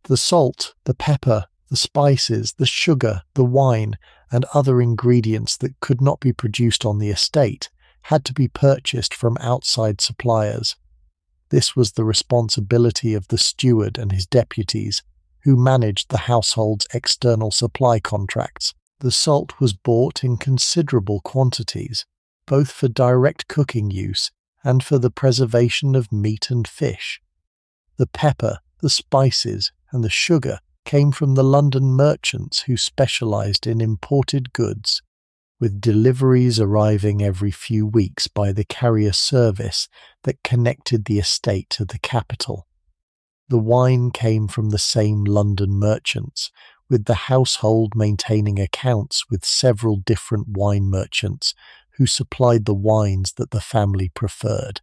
The salt, the pepper, the spices, the sugar, the wine, and other ingredients that could not be produced on the estate had to be purchased from outside suppliers. This was the responsibility of the steward and his deputies, who managed the household's external supply contracts. The salt was bought in considerable quantities, both for direct cooking use and for the preservation of meat and fish. The pepper, the spices, and the sugar came from the London merchants who specialised in imported goods, with deliveries arriving every few weeks by the carrier service that connected the estate to the capital. The wine came from the same London merchants, with the household maintaining accounts with several different wine merchants who supplied the wines that the family preferred.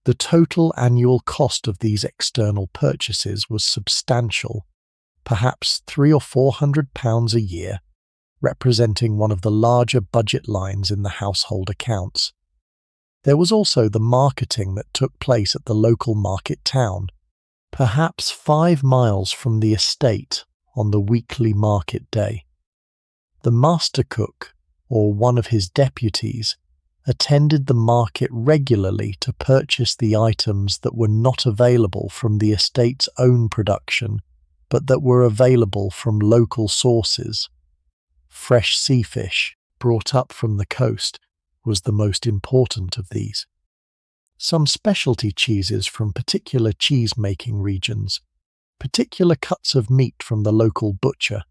The total annual cost of these external purchases was substantial, perhaps £300 or £400 a year, representing one of the larger budget lines in the household accounts. There was also the marketing that took place at the local market town, perhaps 5 miles from the estate on the weekly market day. The master cook, or one of his deputies, attended the market regularly to purchase the items that were not available from the estate's own production, but that were available from local sources. Fresh sea fish, brought up from the coast, was the most important of these. Some specialty cheeses from particular cheese-making regions, particular cuts of meat from the local butcher,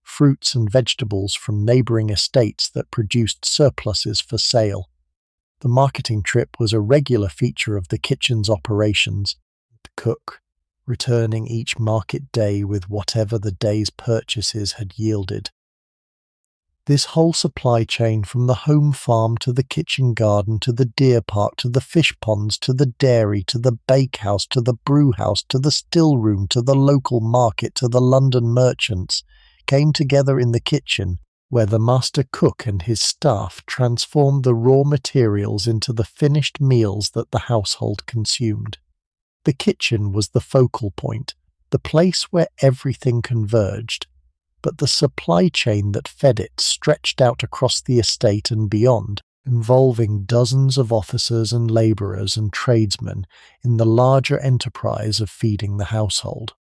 fruits and vegetables from neighbouring estates that produced surpluses for sale. The marketing trip was a regular feature of the kitchen's operations, the cook returning each market day with whatever the day's purchases had yielded. This whole supply chain, from the home farm to the kitchen garden to the deer park to the fish ponds to the dairy to the bakehouse to the brewhouse to the still room to the local market to the London merchants, came together in the kitchen, where the master cook and his staff transformed the raw materials into the finished meals that the household consumed. The kitchen was the focal point, the place where everything converged, but the supply chain that fed it stretched out across the estate and beyond, involving dozens of officers and labourers and tradesmen in the larger enterprise of feeding the household.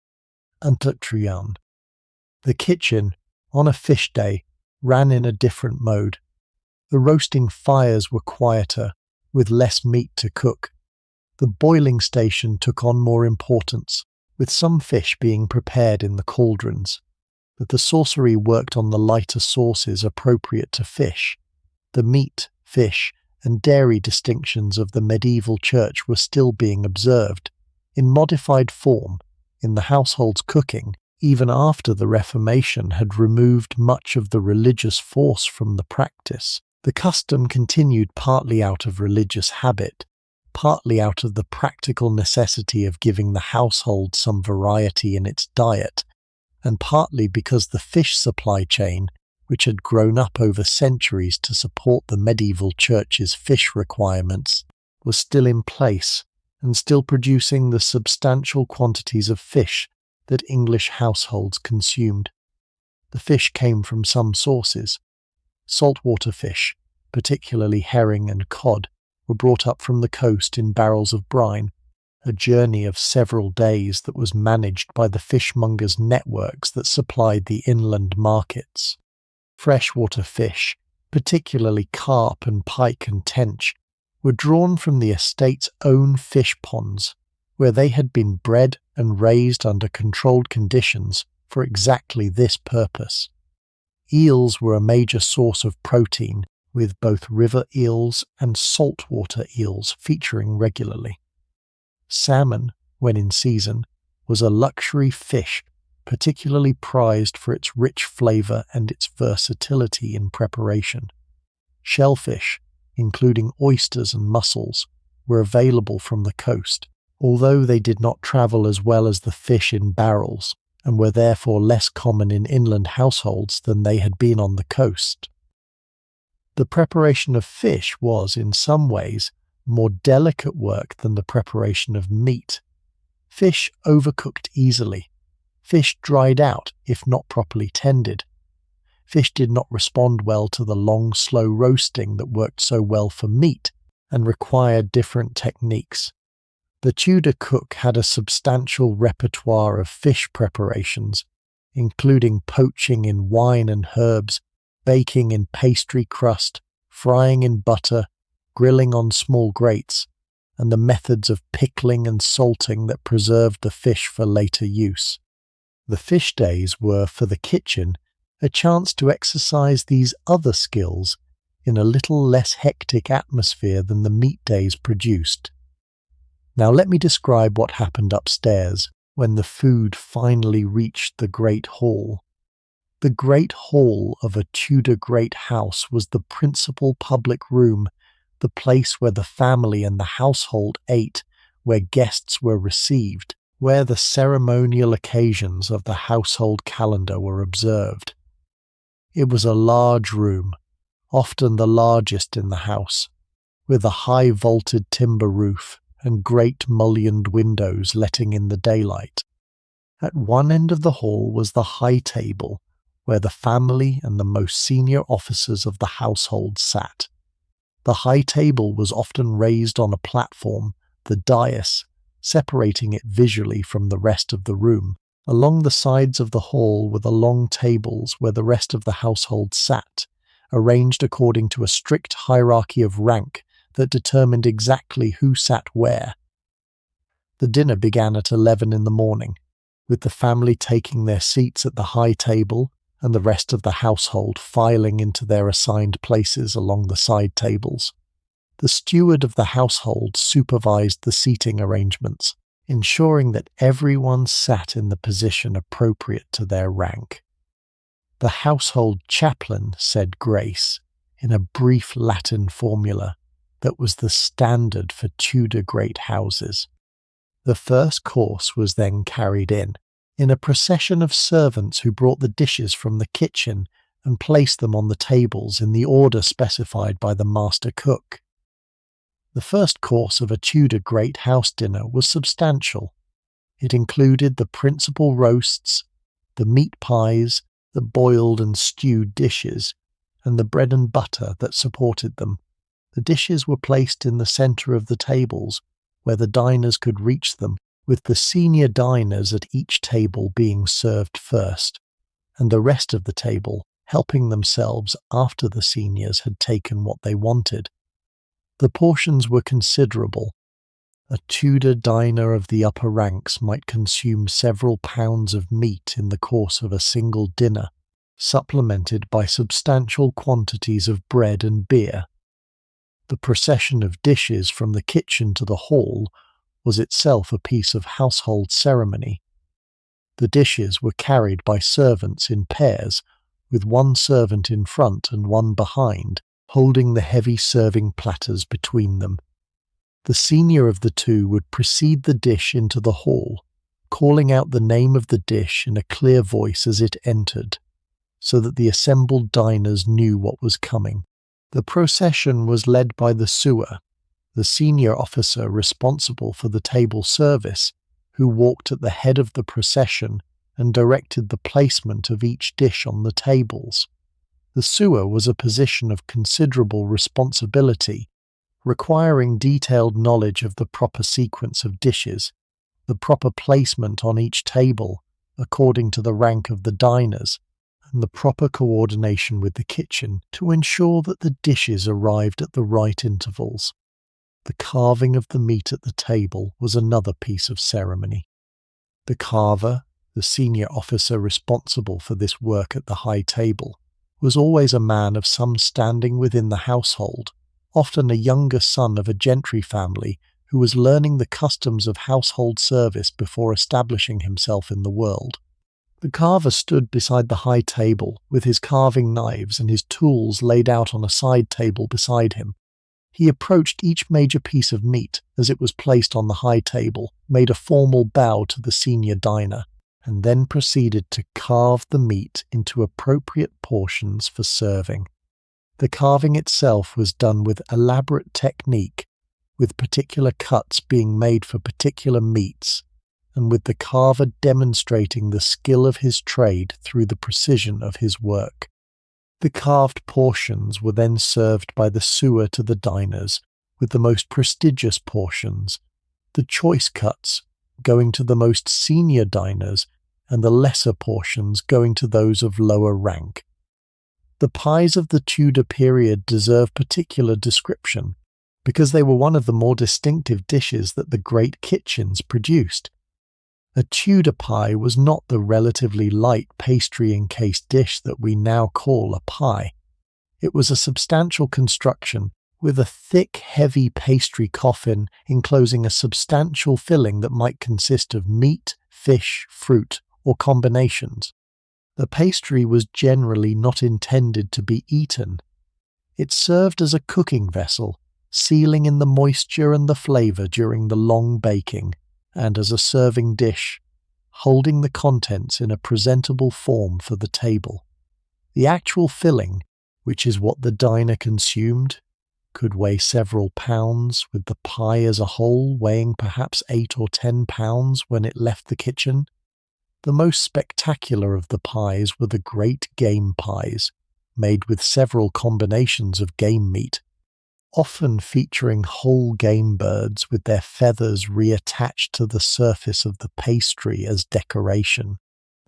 Antatrian. The kitchen, on a fish day, ran in a different mode. The roasting fires were quieter, with less meat to cook. The boiling station took on more importance, with some fish being prepared in the cauldrons. But the sorcery worked on the lighter sauces appropriate to fish. The meat, fish, and dairy distinctions of the medieval church were still being observed, in modified form, in the household's cooking, even after the Reformation had removed much of the religious force from the practice. The custom continued partly out of religious habit, partly out of the practical necessity of giving the household some variety in its diet, and partly because the fish supply chain, which had grown up over centuries to support the medieval church's fish requirements, was still in place and still producing the substantial quantities of fish that English households consumed. The fish came from some sources. Saltwater fish, particularly herring and cod, were brought up from the coast in barrels of brine, a journey of several days that was managed by the fishmongers' networks that supplied the inland markets. Freshwater fish, particularly carp and pike and tench, were drawn from the estate's own fish ponds, where they had been bred and raised under controlled conditions for exactly this purpose. Eels were a major source of protein, with both river eels and saltwater eels featuring regularly. Salmon, when in season, was a luxury fish particularly prized for its rich flavour and its versatility in preparation. Shellfish, including oysters and mussels, were available from the coast, although they did not travel as well as the fish in barrels, and were therefore less common in inland households than they had been on the coast. The preparation of fish was, in some ways, more delicate work than the preparation of meat. Fish overcooked easily. Fish dried out if not properly tended. Fish did not respond well to the long, slow roasting that worked so well for meat and required different techniques. The Tudor cook had a substantial repertoire of fish preparations, including poaching in wine and herbs, baking in pastry crust, frying in butter, grilling on small grates, and the methods of pickling and salting that preserved the fish for later use. The fish days were, for the kitchen, a chance to exercise these other skills in a little less hectic atmosphere than the meat days produced. Now let me describe what happened upstairs when the food finally reached the Great Hall. The Great Hall of a Tudor great house was the principal public room, the place where the family and the household ate, where guests were received, where the ceremonial occasions of the household calendar were observed. It was a large room, often the largest in the house, with a high vaulted timber roof and great mullioned windows letting in the daylight. At one end of the hall was the high table, where the family and the most senior officers of the household sat. The high table was often raised on a platform, the dais, separating it visually from the rest of the room. Along the sides of the hall were the long tables where the rest of the household sat, arranged according to a strict hierarchy of rank that determined exactly who sat where. The dinner began at 11 in the morning, with the family taking their seats at the high table and the rest of the household filing into their assigned places along the side tables. The steward of the household supervised the seating arrangements, ensuring that everyone sat in the position appropriate to their rank. The household chaplain said grace in a brief Latin formula that was the standard for Tudor great houses. The first course was then carried in a procession of servants who brought the dishes from the kitchen and placed them on the tables in the order specified by the master cook. The first course of a Tudor great house dinner was substantial. It included the principal roasts, the meat pies, the boiled and stewed dishes, and the bread and butter that supported them. The dishes were placed in the centre of the tables, where the diners could reach them, with the senior diners at each table being served first, and the rest of the table helping themselves after the seniors had taken what they wanted. The portions were considerable. A Tudor diner of the upper ranks might consume several pounds of meat in the course of a single dinner, supplemented by substantial quantities of bread and beer. The procession of dishes from the kitchen to the hall was itself a piece of household ceremony. The dishes were carried by servants in pairs, with one servant in front and one behind, holding the heavy serving platters between them. The senior of the two would precede the dish into the hall, calling out the name of the dish in a clear voice as it entered, so that the assembled diners knew what was coming. The procession was led by the sewer, the senior officer responsible for the table service, who walked at the head of the procession and directed the placement of each dish on the tables. The sewer was a position of considerable responsibility, requiring detailed knowledge of the proper sequence of dishes, the proper placement on each table according to the rank of the diners, and the proper coordination with the kitchen to ensure that the dishes arrived at the right intervals. The carving of the meat at the table was another piece of ceremony. The carver, the senior officer responsible for this work at the high table, was always a man of some standing within the household, often a younger son of a gentry family who was learning the customs of household service before establishing himself in the world. The carver stood beside the high table with his carving knives and his tools laid out on a side table beside him. He approached each major piece of meat as it was placed on the high table, made a formal bow to the senior diner, and then proceeded to carve the meat into appropriate portions for serving. The carving itself was done with elaborate technique, with particular cuts being made for particular meats, and with the carver demonstrating the skill of his trade through the precision of his work. The carved portions were then served by the sewer to the diners, with the most prestigious portions, the choice cuts going to the most senior diners, and the lesser portions going to those of lower rank. The pies of the Tudor period deserve particular description, because they were one of the more distinctive dishes that the great kitchens produced. A Tudor pie was not the relatively light pastry-encased dish that we now call a pie. It was a substantial construction with a thick, heavy pastry coffin enclosing a substantial filling that might consist of meat, fish, fruit, or combinations. The pastry was generally not intended to be eaten. It served as a cooking vessel, sealing in the moisture and the flavour during the long baking, and as a serving dish, holding the contents in a presentable form for the table. The actual filling, which is what the diner consumed, could weigh several pounds, with the pie as a whole weighing perhaps 8 or 10 pounds when it left the kitchen. The most spectacular of the pies were the great game pies, made with several combinations of game meat, often featuring whole game birds with their feathers reattached to the surface of the pastry as decoration.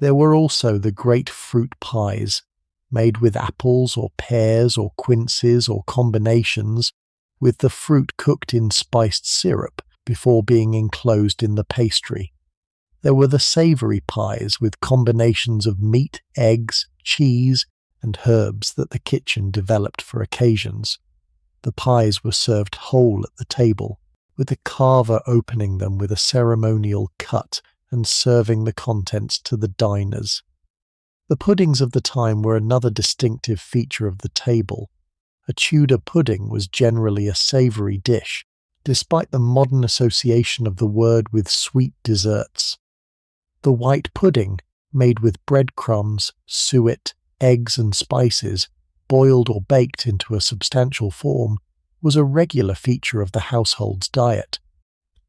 There were also the great fruit pies, made with apples or pears or quinces or combinations, with the fruit cooked in spiced syrup before being enclosed in the pastry. There were the savoury pies with combinations of meat, eggs, cheese, and herbs that the kitchen developed for occasions. The pies were served whole at the table, with the carver opening them with a ceremonial cut and serving the contents to the diners. The puddings of the time were another distinctive feature of the table. A Tudor pudding was generally a savoury dish, despite the modern association of the word with sweet desserts. The white pudding, made with breadcrumbs, suet, eggs and spices, boiled or baked into a substantial form, was a regular feature of the household's diet.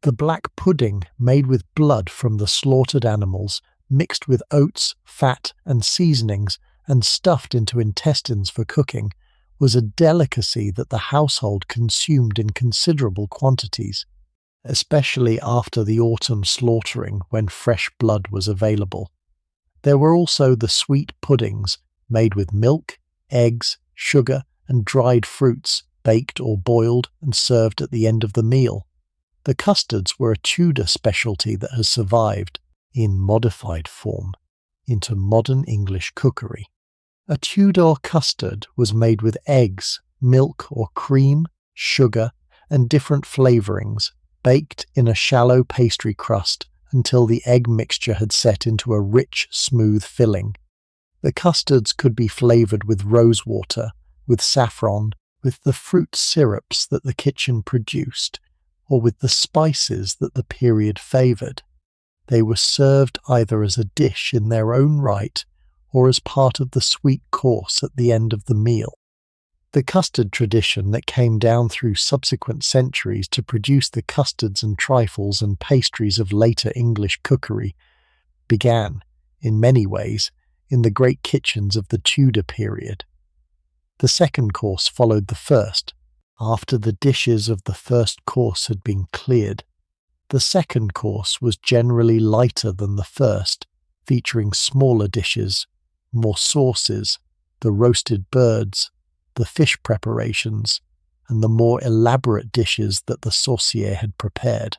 The black pudding, made with blood from the slaughtered animals, mixed with oats, fat and seasonings, and stuffed into intestines for cooking, was a delicacy that the household consumed in considerable quantities, especially after the autumn slaughtering when fresh blood was available. There were also the sweet puddings, made with milk, eggs, sugar, and dried fruits, baked or boiled and served at the end of the meal. The custards were a Tudor specialty that has survived, in modified form, into modern English cookery. A Tudor custard was made with eggs, milk or cream, sugar, and different flavourings, baked in a shallow pastry crust until the egg mixture had set into a rich, smooth filling. The custards could be flavoured with rosewater, with saffron, with the fruit syrups that the kitchen produced, or with the spices that the period favoured. They were served either as a dish in their own right or as part of the sweet course at the end of the meal. The custard tradition that came down through subsequent centuries to produce the custards and trifles and pastries of later English cookery began, in many ways, in the great kitchens of the Tudor period. The second course followed the first, after the dishes of the first course had been cleared. The second course was generally lighter than the first, featuring smaller dishes, more sauces, the roasted birds, the fish preparations, and the more elaborate dishes that the saucier had prepared.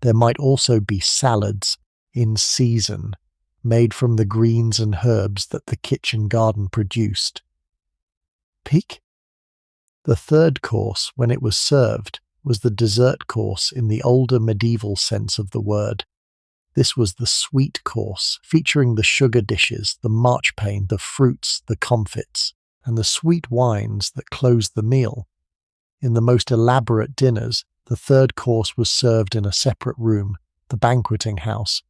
There might also be salads, in season, made from the greens and herbs that the kitchen garden produced. Pique? The third course, when it was served, was the dessert course in the older medieval sense of the word. This was the sweet course, featuring the sugar dishes, the marchpane, the fruits, the comfits, and the sweet wines that closed the meal. In the most elaborate dinners, the third course was served in a separate room, the banqueting house,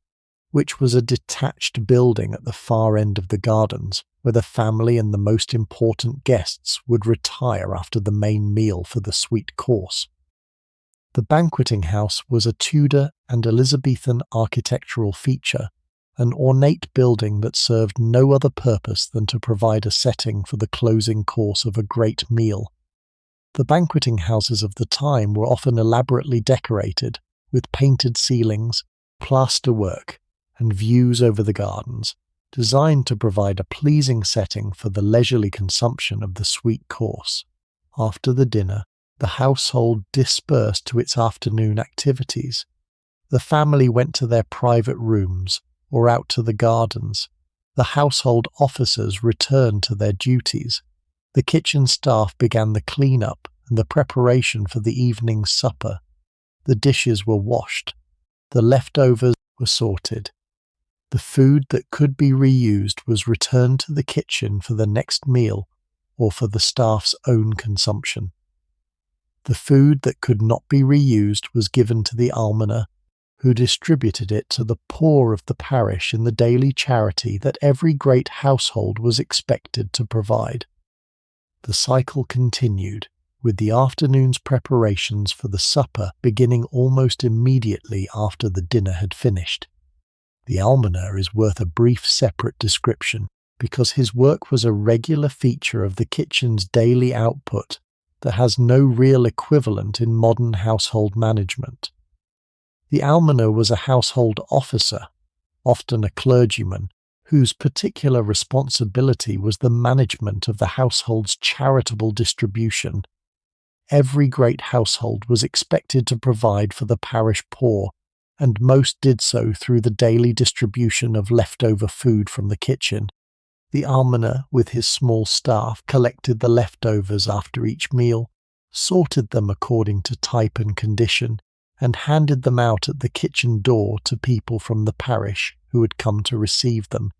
which was a detached building at the far end of the gardens, where the family and the most important guests would retire after the main meal for the sweet course. The banqueting house was a Tudor and Elizabethan architectural feature, an ornate building that served no other purpose than to provide a setting for the closing course of a great meal. The banqueting houses of the time were often elaborately decorated, with painted ceilings, plasterwork, and views over the gardens, designed to provide a pleasing setting for the leisurely consumption of the sweet course. After the dinner, the household dispersed to its afternoon activities. The family went to their private rooms or out to the gardens. The household officers returned to their duties. The kitchen staff began the clean-up and the preparation for the evening supper. The dishes were washed. The leftovers were sorted. The food that could be reused was returned to the kitchen for the next meal or for the staff's own consumption. The food that could not be reused was given to the almoner, who distributed it to the poor of the parish in the daily charity that every great household was expected to provide. The cycle continued, with the afternoon's preparations for the supper beginning almost immediately after the dinner had finished. The almoner is worth a brief separate description, because his work was a regular feature of the kitchen's daily output that has no real equivalent in modern household management. The almoner was a household officer, often a clergyman, whose particular responsibility was the management of the household's charitable distribution. Every great household was expected to provide for the parish poor, and most did so through the daily distribution of leftover food from the kitchen. The almoner, with his small staff, collected the leftovers after each meal, sorted them according to type and condition, and handed them out at the kitchen door to people from the parish who had come to receive them.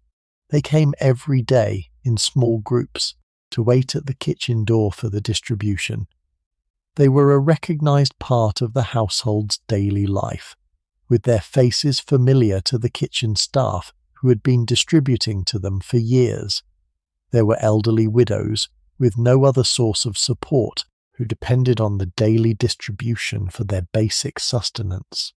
They came every day in small groups to wait at the kitchen door for the distribution. They were a recognized part of the household's daily life, with their faces familiar to the kitchen staff who had been distributing to them for years. There were elderly widows with no other source of support who depended on the daily distribution for their basic sustenance.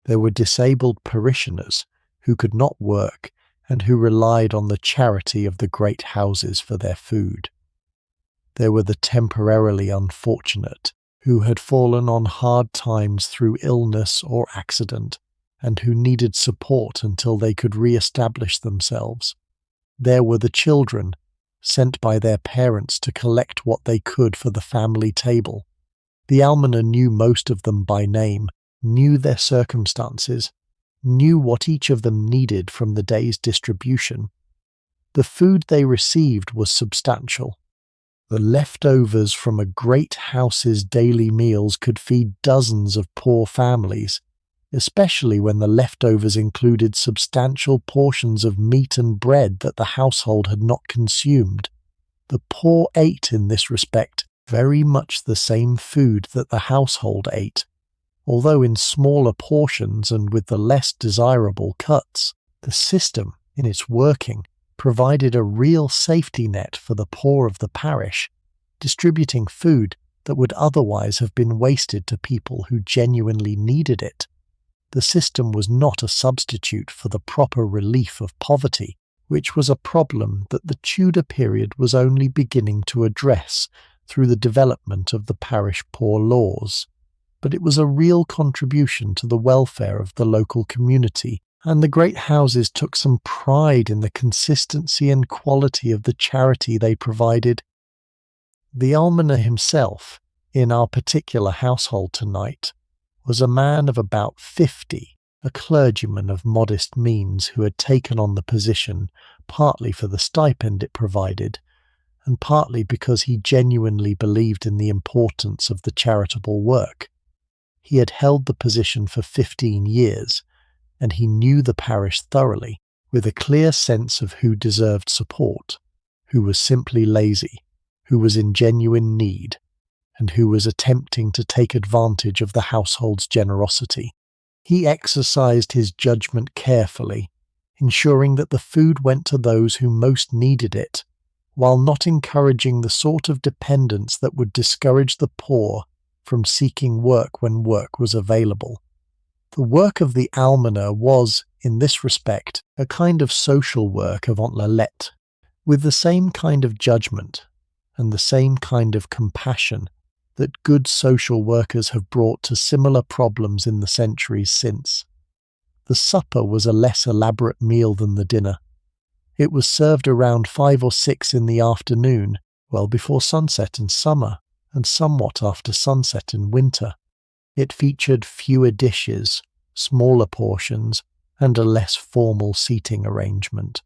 There were disabled parishioners who could not work and who relied on the charity of the great houses for their food. There were the temporarily unfortunate who had fallen on hard times through illness or accident, and who needed support until they could re-establish themselves. There were the children, sent by their parents to collect what they could for the family table. The almoner knew most of them by name, knew their circumstances, knew what each of them needed from the day's distribution. The food they received was substantial. The leftovers from a great house's daily meals could feed dozens of poor families, especially when the leftovers included substantial portions of meat and bread that the household had not consumed. The poor ate in this respect very much the same food that the household ate, although in smaller portions and with the less desirable cuts. The system, in its working, provided a real safety net for the poor of the parish, distributing food that would otherwise have been wasted to people who genuinely needed it. The system was not a substitute for the proper relief of poverty, which was a problem that the Tudor period was only beginning to address through the development of the parish poor laws. But it was a real contribution to the welfare of the local community, and the great houses took some pride in the consistency and quality of the charity they provided. The almoner himself, in our particular household tonight, was a man of about 50, a clergyman of modest means who had taken on the position partly for the stipend it provided, and partly because he genuinely believed in the importance of the charitable work. He had held the position for 15 years, and he knew the parish thoroughly, with a clear sense of who deserved support, who was simply lazy, who was in genuine need, and who was attempting to take advantage of the household's generosity. He exercised his judgment carefully, ensuring that the food went to those who most needed it, while not encouraging the sort of dependence that would discourage the poor from seeking work when work was available. The work of the almoner was, in this respect, a kind of social work avant la lettre, with the same kind of judgment and the same kind of compassion that good social workers have brought to similar problems in the centuries since. The supper was a less elaborate meal than the dinner. It was served around 5 or 6 in the afternoon, well before sunset in summer, and somewhat after sunset in winter. It featured fewer dishes, smaller portions, and a less formal seating arrangement.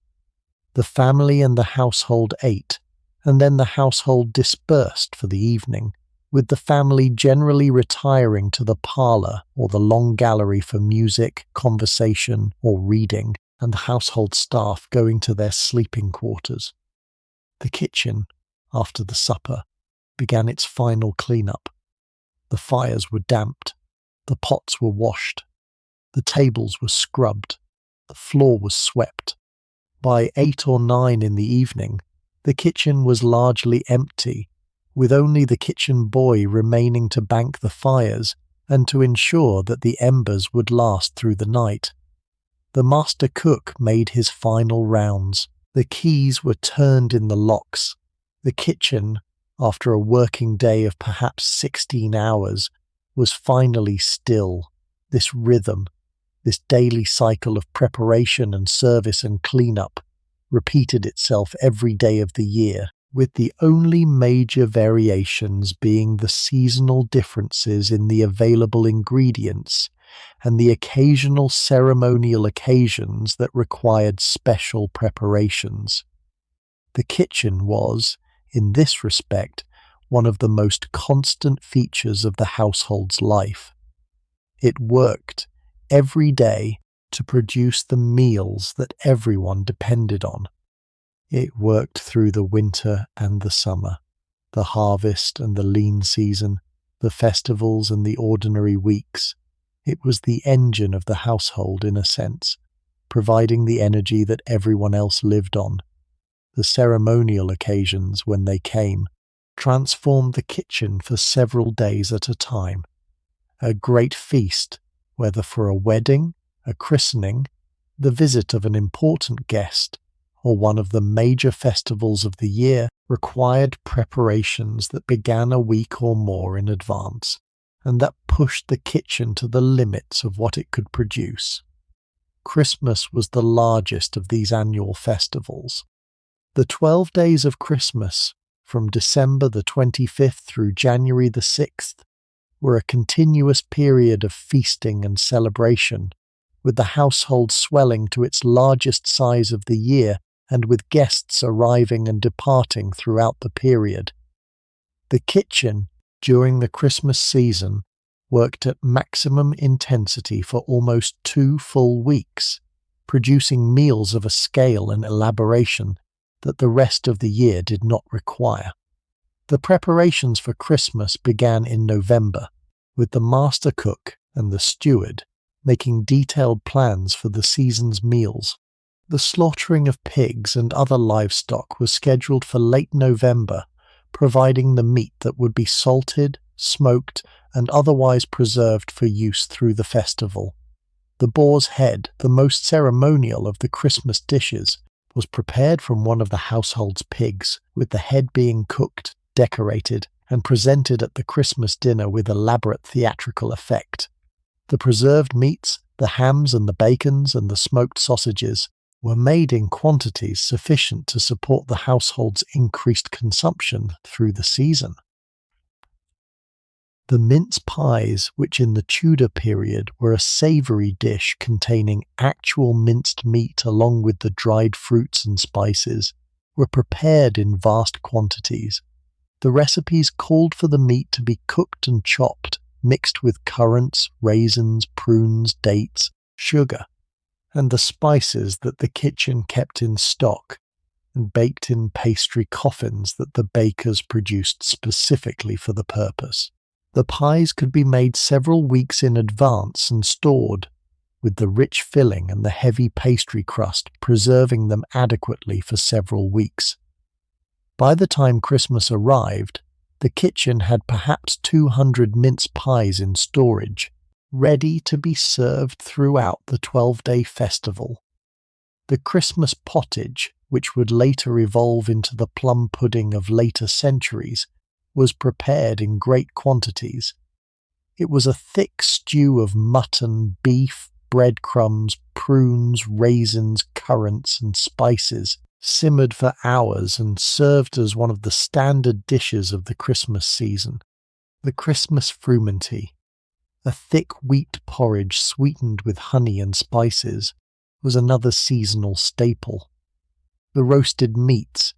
The family and the household ate, and then the household dispersed for the evening, with the family generally retiring to the parlour or the long gallery for music, conversation, or reading, and the household staff going to their sleeping quarters. The kitchen, after the supper, began its final clean-up. The fires were damped, the pots were washed, The tables were scrubbed. The floor was swept. By 8 or 9 in the evening, the kitchen was largely empty, with only the kitchen boy remaining to bank the fires and to ensure that the embers would last through the night. The master cook made his final rounds. The keys were turned in the locks. The kitchen, after a working day of perhaps 16 hours, was finally still. This rhythm, this daily cycle of preparation and service and cleanup, repeated itself every day of the year, with the only major variations being the seasonal differences in the available ingredients and the occasional ceremonial occasions that required special preparations. The kitchen was, in this respect, one of the most constant features of the household's life. It worked every day to produce the meals that everyone depended on. It worked through the winter and the summer, the harvest and the lean season, the festivals and the ordinary weeks. It was the engine of the household in a sense, providing the energy that everyone else lived on. The ceremonial occasions, when they came, transformed the kitchen for several days at a time. A great feast, whether for a wedding, a christening, the visit of an important guest, or one of the major festivals of the year, required preparations that began a week or more in advance, and that pushed the kitchen to the limits of what it could produce. Christmas was the largest of these annual festivals. The 12 days of Christmas, from December the 25th through January the 6th, were a continuous period of feasting and celebration, with the household swelling to its largest size of the year and with guests arriving and departing throughout the period. The kitchen, during the Christmas season, worked at maximum intensity for almost 2 full weeks, producing meals of a scale and elaboration that the rest of the year did not require. The preparations for Christmas began in November, with the master cook and the steward making detailed plans for the season's meals. The slaughtering of pigs and other livestock was scheduled for late November, providing the meat that would be salted, smoked, and otherwise preserved for use through the festival. The boar's head, the most ceremonial of the Christmas dishes, was prepared from one of the household's pigs, with the head being cooked, decorated, and presented at the Christmas dinner with elaborate theatrical effect. The preserved meats, the hams and the bacons and the smoked sausages, were made in quantities sufficient to support the household's increased consumption through the season. The mince pies, which in the Tudor period were a savoury dish containing actual minced meat along with the dried fruits and spices, were prepared in vast quantities. The recipes called for the meat to be cooked and chopped, mixed with currants, raisins, prunes, dates, sugar, and the spices that the kitchen kept in stock, and baked in pastry coffins that the bakers produced specifically for the purpose. The pies could be made several weeks in advance and stored, with the rich filling and the heavy pastry crust preserving them adequately for several weeks. By the time Christmas arrived, the kitchen had perhaps 200 mince pies in storage, ready to be served throughout the 12-day festival. The Christmas pottage, which would later evolve into the plum pudding of later centuries, was prepared in great quantities. It was a thick stew of mutton, beef, breadcrumbs, prunes, raisins, currants, and spices, simmered for hours and served as one of the standard dishes of the Christmas season. The Christmas frumenty, a thick wheat porridge sweetened with honey and spices, was another seasonal staple. The roasted meats,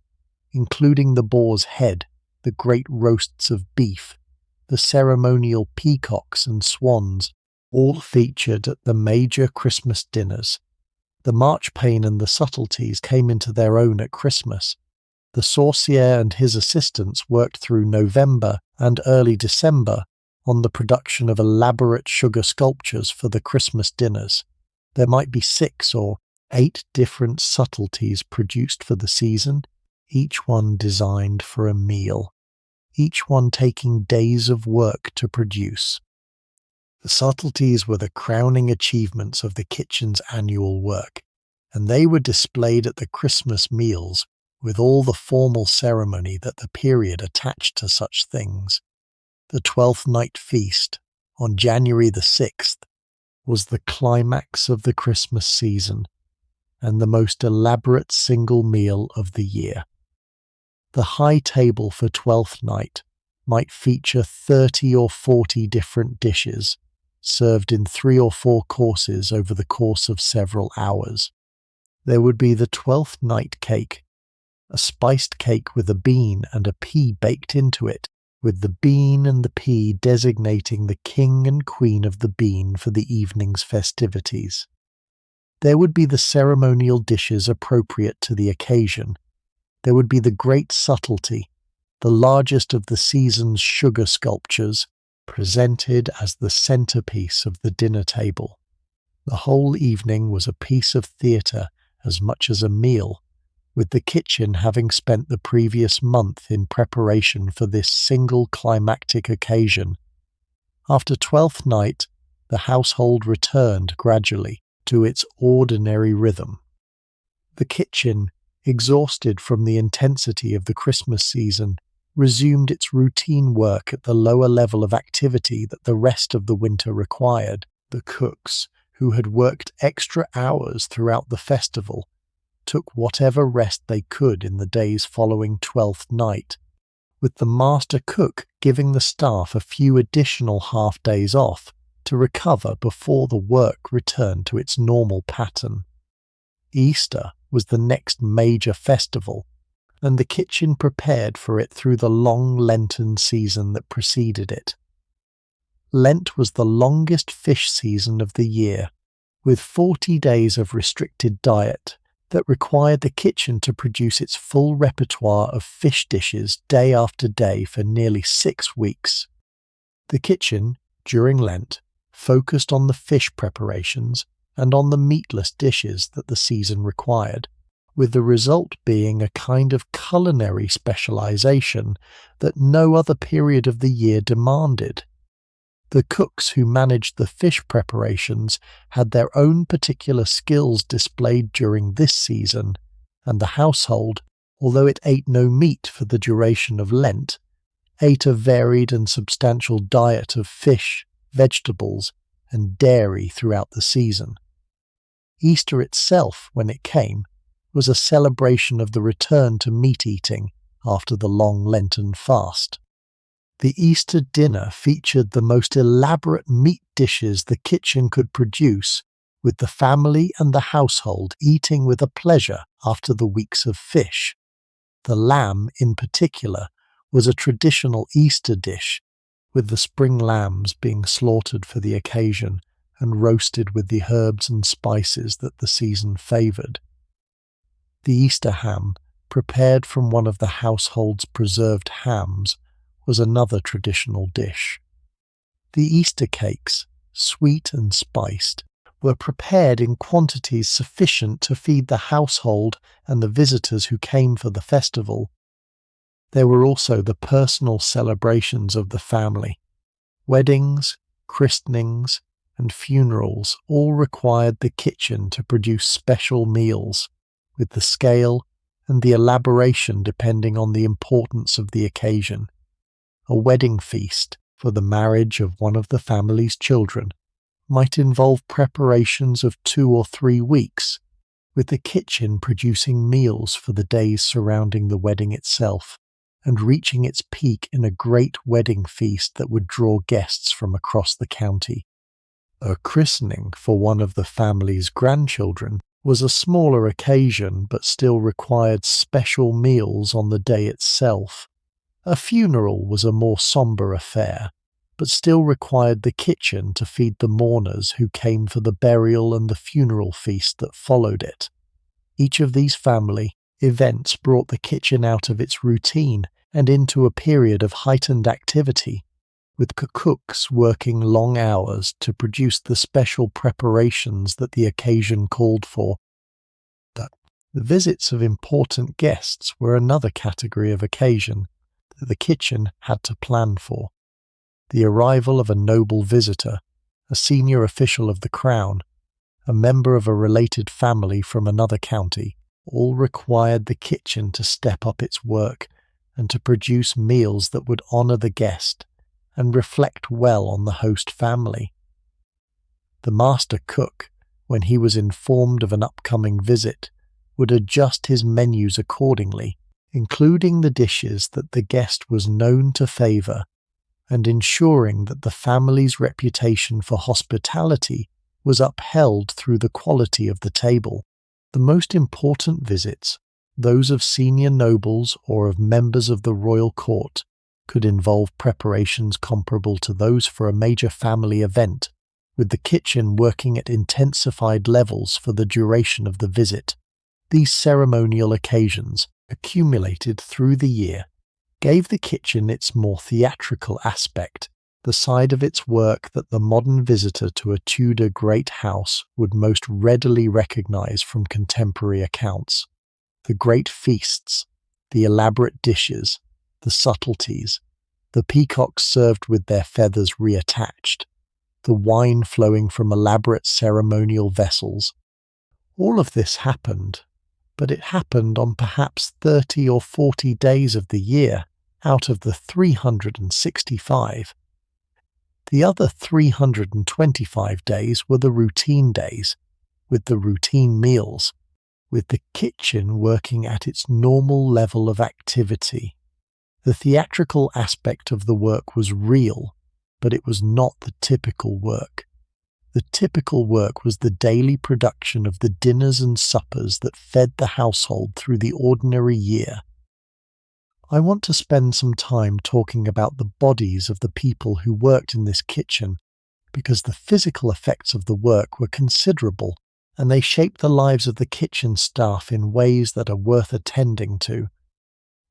including the boar's head, the great roasts of beef, the ceremonial peacocks and swans, all featured at the major Christmas dinners. The marchpane and the subtleties came into their own at Christmas. The saucier and his assistants worked through November and early December on the production of elaborate sugar sculptures for the Christmas dinners. There might be 6 or 8 different subtleties produced for the season, each one designed for a meal, each one taking days of work to produce. The subtleties were the crowning achievements of the kitchen's annual work, and they were displayed at the Christmas meals with all the formal ceremony that the period attached to such things. The 12th night feast, on January the 6th, was the climax of the Christmas season and the most elaborate single meal of the year. The high table for 12th night might feature 30 or 40 different dishes, served in 3 or 4 courses over the course of several hours. There would be the 12th night cake, a spiced cake with a bean and a pea baked into it, with the bean and the pea designating the king and queen of the bean for the evening's festivities. There would be the ceremonial dishes appropriate to the occasion. There would be the great subtlety, the largest of the season's sugar sculptures, presented as the centerpiece of the dinner table. The whole evening was a piece of theatre as much as a meal, with the kitchen having spent the previous month in preparation for this single climactic occasion. After 12th night, the household returned gradually to its ordinary rhythm. The kitchen, exhausted from the intensity of the Christmas season, resumed its routine work at the lower level of activity that the rest of the winter required. The cooks, who had worked extra hours throughout the festival, took whatever rest they could in the days following 12th night, with the master cook giving the staff a few additional half days off to recover before the work returned to its normal pattern. Easter was the next major festival, and the kitchen prepared for it through the long Lenten season that preceded it. Lent was the longest fish season of the year, with 40 days of restricted diet that required the kitchen to produce its full repertoire of fish dishes day after day for nearly 6 weeks. The kitchen, during Lent, focused on the fish preparations and on the meatless dishes that the season required, with the result being a kind of culinary specialization that no other period of the year demanded. The cooks who managed the fish preparations had their own particular skills displayed during this season, and the household, although it ate no meat for the duration of Lent, ate a varied and substantial diet of fish, vegetables, and dairy throughout the season. Easter itself, when it came, was a celebration of the return to meat eating after the long Lenten fast. The Easter dinner featured the most elaborate meat dishes the kitchen could produce, with the family and the household eating with a pleasure after the weeks of fish. The lamb, in particular, was a traditional Easter dish, with the spring lambs being slaughtered for the occasion and roasted with the herbs and spices that the season favoured. The Easter ham, prepared from one of the household's preserved hams, was another traditional dish. The Easter cakes, sweet and spiced, were prepared in quantities sufficient to feed the household and the visitors who came for the festival. There were also the personal celebrations of the family. Weddings, christenings, and funerals all required the kitchen to produce special meals, with the scale and the elaboration depending on the importance of the occasion. A wedding feast for the marriage of one of the family's children might involve preparations of 2 or 3 weeks, with the kitchen producing meals for the days surrounding the wedding itself, and reaching its peak in a great wedding feast that would draw guests from across the county. A christening for one of the family's grandchildren was a smaller occasion but still required special meals on the day itself. A funeral was a more sombre affair, but still required the kitchen to feed the mourners who came for the burial and the funeral feast that followed it. Each of these family events brought the kitchen out of its routine and into a period of heightened activity, with cooks working long hours to produce the special preparations that the occasion called for. The visits of important guests were another category of occasion that the kitchen had to plan for. The arrival of a noble visitor, a senior official of the crown, a member of a related family from another county, all required the kitchen to step up its work and to produce meals that would honour the guest and reflect well on the host family. The master cook, when he was informed of an upcoming visit, would adjust his menus accordingly, including the dishes that the guest was known to favour, and ensuring that the family's reputation for hospitality was upheld through the quality of the table. The most important visits, those of senior nobles or of members of the royal court, could involve preparations comparable to those for a major family event, with the kitchen working at intensified levels for the duration of the visit. These ceremonial occasions, accumulated through the year, gave the kitchen its more theatrical aspect, the side of its work that the modern visitor to a Tudor great house would most readily recognise from contemporary accounts. The great feasts, the elaborate dishes, the subtleties, the peacocks served with their feathers reattached, the wine flowing from elaborate ceremonial vessels. All of this happened, but it happened on perhaps 30 or 40 days of the year out of the 365. The other 325 days were the routine days, with the routine meals, with the kitchen working at its normal level of activity. The theatrical aspect of the work was real, but it was not the typical work. The typical work was the daily production of the dinners and suppers that fed the household through the ordinary year. I want to spend some time talking about the bodies of the people who worked in this kitchen, because the physical effects of the work were considerable, and they shaped the lives of the kitchen staff in ways that are worth attending to.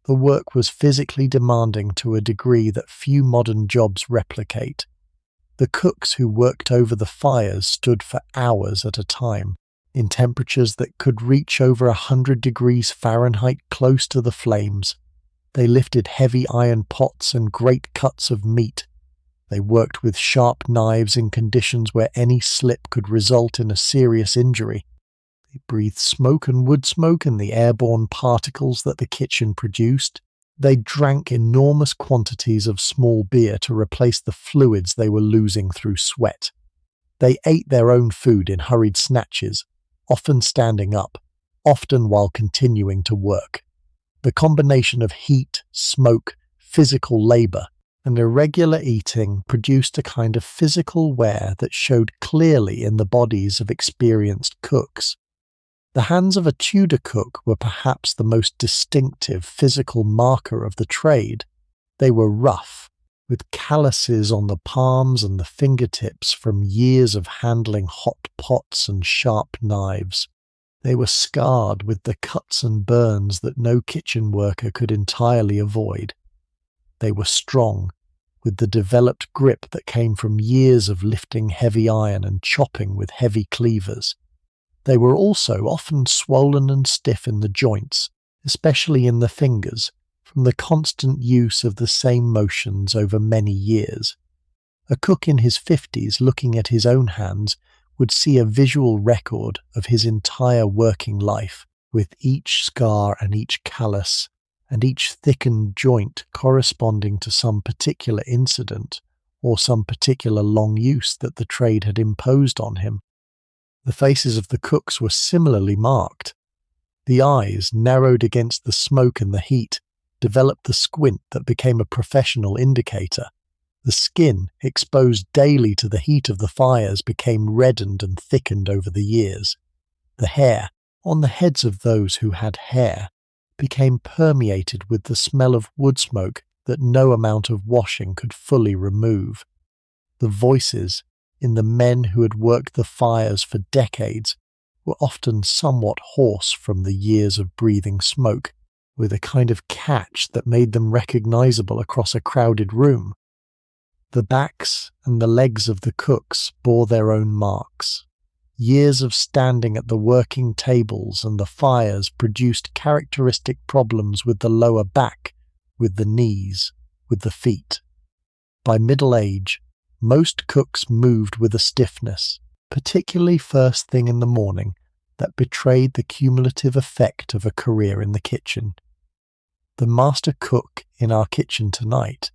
The work was physically demanding to a degree that few modern jobs replicate. The cooks who worked over the fires stood for hours at a time, in temperatures that could reach over 100 degrees Fahrenheit close to the flames. They lifted heavy iron pots and great cuts of meat. They worked with sharp knives in conditions where any slip could result in a serious injury. They breathed smoke and wood smoke and the airborne particles that the kitchen produced. They drank enormous quantities of small beer to replace the fluids they were losing through sweat. They ate their own food in hurried snatches, often standing up, often while continuing to work. The combination of heat, smoke, physical labour, and irregular eating produced a kind of physical wear that showed clearly in the bodies of experienced cooks. The hands of a Tudor cook were perhaps the most distinctive physical marker of the trade. They were rough, with calluses on the palms and the fingertips from years of handling hot pots and sharp knives. They were scarred with the cuts and burns that no kitchen worker could entirely avoid. They were strong, with the developed grip that came from years of lifting heavy iron and chopping with heavy cleavers. They were also often swollen and stiff in the joints, especially in the fingers, from the constant use of the same motions over many years. A cook in his 50s looking at his own hands would see a visual record of his entire working life, with each scar and each callus, and each thickened joint corresponding to some particular incident or some particular long use that the trade had imposed on him. The faces of the cooks were similarly marked. The eyes, narrowed against the smoke and the heat, developed the squint that became a professional indicator. The skin, exposed daily to the heat of the fires, became reddened and thickened over the years. The hair, on the heads of those who had hair, became permeated with the smell of wood smoke that no amount of washing could fully remove. The voices, in the men who had worked the fires for decades, were often somewhat hoarse from the years of breathing smoke, with a kind of catch that made them recognizable across a crowded room. The backs and the legs of the cooks bore their own marks. Years of standing at the working tables and the fires produced characteristic problems with the lower back, with the knees, with the feet. By middle age, most cooks moved with a stiffness, particularly first thing in the morning, that betrayed the cumulative effect of a career in the kitchen. The master cook in our kitchen tonight,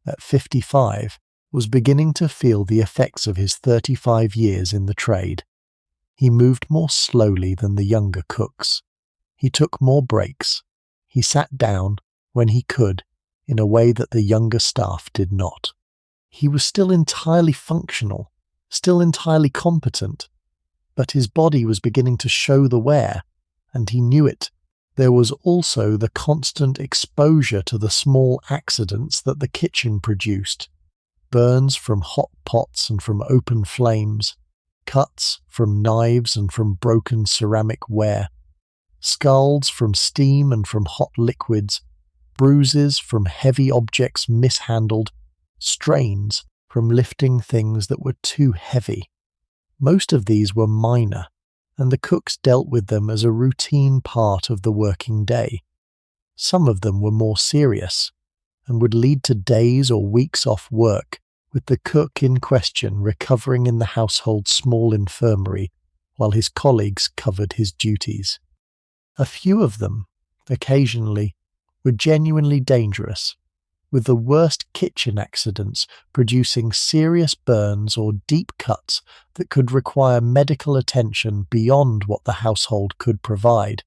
at 55, was beginning to feel the effects of his 35 years in the trade. He moved more slowly than the younger cooks. He took more breaks. He sat down, when he could, in a way that the younger staff did not. He was still entirely functional, still entirely competent, but his body was beginning to show the wear, and he knew it. There was also the constant exposure to the small accidents that the kitchen produced. Burns from hot pots and from open flames, cuts from knives and from broken ceramic ware, scalds from steam and from hot liquids, bruises from heavy objects mishandled, strains from lifting things that were too heavy. Most of these were minor, and the cooks dealt with them as a routine part of the working day. Some of them were more serious, and would lead to days or weeks off work, with the cook in question recovering in the household's small infirmary while his colleagues covered his duties. A few of them, occasionally, were genuinely dangerous, with the worst kitchen accidents producing serious burns or deep cuts that could require medical attention beyond what the household could provide,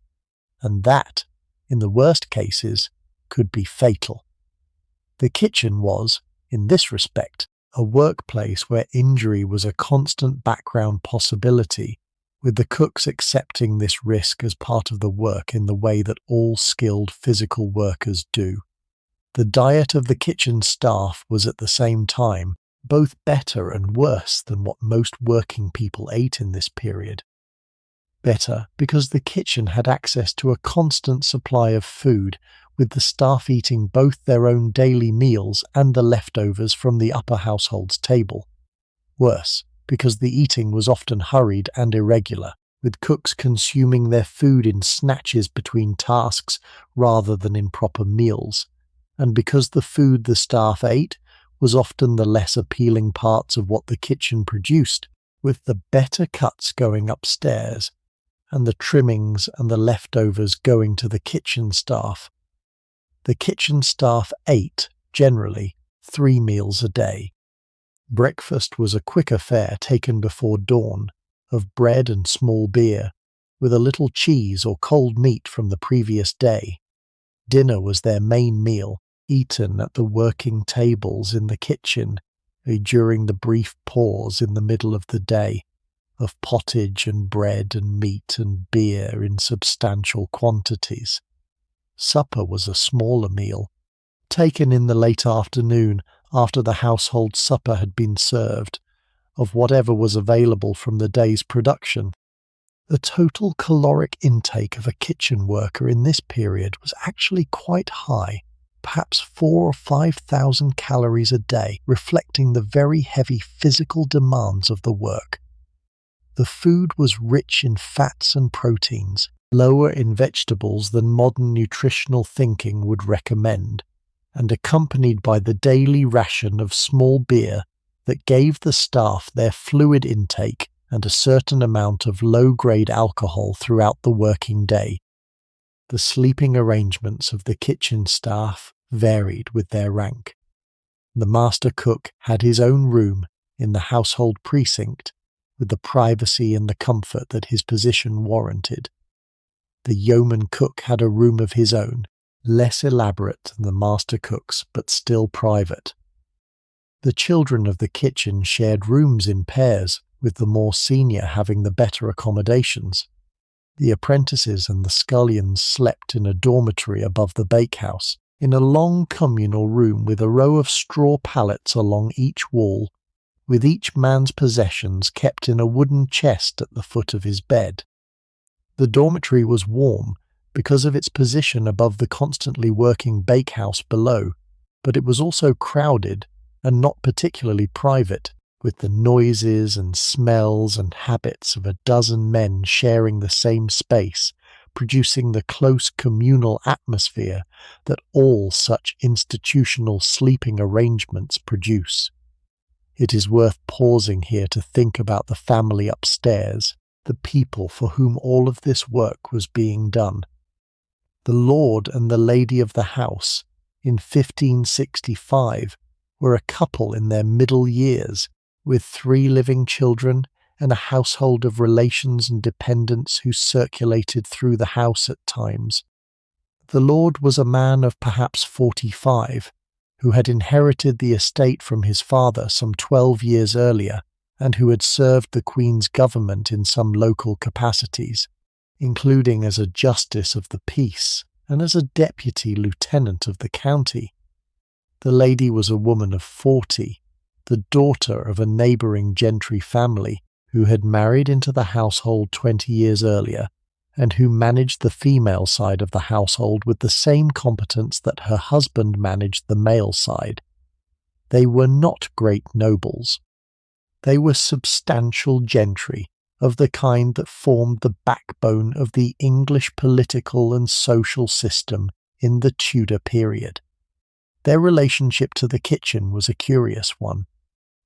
and that, in the worst cases, could be fatal. The kitchen was, in this respect, a workplace where injury was a constant background possibility, with the cooks accepting this risk as part of the work in the way that all skilled physical workers do. The diet of the kitchen staff was at the same time both better and worse than what most working people ate in this period. Better because the kitchen had access to a constant supply of food, with the staff eating both their own daily meals and the leftovers from the upper household's table. Worse because the eating was often hurried and irregular, with cooks consuming their food in snatches between tasks rather than in proper meals, and because the food the staff ate was often the less appealing parts of what the kitchen produced, with the better cuts going upstairs and the trimmings and the leftovers going to the kitchen staff. The kitchen staff ate, generally, 3 meals a day. Breakfast was a quick affair taken before dawn, of bread and small beer, with a little cheese or cold meat from the previous day. Dinner was their main meal, eaten at the working tables in the kitchen during the brief pause in the middle of the day, of pottage and bread and meat and beer in substantial quantities. Supper was a smaller meal, taken in the late afternoon after the household supper had been served, of whatever was available from the day's production. The total caloric intake of a kitchen worker in this period was actually quite high, perhaps 4,000 or 5,000 calories a day, reflecting the very heavy physical demands of the work. The food was rich in fats and proteins, lower in vegetables than modern nutritional thinking would recommend, and accompanied by the daily ration of small beer that gave the staff their fluid intake and a certain amount of low-grade alcohol throughout the working day. The sleeping arrangements of the kitchen staff varied with their rank. The master cook had his own room in the household precinct, with the privacy and the comfort that his position warranted. The yeoman cook had a room of his own, less elaborate than the master cook's, but still private. The children of the kitchen shared rooms in pairs, with the more senior having the better accommodations. The apprentices and the scullions slept in a dormitory above the bakehouse, in a long communal room with a row of straw pallets along each wall, with each man's possessions kept in a wooden chest at the foot of his bed. The dormitory was warm because of its position above the constantly working bakehouse below, but it was also crowded and not particularly private, with the noises and smells and habits of a dozen men sharing the same space, producing the close communal atmosphere that all such institutional sleeping arrangements produce. It is worth pausing here to think about the family upstairs, the people for whom all of this work was being done. The lord and the lady of the house, in 1565, were a couple in their middle years, with 3 living children and a household of relations and dependents who circulated through the house at times. The lord was a man of perhaps 45, who had inherited the estate from his father some 12 years earlier, and who had served the Queen's government in some local capacities, including as a justice of the peace and as a deputy lieutenant of the county. The lady was a woman of 40, the daughter of a neighbouring gentry family who had married into the household 20 years earlier, and who managed the female side of the household with the same competence that her husband managed the male side. They were not great nobles. They were substantial gentry, of the kind that formed the backbone of the English political and social system in the Tudor period. Their relationship to the kitchen was a curious one.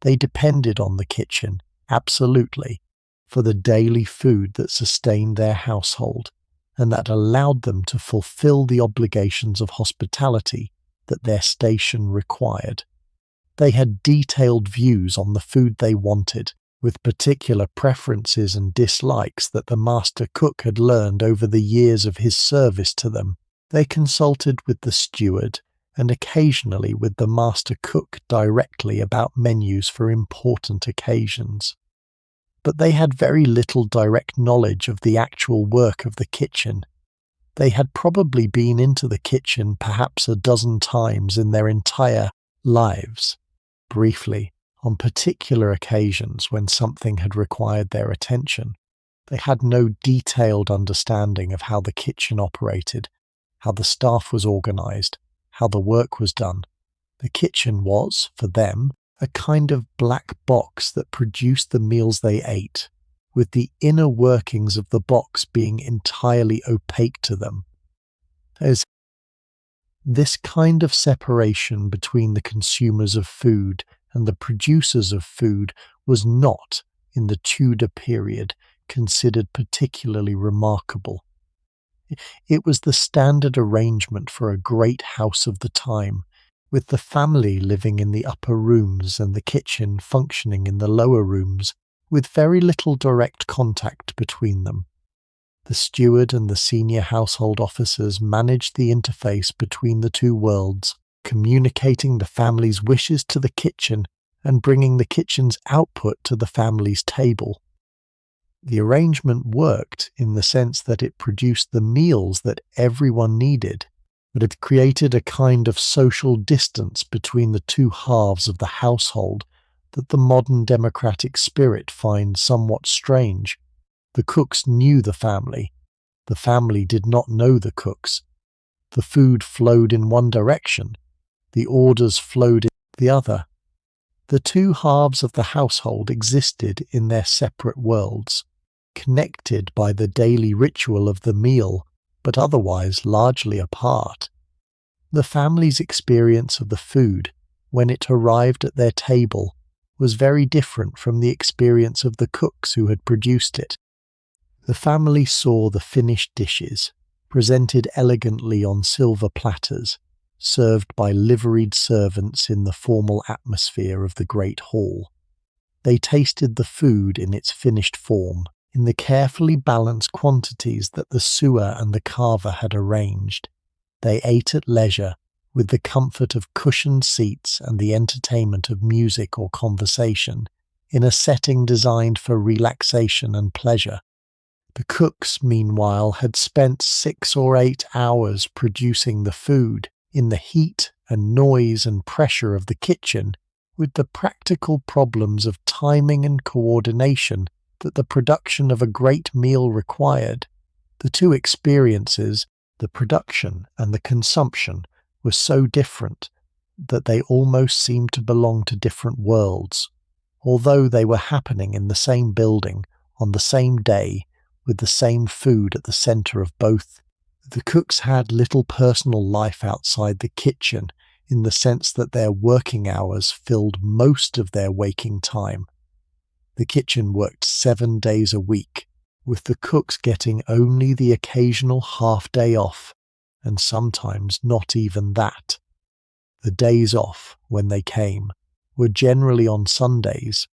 They depended on the kitchen, absolutely, for the daily food that sustained their household, and that allowed them to fulfill the obligations of hospitality that their station required. They had detailed views on the food they wanted, with particular preferences and dislikes that the master cook had learned over the years of his service to them. They consulted with the steward, and occasionally with the master cook directly about menus for important occasions. But they had very little direct knowledge of the actual work of the kitchen. They had probably been into the kitchen perhaps a dozen times in their entire lives, briefly, on particular occasions when something had required their attention. They had no detailed understanding of how the kitchen operated, how the staff was organised, how the work was done. The kitchen was, for them, a kind of black box that produced the meals they ate, with the inner workings of the box being entirely opaque to them. As this kind of separation between the consumers of food and the producers of food was not, in the Tudor period, considered particularly remarkable. It was the standard arrangement for a great house of the time, with the family living in the upper rooms and the kitchen functioning in the lower rooms, with very little direct contact between them. The steward and the senior household officers managed the interface between the two worlds, communicating the family's wishes to the kitchen and bringing the kitchen's output to the family's table. The arrangement worked in the sense that it produced the meals that everyone needed, but it created a kind of social distance between the two halves of the household that the modern democratic spirit finds somewhat strange. The cooks knew the family did not know the cooks. The food flowed in one direction, the orders flowed in the other. The two halves of the household existed in their separate worlds, connected by the daily ritual of the meal, but otherwise largely apart. The family's experience of the food, when it arrived at their table, was very different from the experience of the cooks who had produced it. The family saw the finished dishes, presented elegantly on silver platters, served by liveried servants in the formal atmosphere of the great hall. They tasted the food in its finished form, in the carefully balanced quantities that the sewer and the carver had arranged. They ate at leisure, with the comfort of cushioned seats and the entertainment of music or conversation, in a setting designed for relaxation and pleasure. The cooks, meanwhile, had spent 6 or 8 hours producing the food, in the heat and noise and pressure of the kitchen, with the practical problems of timing and coordination that the production of a great meal required. The two experiences, the production and the consumption, were so different. that they almost seemed to belong to different worlds, although they were happening in the same building, on the same day, with the same food at the centre of both. The cooks had little personal life outside the kitchen, in the sense that their working hours filled most of their waking time. The kitchen worked 7 days a week, with the cooks getting only the occasional half-day off, and sometimes not even that. The days off, when they came, were generally on Sundays,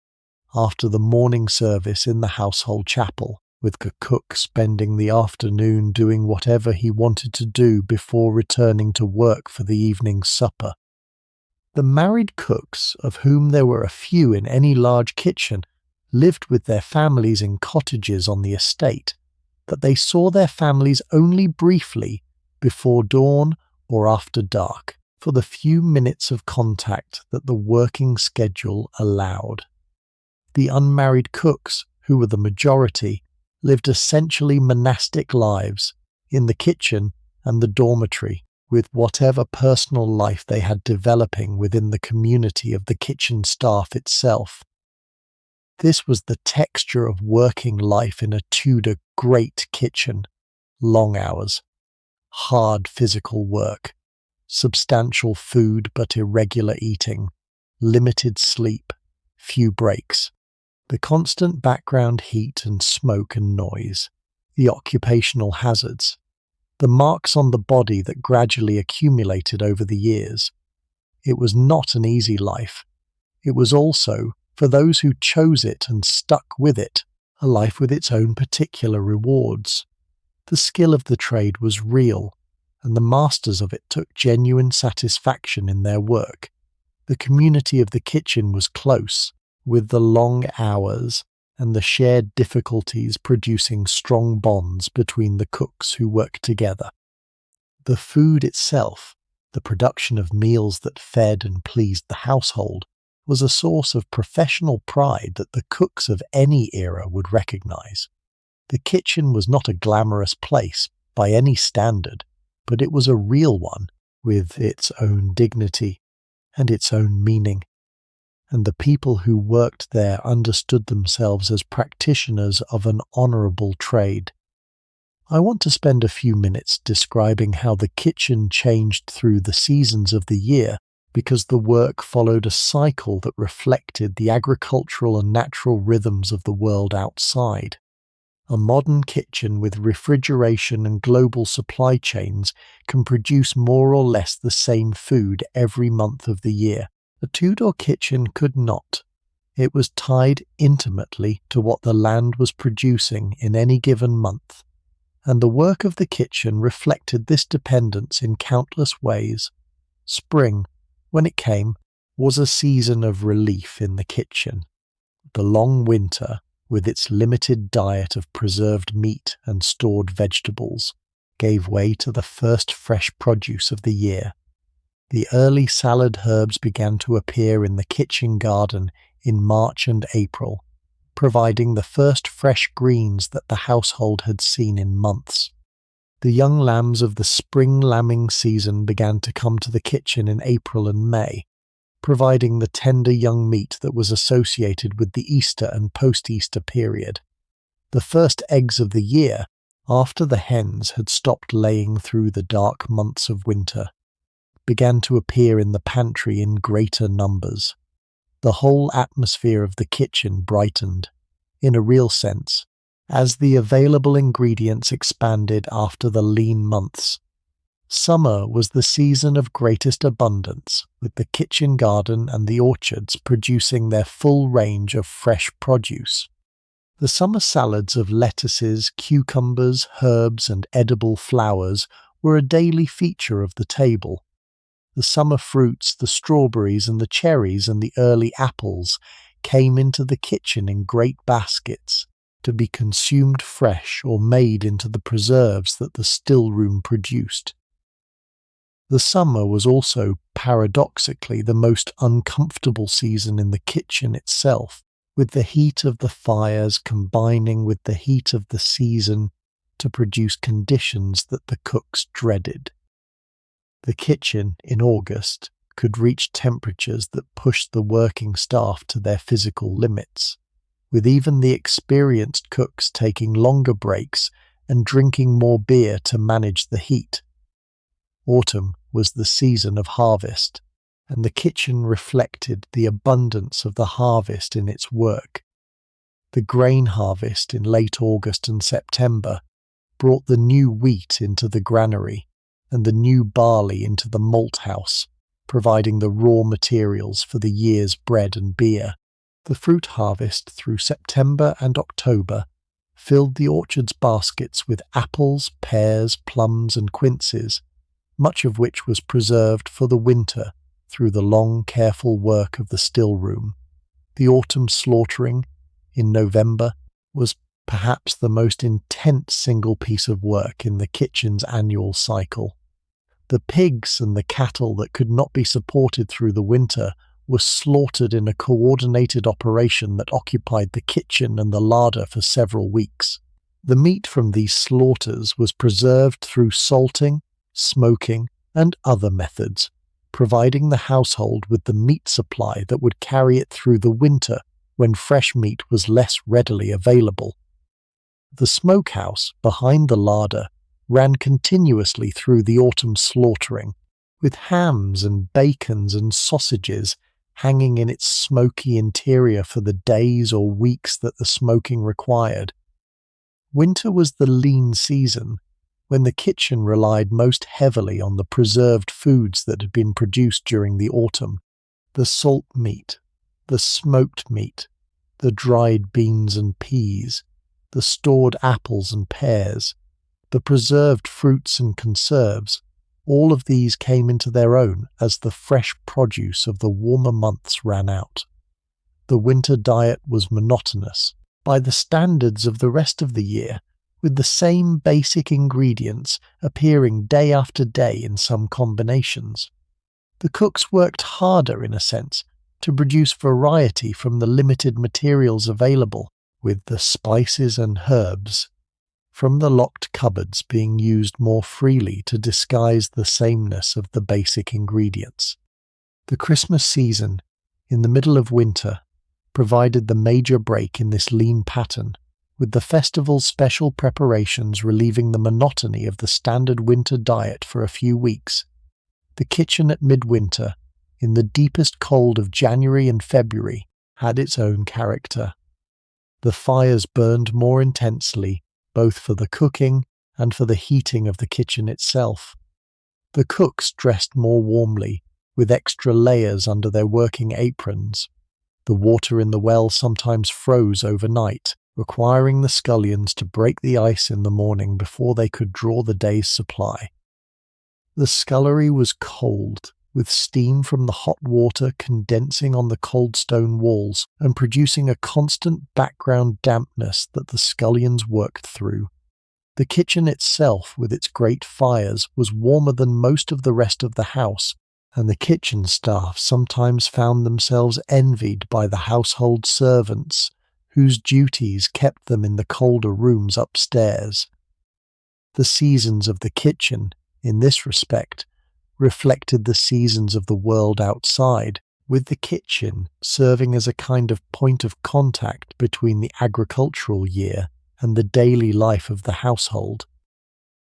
after the morning service in the household chapel, with the cook spending the afternoon doing whatever he wanted to do before returning to work for the evening supper. The married cooks, of whom there were a few in any large kitchen, lived with their families in cottages on the estate, but they saw their families only briefly before dawn or after dark, for the few minutes of contact that the working schedule allowed. The unmarried cooks, who were the majority, lived essentially monastic lives in the kitchen and the dormitory, with whatever personal life they had developing within the community of the kitchen staff itself. This was the texture of working life in a Tudor great kitchen: long hours, hard physical work, substantial food but irregular eating, limited sleep, few breaks, the constant background heat and smoke and noise, the occupational hazards, the marks on the body that gradually accumulated over the years. It was not an easy life. It was also, for those who chose it and stuck with it, a life with its own particular rewards. The skill of the trade was real, and the masters of it took genuine satisfaction in their work. The community of the kitchen was close, with the long hours and the shared difficulties producing strong bonds between the cooks who worked together. The food itself, the production of meals that fed and pleased the household, was a source of professional pride that the cooks of any era would recognize. The kitchen was not a glamorous place by any standard, but it was a real one with its own dignity and its own meaning. And the people who worked there understood themselves as practitioners of an honourable trade. I want to spend a few minutes describing how the kitchen changed through the seasons of the year, because the work followed a cycle that reflected the agricultural and natural rhythms of the world outside. A modern kitchen with refrigeration and global supply chains can produce more or less the same food every month of the year. A Tudor kitchen could not. It was tied intimately to what the land was producing in any given month, and the work of the kitchen reflected this dependence in countless ways. Spring, when it came, was a season of relief in the kitchen. The long winter, with its limited diet of preserved meat and stored vegetables, gave way to the first fresh produce of the year. The early salad herbs began to appear in the kitchen garden in March and April, providing the first fresh greens that the household had seen in months. The young lambs of the spring lambing season began to come to the kitchen in April and May, providing the tender young meat that was associated with the Easter and post-Easter period. The first eggs of the year, after the hens had stopped laying through the dark months of winter, began to appear in the pantry in greater numbers. The whole atmosphere of the kitchen brightened, in a real sense, as the available ingredients expanded after the lean months. Summer was the season of greatest abundance, with the kitchen garden and the orchards producing their full range of fresh produce. The summer salads of lettuces, cucumbers, herbs, and edible flowers were a daily feature of the table. The summer fruits, the strawberries and the cherries and the early apples, came into the kitchen in great baskets, to be consumed fresh or made into the preserves that the still room produced. The summer was also, paradoxically, the most uncomfortable season in the kitchen itself, with the heat of the fires combining with the heat of the season to produce conditions that the cooks dreaded. The kitchen, in August, could reach temperatures that pushed the working staff to their physical limits, with even the experienced cooks taking longer breaks and drinking more beer to manage the heat. Autumn was the season of harvest, and the kitchen reflected the abundance of the harvest in its work. The grain harvest in late August and September brought the new wheat into the granary and the new barley into the malt house, providing the raw materials for the year's bread and beer. The fruit harvest through September and October filled the orchard's baskets with apples, pears, plums and quinces, much of which was preserved for the winter through the long, careful work of the still room. The autumn slaughtering, in November, was perhaps the most intense single piece of work in the kitchen's annual cycle. The pigs and the cattle that could not be supported through the winter were slaughtered in a coordinated operation that occupied the kitchen and the larder for several weeks. The meat from these slaughters was preserved through salting, smoking, and other methods, providing the household with the meat supply that would carry it through the winter when fresh meat was less readily available. The smokehouse behind the larder ran continuously through the autumn slaughtering, with hams and bacons and sausages hanging in its smoky interior for the days or weeks that the smoking required. Winter was the lean season, when the kitchen relied most heavily on the preserved foods that had been produced during the autumn: the salt meat, the smoked meat, the dried beans and peas, the stored apples and pears, the preserved fruits and conserves. All of these came into their own as the fresh produce of the warmer months ran out. The winter diet was monotonous by the standards of the rest of the year, with the same basic ingredients appearing day after day in some combinations. The cooks worked harder, in a sense, to produce variety from the limited materials available, with the spices and herbs from the locked cupboards being used more freely to disguise the sameness of the basic ingredients. The Christmas season, in the middle of winter, provided the major break in this lean pattern, with the festival's special preparations relieving the monotony of the standard winter diet for a few weeks. The kitchen at midwinter, in the deepest cold of January and February, had its own character. The fires burned more intensely, both for the cooking and for the heating of the kitchen itself. The cooks dressed more warmly, with extra layers under their working aprons. The water in the well sometimes froze overnight, requiring the scullions to break the ice in the morning before they could draw the day's supply. The scullery was cold, with steam from the hot water condensing on the cold stone walls and producing a constant background dampness that the scullions worked through. The kitchen itself, with its great fires, was warmer than most of the rest of the house, and the kitchen staff sometimes found themselves envied by the household servants, whose duties kept them in the colder rooms upstairs. The seasons of the kitchen, in this respect, reflected the seasons of the world outside, with the kitchen serving as a kind of point of contact between the agricultural year and the daily life of the household.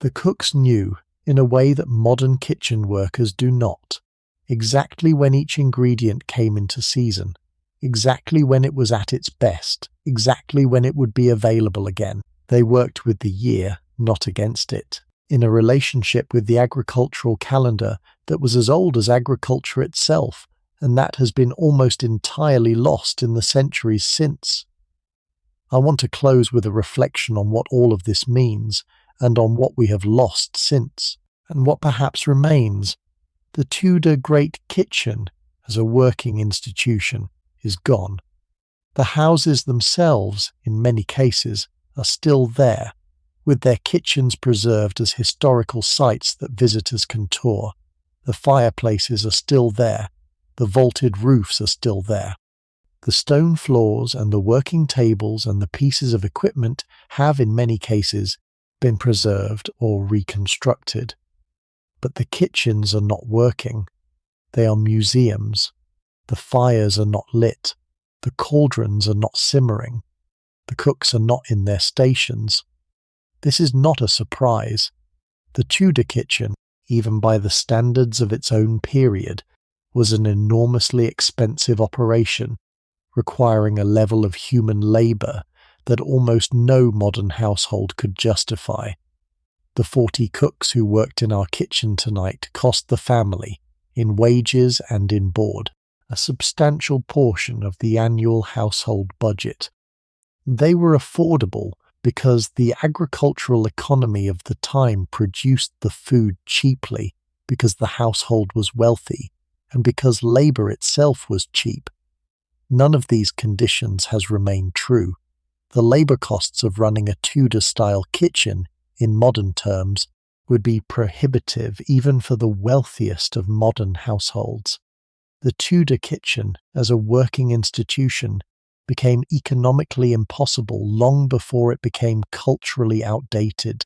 The cooks knew, in a way that modern kitchen workers do not, exactly when each ingredient came into season, exactly when it was at its best, exactly when it would be available again. They worked with the year, not against it, in a relationship with the agricultural calendar that was as old as agriculture itself, and that has been almost entirely lost in the centuries since. I want to close with a reflection on what all of this means, and on what we have lost since, and what perhaps remains. The Tudor Great Kitchen, as a working institution, is gone. The houses themselves, in many cases, are still there, with their kitchens preserved as historical sites that visitors can tour. The fireplaces are still there, the vaulted roofs are still there. The stone floors and the working tables and the pieces of equipment have, in many cases, been preserved or reconstructed. But the kitchens are not working. They are museums. The fires are not lit. The cauldrons are not simmering. The cooks are not in their stations. This is not a surprise. The Tudor kitchen, even by the standards of its own period, was an enormously expensive operation, requiring a level of human labour that almost no modern household could justify. The 40 cooks who worked in our kitchen tonight cost the family, in wages and in board, a substantial portion of the annual household budget. They were affordable because the agricultural economy of the time produced the food cheaply, because the household was wealthy, and because labour itself was cheap. None of these conditions has remained true. The labour costs of running a Tudor-style kitchen, in modern terms, would be prohibitive even for the wealthiest of modern households. The Tudor kitchen, as a working institution, became economically impossible long before it became culturally outdated.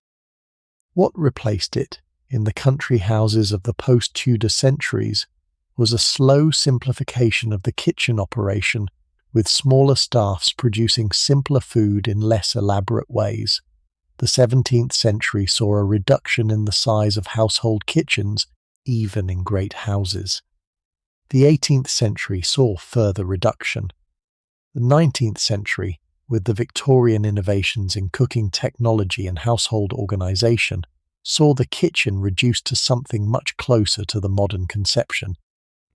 What replaced it, in the country houses of the post-Tudor centuries, was a slow simplification of the kitchen operation, with smaller staffs producing simpler food in less elaborate ways. The 17th century saw a reduction in the size of household kitchens, even in great houses. The 18th century saw further reduction. The 19th century, with the Victorian innovations in cooking technology and household organisation, saw the kitchen reduced to something much closer to the modern conception,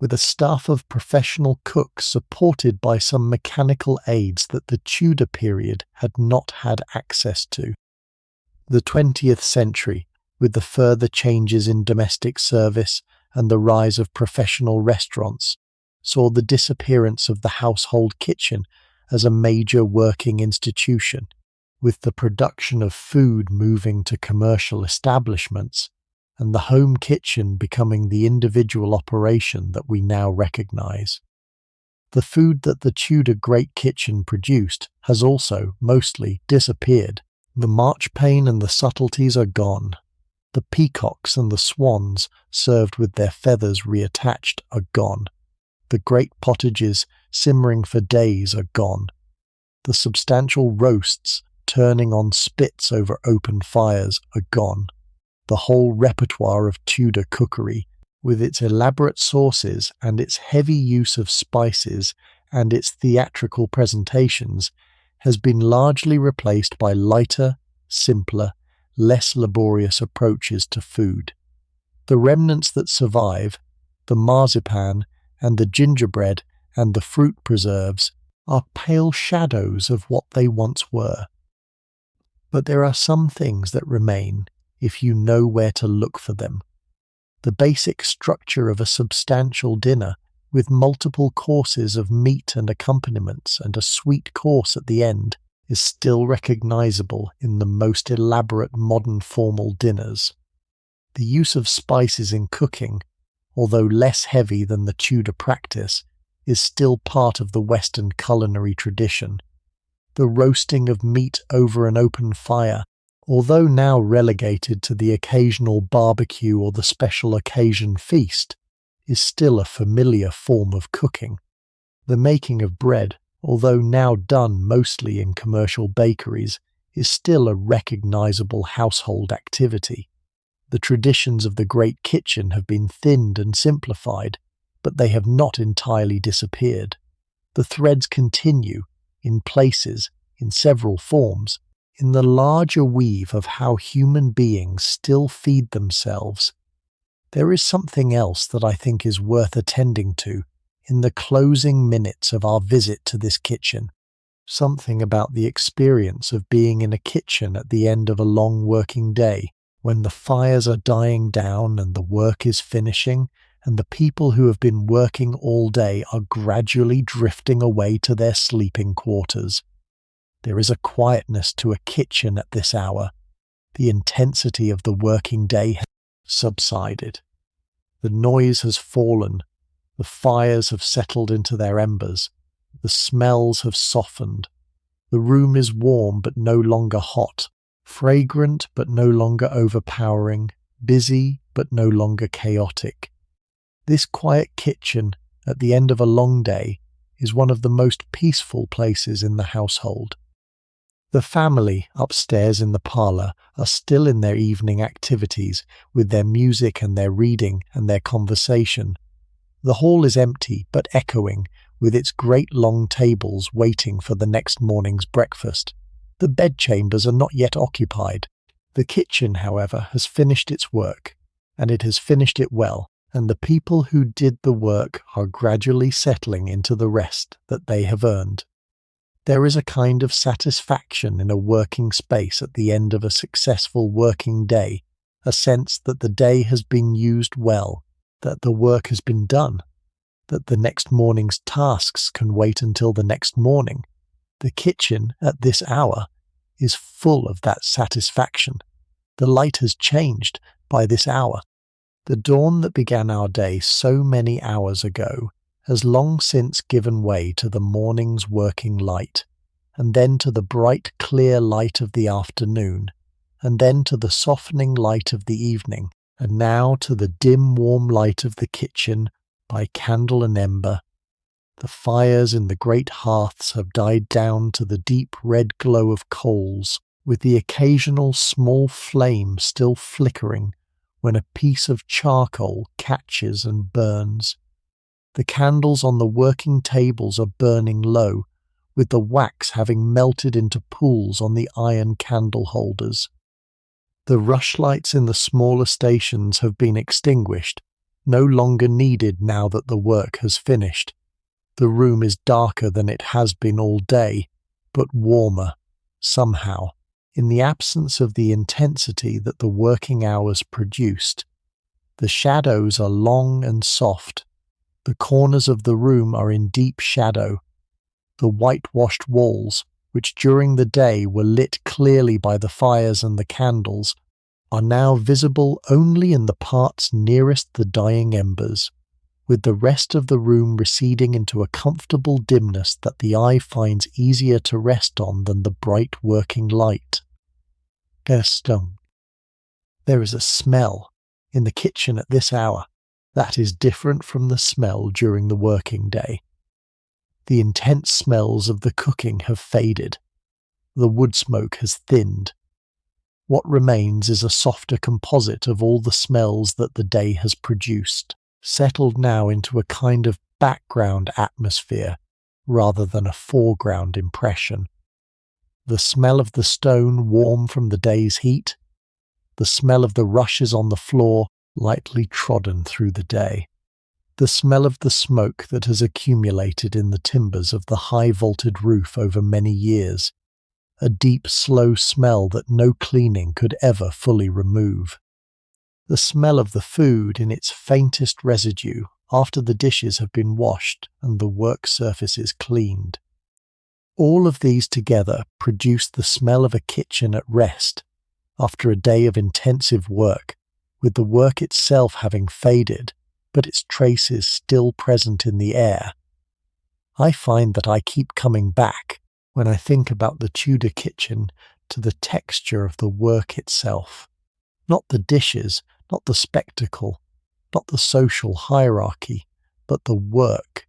with a staff of professional cooks supported by some mechanical aids that the Tudor period had not had access to. The 20th century, with the further changes in domestic service and the rise of professional restaurants, saw the disappearance of the household kitchen as a major working institution, with the production of food moving to commercial establishments, and the home kitchen becoming the individual operation that we now recognise. The food that the Tudor Great Kitchen produced has also, mostly, disappeared. The marchpane and the subtleties are gone. The peacocks and the swans, served with their feathers reattached, are gone. The great potages, simmering for days, are gone. The substantial roasts, turning on spits over open fires, are gone. The whole repertoire of Tudor cookery, with its elaborate sauces and its heavy use of spices and its theatrical presentations, has been largely replaced by lighter, simpler, less laborious approaches to food. The remnants that survive, the marzipan and the gingerbread and the fruit preserves, are pale shadows of what they once were. But there are some things that remain if you know where to look for them. The basic structure of a substantial dinner, with multiple courses of meat and accompaniments and a sweet course at the end, is still recognizable in the most elaborate modern formal dinners. The use of spices in cooking, although less heavy than the Tudor practice, is still part of the Western culinary tradition. The roasting of meat over an open fire, although now relegated to the occasional barbecue or the special occasion feast, is still a familiar form of cooking. The making of bread, although now done mostly in commercial bakeries, is still a recognizable household activity. The traditions of the Great Kitchen have been thinned and simplified, but they have not entirely disappeared. The threads continue, in places, in several forms, in the larger weave of how human beings still feed themselves. There is something else that I think is worth attending to in the closing minutes of our visit to this kitchen. Something about the experience of being in a kitchen at the end of a long working day, when the fires are dying down and the work is finishing, and the people who have been working all day are gradually drifting away to their sleeping quarters. There is a quietness to a kitchen at this hour. The intensity of the working day has subsided. The noise has fallen. The fires have settled into their embers. The smells have softened. The room is warm but no longer hot, fragrant but no longer overpowering, busy but no longer chaotic. This quiet kitchen at the end of a long day is one of the most peaceful places in the household. The family upstairs in the parlour are still in their evening activities with their music and their reading and their conversation. The hall is empty but echoing with its great long tables waiting for the next morning's breakfast. The bedchambers are not yet occupied. The kitchen, however, has finished its work, and it has finished it well, and the people who did the work are gradually settling into the rest that they have earned. There is a kind of satisfaction in a working space at the end of a successful working day, a sense that the day has been used well, that the work has been done, that the next morning's tasks can wait until the next morning. The kitchen at this hour is full of that satisfaction. The light has changed by this hour. The dawn that began our day so many hours ago has long since given way to the morning's working light, and then to the bright clear light of the afternoon, and then to the softening light of the evening, and now to the dim warm light of the kitchen by candle and ember. The fires in the great hearths have died down to the deep red glow of coals, with the occasional small flame still flickering when a piece of charcoal catches and burns. The candles on the working tables are burning low, with the wax having melted into pools on the iron candle holders. The rushlights in the smaller stations have been extinguished, no longer needed now that the work has finished. The room is darker than it has been all day, but warmer, somehow, in the absence of the intensity that the working hours produced. The shadows are long and soft. The corners of the room are in deep shadow. The whitewashed walls, which during the day were lit clearly by the fires and the candles, are now visible only in the parts nearest the dying embers, with the rest of the room receding into a comfortable dimness that the eye finds easier to rest on than the bright working light. Gaston. There is a smell in the kitchen at this hour that is different from the smell during the working day. The intense smells of the cooking have faded. The wood smoke has thinned. What remains is a softer composite of all the smells that the day has produced, settled now into a kind of background atmosphere rather than a foreground impression. The smell of the stone warm from the day's heat, the smell of the rushes on the floor lightly trodden through the day, the smell of the smoke that has accumulated in the timbers of the high-vaulted roof over many years, a deep, slow smell that no cleaning could ever fully remove. The smell of the food in its faintest residue after the dishes have been washed and the work surfaces cleaned. All of these together produce the smell of a kitchen at rest after a day of intensive work, with the work itself having faded, but its traces still present in the air. I find that I keep coming back, when I think about the Tudor kitchen, to the texture of the work itself. Not the dishes, not the spectacle, not the social hierarchy, but the work,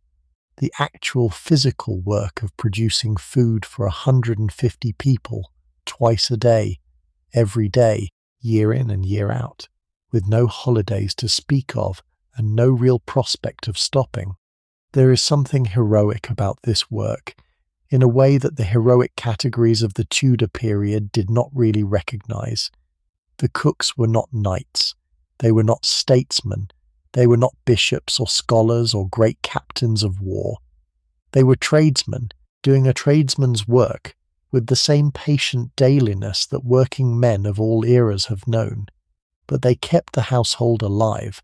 the actual physical work of producing food for 150 people, twice a day, every day, year in and year out, with no holidays to speak of and no real prospect of stopping. There is something heroic about this work, in a way that the heroic categories of the Tudor period did not really recognise. The cooks were not knights, they were not statesmen, they were not bishops or scholars or great captains of war. They were tradesmen, doing a tradesman's work, with the same patient dailiness that working men of all eras have known. But they kept the household alive.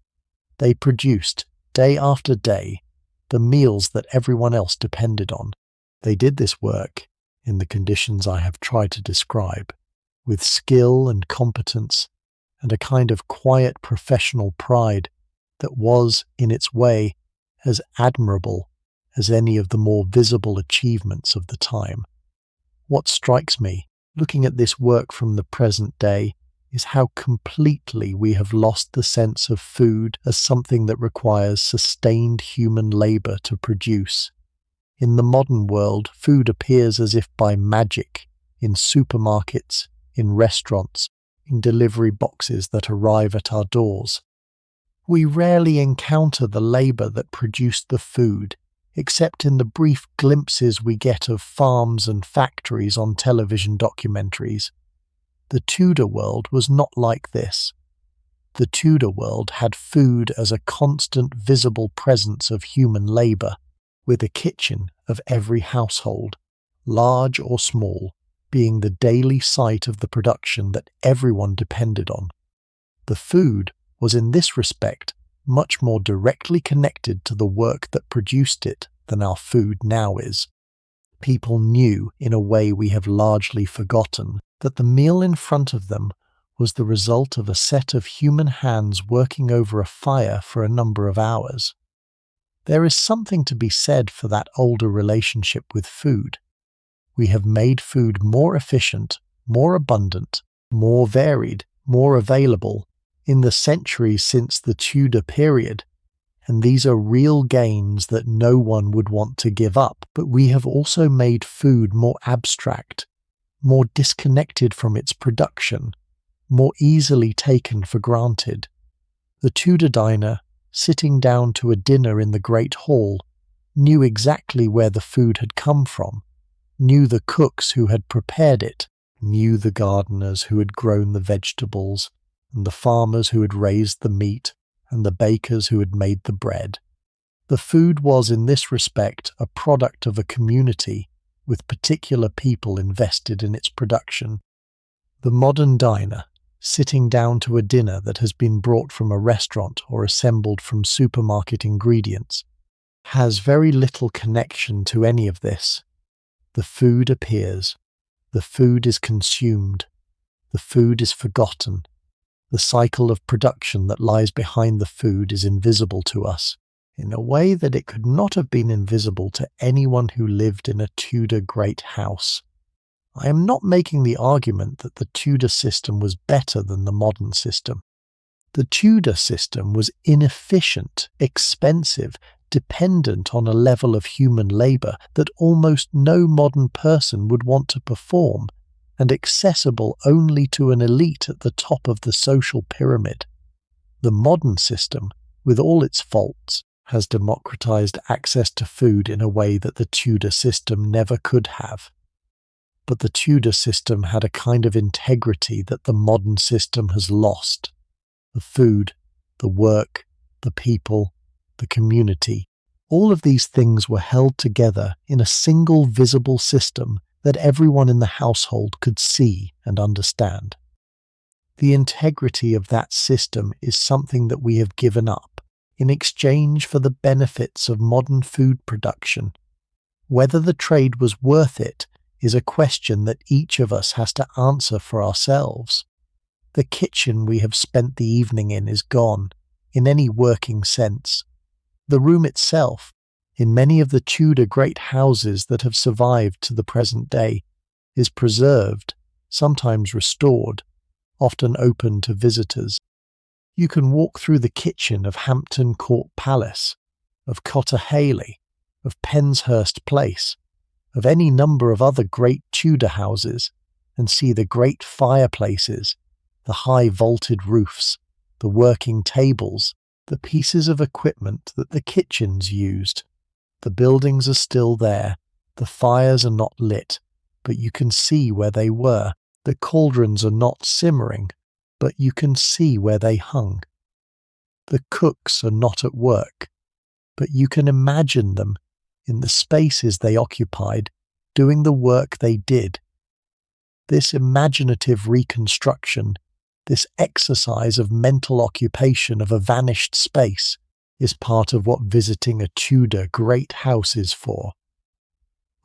They produced, day after day, the meals that everyone else depended on. They did this work, in the conditions I have tried to describe, with skill and competence, and a kind of quiet professional pride that was, in its way, as admirable as any of the more visible achievements of the time. What strikes me, looking at this work from the present day, is how completely we have lost the sense of food as something that requires sustained human labor to produce. In the modern world, food appears as if by magic, in supermarkets, in restaurants, in delivery boxes that arrive at our doors. We rarely encounter the labor that produced the food, except in the brief glimpses we get of farms and factories on television documentaries. The Tudor world was not like this. The Tudor world had food as a constant visible presence of human labor, with a kitchen of every household, large or small, being the daily site of the production that everyone depended on. The food was in this respect much more directly connected to the work that produced it than our food now is. People knew, in a way we have largely forgotten, that the meal in front of them was the result of a set of human hands working over a fire for a number of hours. There is something to be said for that older relationship with food. We have made food more efficient, more abundant, more varied, more available in the centuries since the Tudor period, and these are real gains that no one would want to give up. But we have also made food more abstract, more disconnected from its production, more easily taken for granted. The Tudor diner, sitting down to a dinner in the Great Hall, knew exactly where the food had come from, knew the cooks who had prepared it, knew the gardeners who had grown the vegetables, and the farmers who had raised the meat, and the bakers who had made the bread. The food was, in this respect, a product of a community, with particular people invested in its production. The modern diner, sitting down to a dinner that has been brought from a restaurant or assembled from supermarket ingredients, has very little connection to any of this. The food appears. The food is consumed. The food is forgotten. The cycle of production that lies behind the food is invisible to us, in a way that it could not have been invisible to anyone who lived in a Tudor great house. I am not making the argument that the Tudor system was better than the modern system. The Tudor system was inefficient, expensive, dependent on a level of human labour that almost no modern person would want to perform, and accessible only to an elite at the top of the social pyramid. The modern system, with all its faults, has democratized access to food in a way that the Tudor system never could have. But the Tudor system had a kind of integrity that the modern system has lost. The food, the work, the people, the community, all of these things were held together in a single visible system that everyone in the household could see and understand. The integrity of that system is something that we have given up in exchange for the benefits of modern food production. Whether the trade was worth it is a question that each of us has to answer for ourselves. The kitchen we have spent the evening in is gone, in any working sense. The room itself, in many of the Tudor great houses that have survived to the present day, is preserved, sometimes restored, often open to visitors. You can walk through the kitchen of Hampton Court Palace, of Cotter Haley, of Penshurst Place, of any number of other great Tudor houses, and see the great fireplaces, the high vaulted roofs, the working tables, the pieces of equipment that the kitchens used. The buildings are still there, the fires are not lit, but you can see where they were. The cauldrons are not simmering, but you can see where they hung. The cooks are not at work, but you can imagine them in the spaces they occupied, doing the work they did. This imaginative reconstruction, this exercise of mental occupation of a vanished space, is part of what visiting a Tudor great house is for.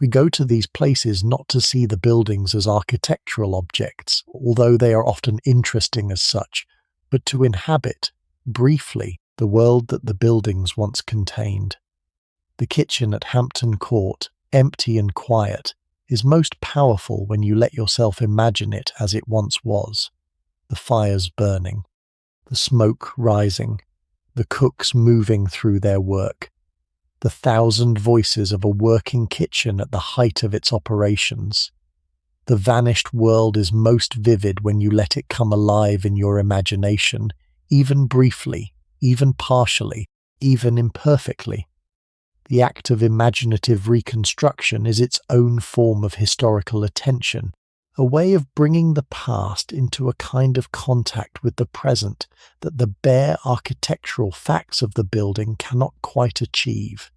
We go to these places not to see the buildings as architectural objects, although they are often interesting as such, but to inhabit, briefly, the world that the buildings once contained. The kitchen at Hampton Court, empty and quiet, is most powerful when you let yourself imagine it as it once was. the fires burning, the smoke rising, the cooks moving through their work, the thousand voices of a working kitchen at the height of its operations. The vanished world is most vivid when you let it come alive in your imagination, even briefly, even partially, even imperfectly. The act of imaginative reconstruction is its own form of historical attention, a way of bringing the past into a kind of contact with the present that the bare architectural facts of the building cannot quite achieve.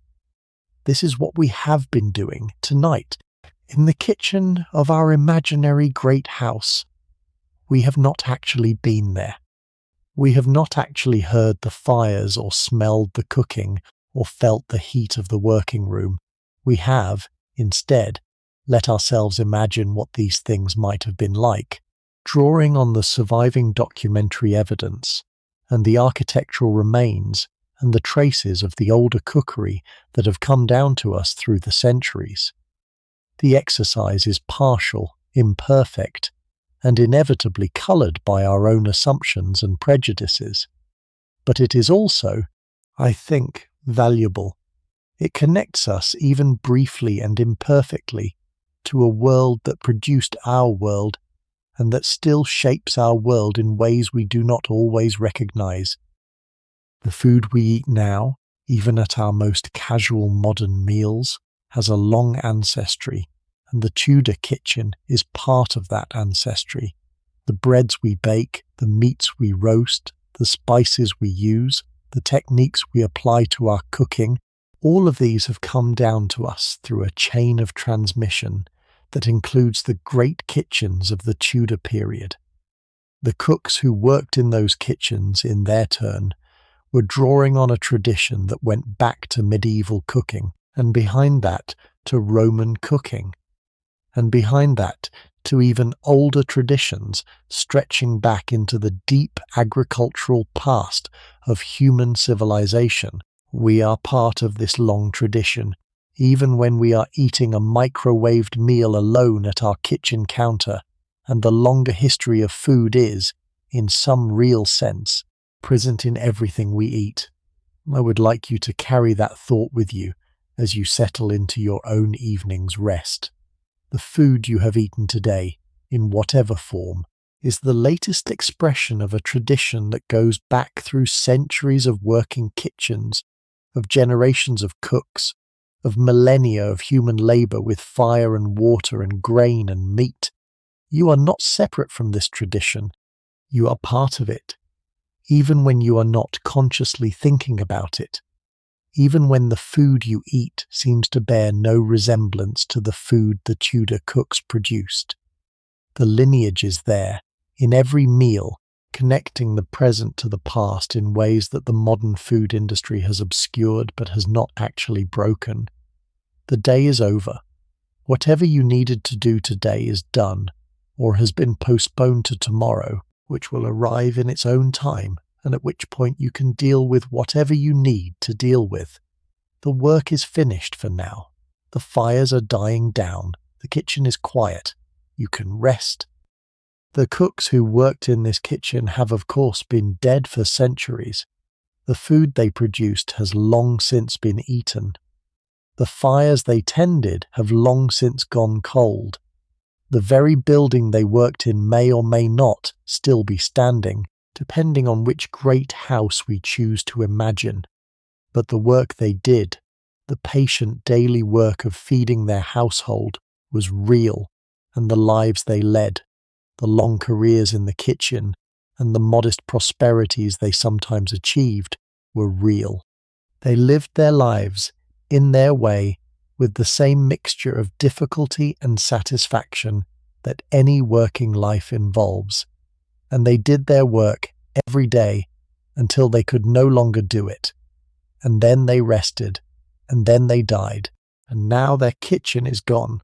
This is what we have been doing tonight in the kitchen of our imaginary great house. We have not actually been there. We have not actually heard the fires or smelled the cooking or felt the heat of the working room. We have, instead, let ourselves imagine what these things might have been like, drawing on the surviving documentary evidence and the architectural remains and the traces of the older cookery that have come down to us through the centuries. The exercise is partial, imperfect, and inevitably coloured by our own assumptions and prejudices. But it is also, I think, valuable. It connects us, even briefly and imperfectly, to a world that produced our world and that still shapes our world in ways we do not always recognise. The food we eat now, even at our most casual modern meals, has a long ancestry, and the Tudor kitchen is part of that ancestry. The breads we bake, the meats we roast, the spices we use, the techniques we apply to our cooking, all of these have come down to us through a chain of transmission that includes the great kitchens of the Tudor period. The cooks who worked in those kitchens, in their turn, were drawing on a tradition that went back to medieval cooking, and behind that to Roman cooking, and behind that to even older traditions stretching back into the deep agricultural past of human civilization. We are part of this long tradition, even when we are eating a microwaved meal alone at our kitchen counter, and the longer history of food is, in some real sense, present in everything we eat. I would like you to carry that thought with you as you settle into your own evening's rest. The food you have eaten today, in whatever form, is the latest expression of a tradition that goes back through centuries of working kitchens, of generations of cooks, of millennia of human labour with fire and water and grain and meat. You are not separate from this tradition. You are part of it, even when you are not consciously thinking about it. Even when the food you eat seems to bear no resemblance to the food the Tudor cooks produced. The lineage is there, in every meal, connecting the present to the past in ways that the modern food industry has obscured but has not actually broken. The day is over. Whatever you needed to do today is done, or has been postponed to tomorrow, which will arrive in its own time, and at which point you can deal with whatever you need to deal with. The work is finished for now. The fires are dying down. The kitchen is quiet. You can rest. The cooks who worked in this kitchen have of course been dead for centuries. The food they produced has long since been eaten. The fires they tended have long since gone cold. The very building they worked in may or may not still be standing, depending on which great house we choose to imagine. But the work they did, the patient daily work of feeding their household, was real, and the lives they led, the long careers in the kitchen, and the modest prosperities they sometimes achieved, were real. They lived their lives, in their way, with the same mixture of difficulty and satisfaction that any working life involves. And they did their work every day until they could no longer do it. And then they rested, and then they died, and now their kitchen is gone.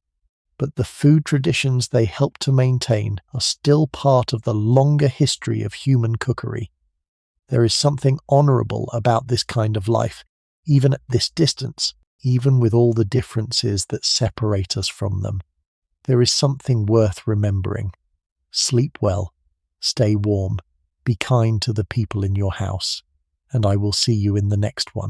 But the food traditions they helped to maintain are still part of the longer history of human cookery. There is something honourable about this kind of life, even at this distance, even with all the differences that separate us from them. There is something worth remembering. Sleep well. Stay warm, be kind to the people in your house, and I will see you in the next one.